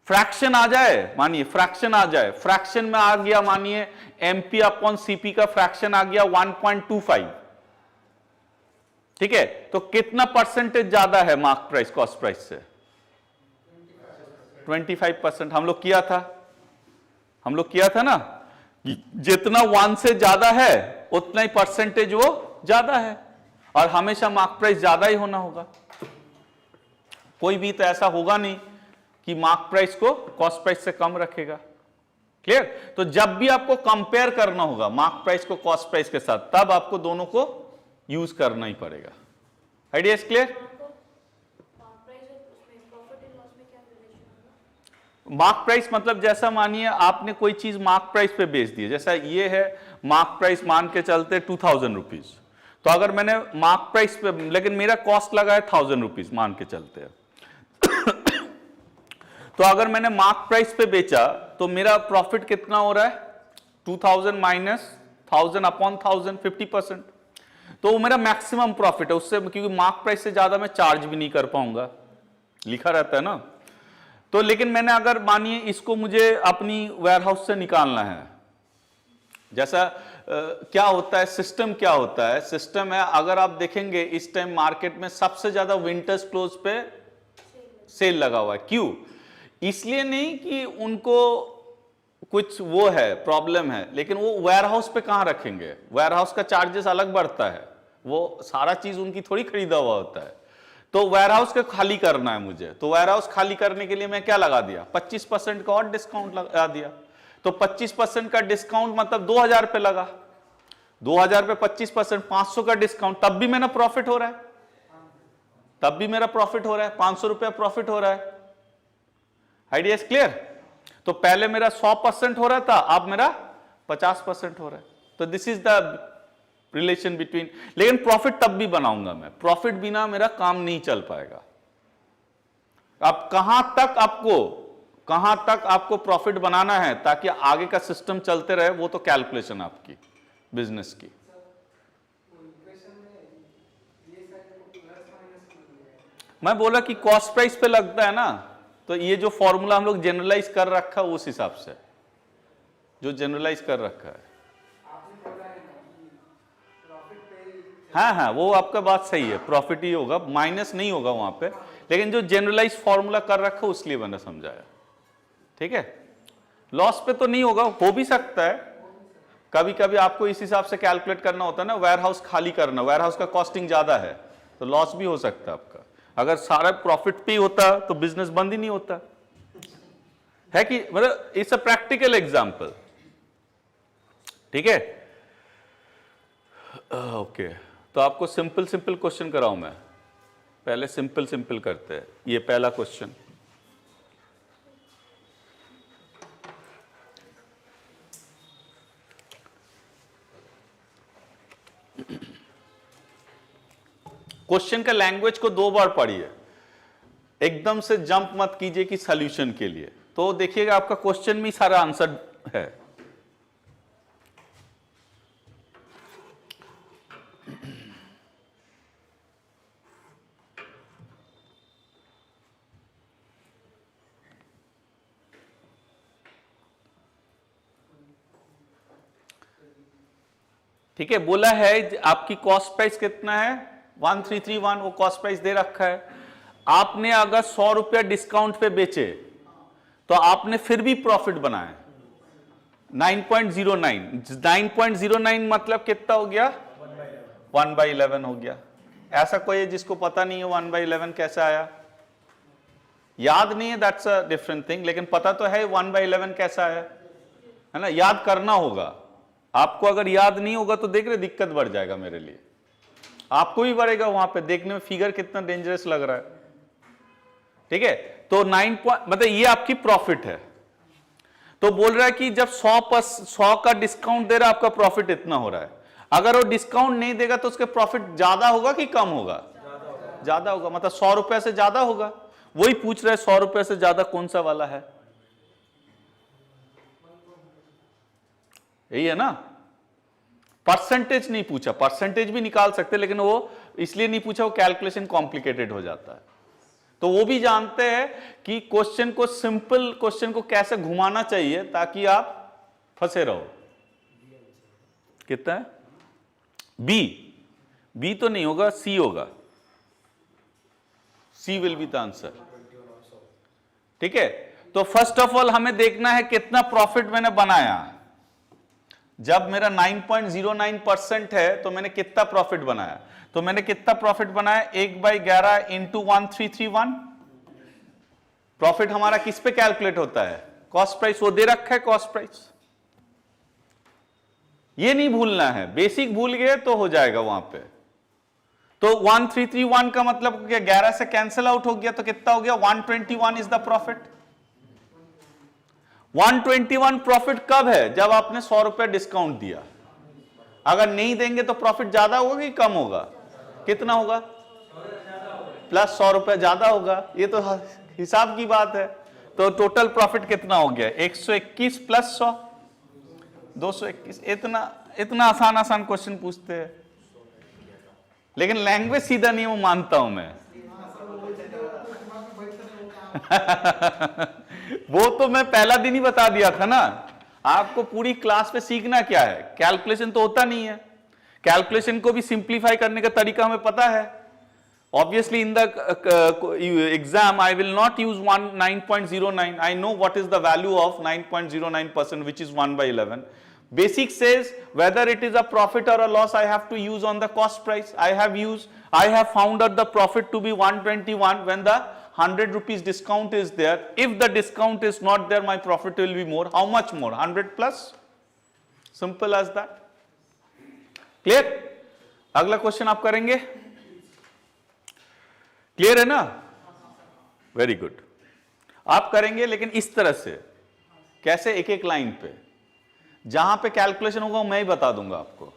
फ्रैक्शन आ जाए, मानिए फ्रैक्शन आ जाए, फ्रैक्शन में आ गया, मानिए एमपी अपॉन सीपी का फ्रैक्शन आ गया 1.25। ठीक है, तो कितना परसेंटेज ज्यादा है मार्क प्राइस कॉस्ट प्राइस से? 25%। हम लोग किया था ना, जितना 1 से ज्यादा है उतना ही परसेंटेज वो ज्यादा है, और हमेशा मार्क प्राइस ज्यादा ही होना होगा। कोई भी तो ऐसा होगा नहीं कि मार्क प्राइस को कॉस्ट प्राइस से कम रखेगा। क्लियर? तो जब भी आपको कंपेयर करना होगा मार्क प्राइस को कॉस्ट प्राइस के साथ, तब आपको दोनों को यूज करना ही पड़ेगा। Idea is clear? Mark price मतलब जैसा मानिए आपने कोई चीज मार्क प्राइस पे बेच दी है, जैसा ये है मार्क प्राइस मान के चलते 2000 रुपीज, तो अगर मैंने मार्क प्राइस पे, लेकिन मेरा कॉस्ट लगा है 1000 रुपीज मान के चलते हैं तो अगर मैंने मार्क प्राइस पे बेचा तो मेरा प्रॉफिट कितना हो रहा है? 2000 माइनस 1000 अपॉन 1000, 50%। तो वो मेरा मैक्सिमम प्रॉफिट है उससे, क्योंकि मार्क प्राइस से ज्यादा मैं चार्ज भी नहीं कर पाऊंगा, लिखा रहता है ना। तो लेकिन मैंने अगर मानिए इसको मुझे अपनी वेयरहाउस से निकालना है, जैसा क्या होता है सिस्टम, क्या होता है सिस्टम है, अगर आप देखेंगे इस टाइम मार्केट में सबसे ज्यादा विंटर्स क्लोज पे सेल लगा हुआ है। क्यों? इसलिए नहीं कि उनको कुछ वो है प्रॉब्लम है, लेकिन वो वेयरहाउस पे कहां रखेंगे, वेयरहाउस का चार्जेस अलग बढ़ता है, वो सारा चीज उनकी थोड़ी खरीदा हुआ होता है। तो वेयरहाउस को खाली करना है मुझे, तो वेयरहाउस खाली करने के लिए मैं क्या लगा दिया? 25% का और डिस्काउंट लगा दिया। तो 25% का डिस्काउंट मतलब 2000 पे लगा, 2000 पे 25%, 500 का डिस्काउंट, तब भी मेरा प्रॉफिट हो रहा है। तब भी मेरा प्रॉफिट हो रहा है, 500 रुपया प्रॉफिट हो रहा है। Idea is clear? तो पहले मेरा 100% हो रहा था, अब मेरा 50% हो रहा है। तो this is the relation between. लेकिन प्रॉफिट तब भी बनाऊंगा मैं, प्रॉफिट बिना मेरा काम नहीं चल पाएगा। अब कहां तक आपको प्रॉफिट बनाना है ताकि आगे का सिस्टम चलते रहे, वो तो कैलकुलेशन आपकी बिजनेस की। मैं बोला कि कॉस्ट प्राइस पे लगता है ना, तो ये जो फॉर्मूला हम लोग जनरलाइज कर रखा है उस हिसाब से, जो जनरलाइज कर रखा है। हाँ, वो आपका बात सही है, प्रॉफिट ही होगा, माइनस नहीं होगा वहां पे, लेकिन जो जनरलाइज फॉर्मूला कर रखा है उसलिए मैंने समझाया। ठीक है, लॉस पे तो नहीं होगा, हो भी सकता है कभी कभी आपको इस हिसाब से कैलकुलेट करना होता है ना, वेयर हाउस खाली करना, वेयर हाउस का कॉस्टिंग ज्यादा है तो लॉस भी हो सकता है आपका। अगर सारा प्रॉफिट पे ही होता तो बिजनेस बंद ही नहीं होता है कि, मतलब इट्स अ प्रैक्टिकल एग्जांपल। ठीक है, ओके। तो आपको सिंपल क्वेश्चन कराऊं मैं, पहले सिंपल करते हैं। ये पहला क्वेश्चन, क्वेश्चन का लैंग्वेज को 2 बार पढ़िए, एकदम से जंप मत कीजिए कि सॉल्यूशन के लिए, तो देखिएगा आपका क्वेश्चन में ही सारा आंसर है। ठीक है, बोला है आपकी कॉस्ट प्राइस कितना है 1331, वो कॉस्ट प्राइस दे रखा है। आपने अगर 100 रुपया डिस्काउंट पे बेचे तो आपने फिर भी प्रॉफिट बनाया 9.09 मतलब कितना हो गया 1/11 हो गया। ऐसा कोई है जिसको पता नहीं है 1/11 कैसे आया? याद नहीं है, दैट्स अ डिफरेंट थिंग, लेकिन पता तो है 1/11 कैसा आया, है ना? याद करना होगा आपको। अगर याद नहीं होगा तो देख रहे दिक्कत बढ़ जाएगा मेरे लिए, आपको भी बढ़ेगा वहां पे। देखने में फिगर कितना डेंजरस लग रहा है। ठीक है, तो 9 मतलब ये आपकी प्रॉफिट है। तो बोल रहा है कि जब 100 का डिस्काउंट दे रहा है आपका प्रॉफिट इतना हो रहा है। अगर वो डिस्काउंट नहीं देगा तो उसके प्रॉफिट ज्यादा होगा कि कम होगा? ज्यादा होगा, मतलब 100 रुपए से ज्यादा होगा। वही पूछ रहे 100 रुपए से ज्यादा कौन सा वाला है, यही है ना? परसेंटेज नहीं पूछा, परसेंटेज भी निकाल सकते लेकिन वो इसलिए नहीं पूछा, वो कैलकुलेशन कॉम्प्लिकेटेड हो जाता है। तो वो भी जानते हैं कि क्वेश्चन को, सिंपल क्वेश्चन को कैसे घुमाना चाहिए ताकि आप फंसे रहो। कितना है? बी तो नहीं होगा, सी होगा, सी विल बी द आंसर। ठीक है, तो फर्स्ट ऑफ ऑल हमें देखना है कितना प्रॉफिट मैंने बनाया। जब मेरा 9.09% है तो मैंने कितना प्रॉफिट बनाया? तो मैंने कितना प्रॉफिट बनाया 1/11 इंटू 1331। प्रॉफिट हमारा किस पे कैलकुलेट होता है? कॉस्ट प्राइस, वो दे रखा है कॉस्ट प्राइस, ये नहीं भूलना है। बेसिक भूल गए तो हो जाएगा वहां पे। तो 1331 का मतलब क्या 11 से कैंसिल आउट हो गया तो कितना हो गया 121 इज द प्रॉफिट। 121 प्रॉफिट कब है? जब आपने 100 रुपए डिस्काउंट दिया। अगर नहीं देंगे तो प्रॉफिट ज्यादा होगा कि कम होगा? कितना होगा? प्लस 100 रुपए ज्यादा होगा। ये तो हिसाब की बात है। तो टोटल प्रॉफिट कितना हो गया 121 प्लस 100 221। इतना आसान क्वेश्चन पूछते हैं, लेकिन लैंग्वेज सीधा नहीं वो मानता हूं मैं। वो तो मैं पहला दिन ही बता दिया था ना आपको। पूरी क्लास पे सीखना क्या है, कैलकुलेशन तो होता नहीं है। कैलकुलेशन को भी सिंप्लीफाई करने का तरीका हमें पता है। Obviously in the exam I will not use 9.09। I know what is the value of 9.09% which is 1/11. Basic says whether it is a profit or a loss I have to use on the cost price. I have found out the profit to be 121 when the 100 rupees discount is there. If the discount is not there, my profit will be more. How much more? 100 plus. Simple as that. Clear? अगला question आप करेंगे। Clear है ना? Very good. आप करेंगे लेकिन इस तरह से, कैसे? एक एक लाइन पे, जहां पे कैलकुलेशन होगा मैं ही बता दूंगा आपको।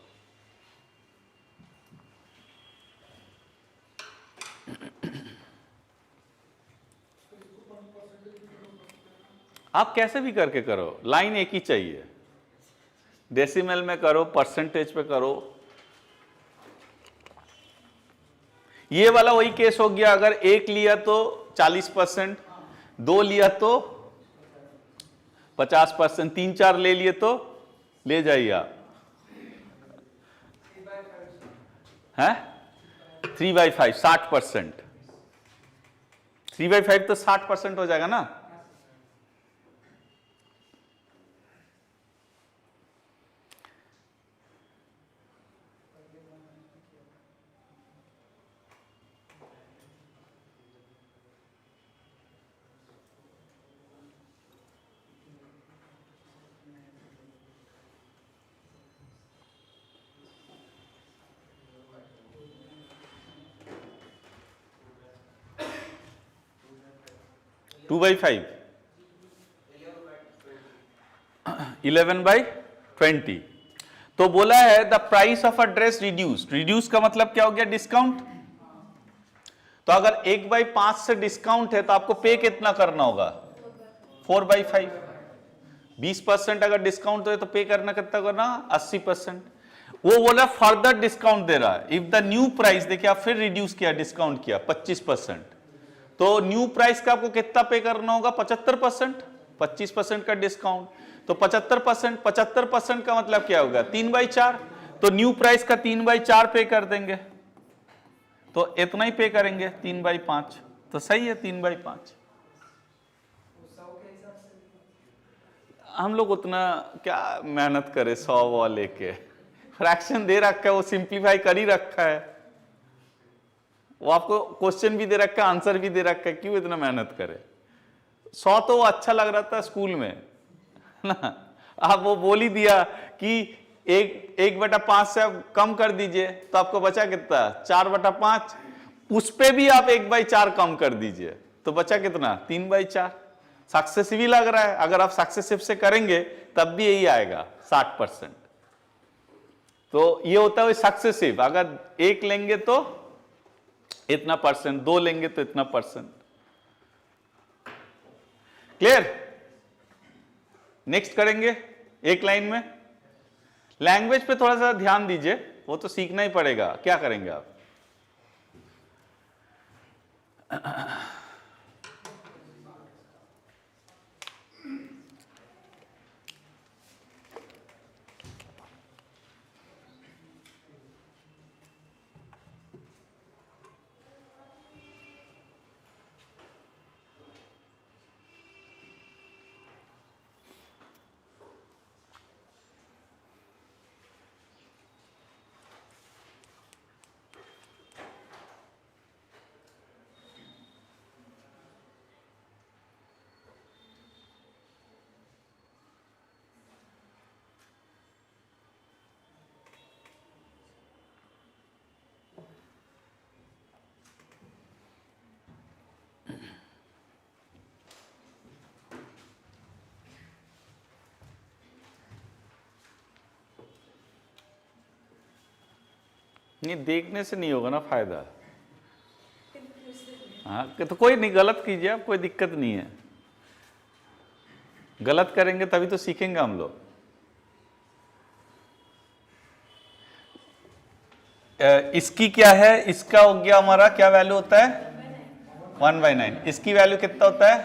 आप कैसे भी करके करो, लाइन एक ही चाहिए। डेसिमल में करो, परसेंटेज पे करो। ये वाला वही केस हो गया, अगर एक लिया तो 40%, दो लिया तो 50%, 3-4 ले लिए तो ले जाइए आप। है 3/5 60%, 3/5 तो 60% हो जाएगा ना। Two by 5 11/20। तो बोला है the price of a dress reduce. Reduce का मतलब क्या हो गया? डिस्काउंट। तो अगर 1/5 से डिस्काउंट है तो आपको पे कितना करना होगा? 4/5। 20% अगर डिस्काउंट है तो पे करना कितना करना? 80%। वो बोला फर्दर डिस्काउंट दे रहा है। इफ द न्यू प्राइस, देखिए आप फिर रिड्यूस किया, डिस्काउंट किया 25%, तो न्यू प्राइस का आपको कितना पे करना होगा? 75%। 25% का डिस्काउंट, तो 75% का मतलब क्या होगा? 3/4। तो न्यू प्राइस का 3/4 पे कर देंगे, तो इतना ही पे करेंगे 3/5। तो सही है 3/5। हम लोग उतना क्या मेहनत करें 100 लेके, फ्रैक्शन दे रखा है, वो सिंप्लीफाई कर ही रखा है, वो आपको क्वेश्चन भी दे रखा है, आंसर भी दे रखा है, क्यों इतना मेहनत करे? 100 तो अच्छा लग रहा था स्कूल में ना, आप वो बोल ही दिया कि 1/5 से आप कम कर दीजिए, तो आपको बचा कितना? 4/5। उस पे भी आप 1/4 कम कर दीजिए, तो बचा कितना? 3/4। सक्सेसिव ही लग रहा है, अगर आप सक्सेसिव से करेंगे तब भी यही आएगा 60%। तो ये होता है सक्सेसिव, अगर एक लेंगे तो इतना परसेंट, दो लेंगे तो इतना परसेंट। क्लियर? नेक्स्ट करेंगे एक लाइन में। लैंग्वेज पे थोड़ा सा ध्यान दीजिए, वो तो सीखना ही पड़ेगा। क्या करेंगे आप? नहीं, देखने से नहीं होगा ना फायदा। हाँ, तो कोई नहीं, गलत कीजिए आप, कोई दिक्कत नहीं है। गलत करेंगे तभी तो सीखेंगे हम लोग। इसकी क्या है? इसका हो गया हमारा, क्या वैल्यू होता है? 1/9। इसकी वैल्यू कितना होता है?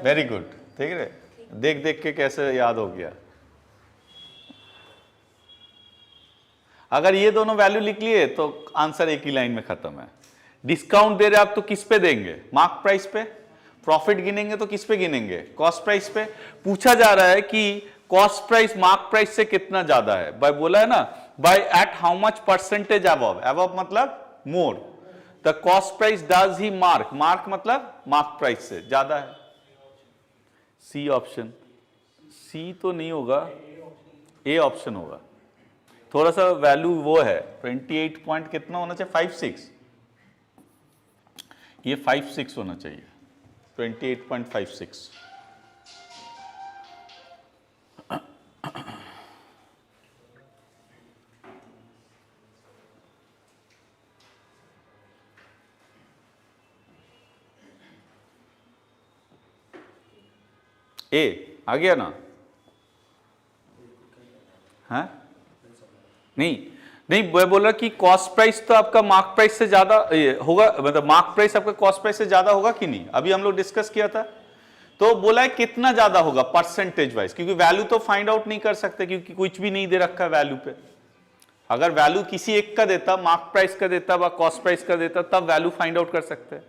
वेरी गुड, ठीक है। देख देख के कैसे याद हो गया। अगर ये दोनों वैल्यू लिख लिए तो आंसर एक ही लाइन में खत्म है। डिस्काउंट दे रहे आप तो किस पे देंगे? मार्क प्राइस पे। प्रॉफिट गिनेंगे तो किस पे गिनेंगे? कॉस्ट प्राइस पे। पूछा जा रहा है कि कॉस्ट प्राइस मार्क प्राइस से कितना ज्यादा है, बाय बोला है ना, by at how much percentage above. Above मतलब more. The cost price does he mark, mark मतलब मार्क प्राइस से ज्यादा है। C option. सी तो नहीं होगा, ए ऑप्शन होगा। थोड़ा सा वैल्यू वो है 28 पॉइंट कितना होना चाहिए? 56। ये 56 होना चाहिए, 28.56। ए आ गया ना? हाँ नहीं नहीं, मैं बोला कि कॉस्ट प्राइस तो आपका मार्क प्राइस से ज्यादा होगा, मतलब मार्क प्राइस आपका कॉस्ट प्राइस से ज्यादा होगा कि नहीं? अभी हम लोग डिस्कस किया था। तो बोला है कितना ज्यादा होगा परसेंटेज वाइज, क्योंकि वैल्यू तो फाइंड आउट नहीं कर सकते क्योंकि कुछ भी नहीं दे रखा है वैल्यू पे। अगर वैल्यू किसी एक का देता, मार्क प्राइस का देता व कॉस्ट प्राइस का देता, तब वैल्यू फाइंड आउट कर सकते हैं।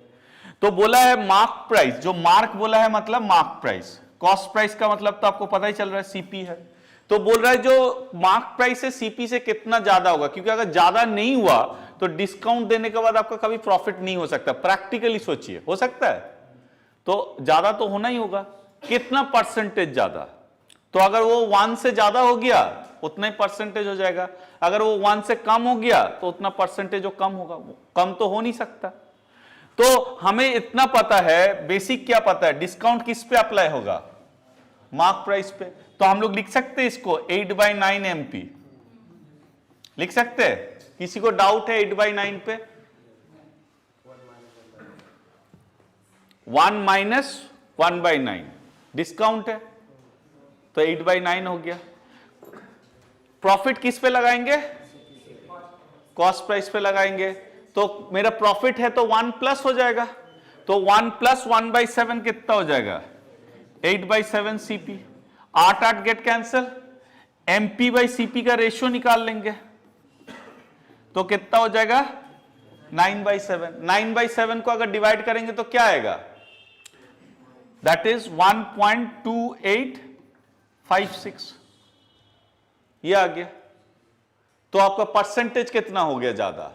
तो बोला है मार्क प्राइस, जो मार्क बोला है मतलब मार्क प्राइस, कॉस्ट प्राइस का मतलब तो आपको पता ही चल रहा है सीपी है। तो बोल रहा है जो मार्क प्राइस है सीपी से कितना ज्यादा होगा, क्योंकि अगर ज्यादा नहीं हुआ तो डिस्काउंट देने के बाद आपका कभी प्रॉफिट नहीं हो सकता। प्रैक्टिकली सोचिए, हो सकता है? तो ज्यादा तो होना ही होगा। कितना परसेंटेज ज्यादा? तो अगर वो 1 से ज्यादा हो गया उतना ही परसेंटेज हो जाएगा, अगर वो 1 से कम हो गया तो उतना परसेंटेज जो कम होगा, कम तो हो नहीं सकता। तो हमें इतना पता है, बेसिक क्या पता है, डिस्काउंट किस पे अप्लाई होगा? मार्क प्राइस पे। तो हम लोग लिख सकते हैं इसको 8/9 MP लिख सकते हैं। किसी को डाउट है 8/9 पे? 1 माइनस 1/9 डिस्काउंट है, तो 8/9 हो गया। प्रॉफिट किस पे लगाएंगे? कॉस्ट प्राइस पे लगाएंगे। तो मेरा प्रॉफिट है तो 1 प्लस हो जाएगा, तो 1 प्लस 1/7 कितना हो जाएगा? 8/7 CP। 8 गेट कैंसिल, MP/CP का रेशियो निकाल लेंगे तो कितना हो जाएगा? 9/7। 9/7 को अगर डिवाइड करेंगे तो क्या आएगा? दैट इज 1.2856, ये आ गया। तो आपका परसेंटेज कितना हो गया ज्यादा?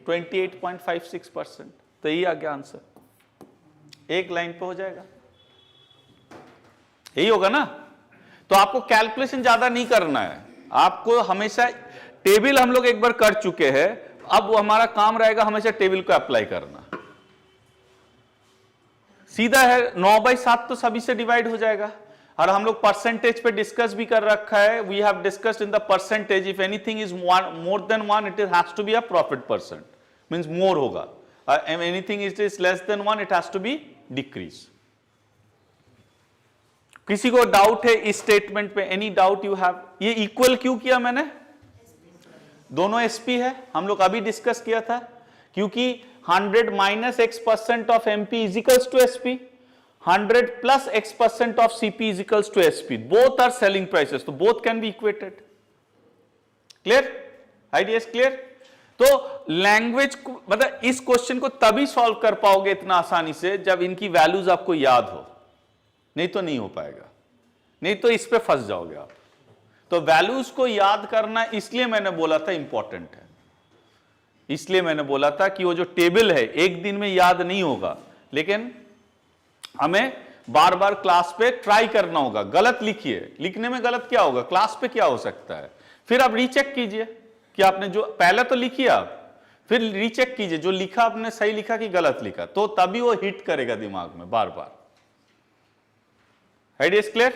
28.56%। तो ये आ गया आंसर, एक लाइन पे हो जाएगा, यही होगा ना? तो आपको कैलकुलेशन ज्यादा नहीं करना है, आपको हमेशा टेबल हम लोग एक बार कर चुके हैं, अब हमारा काम रहेगा हमेशा टेबल को अप्लाई करना। सीधा है, 9/7 तो सभी से डिवाइड हो जाएगा। और हम लोग परसेंटेज पे डिस्कस भी कर रखा है, we have discussed in the percentage, if anything is more than 1 it has to be a profit percent, means more होगा, anything is less than 1 it has to be decrease. किसी को doubt है इस statement पे? Any doubt you have? ये equal क्यों किया मैंने? दोनों एसपी है, हम लोग अभी डिस्कस किया था, क्योंकि 100 minus X% of MP is equals to SP, 100 plus X% of CP is equals to SP, both are selling prices, तो both can be equated. Clear? Idea is clear? तो लैंग्वेज को, मतलब इस क्वेश्चन को तभी सॉल्व कर पाओगे इतना आसानी से जब इनकी वैल्यूज आपको याद हो, नहीं तो नहीं हो पाएगा, नहीं तो इस पे फंस जाओगे आप। तो वैल्यूज को याद करना इसलिए मैंने बोला था इंपॉर्टेंट है, इसलिए मैंने बोला था कि वो जो टेबल है एक दिन में याद नहीं होगा, लेकिन हमें बार बार क्लास पे ट्राई करना होगा। गलत लिखिए, लिखने में गलत क्या होगा, क्लास पे क्या हो सकता है, फिर आप रीचेक कीजिए कि आपने जो पहले तो लिखिए, आप फिर रीचेक कीजिए जो लिखा आपने सही लिखा कि गलत लिखा, तो तभी वो हिट करेगा दिमाग में बार बार। Idea is clear?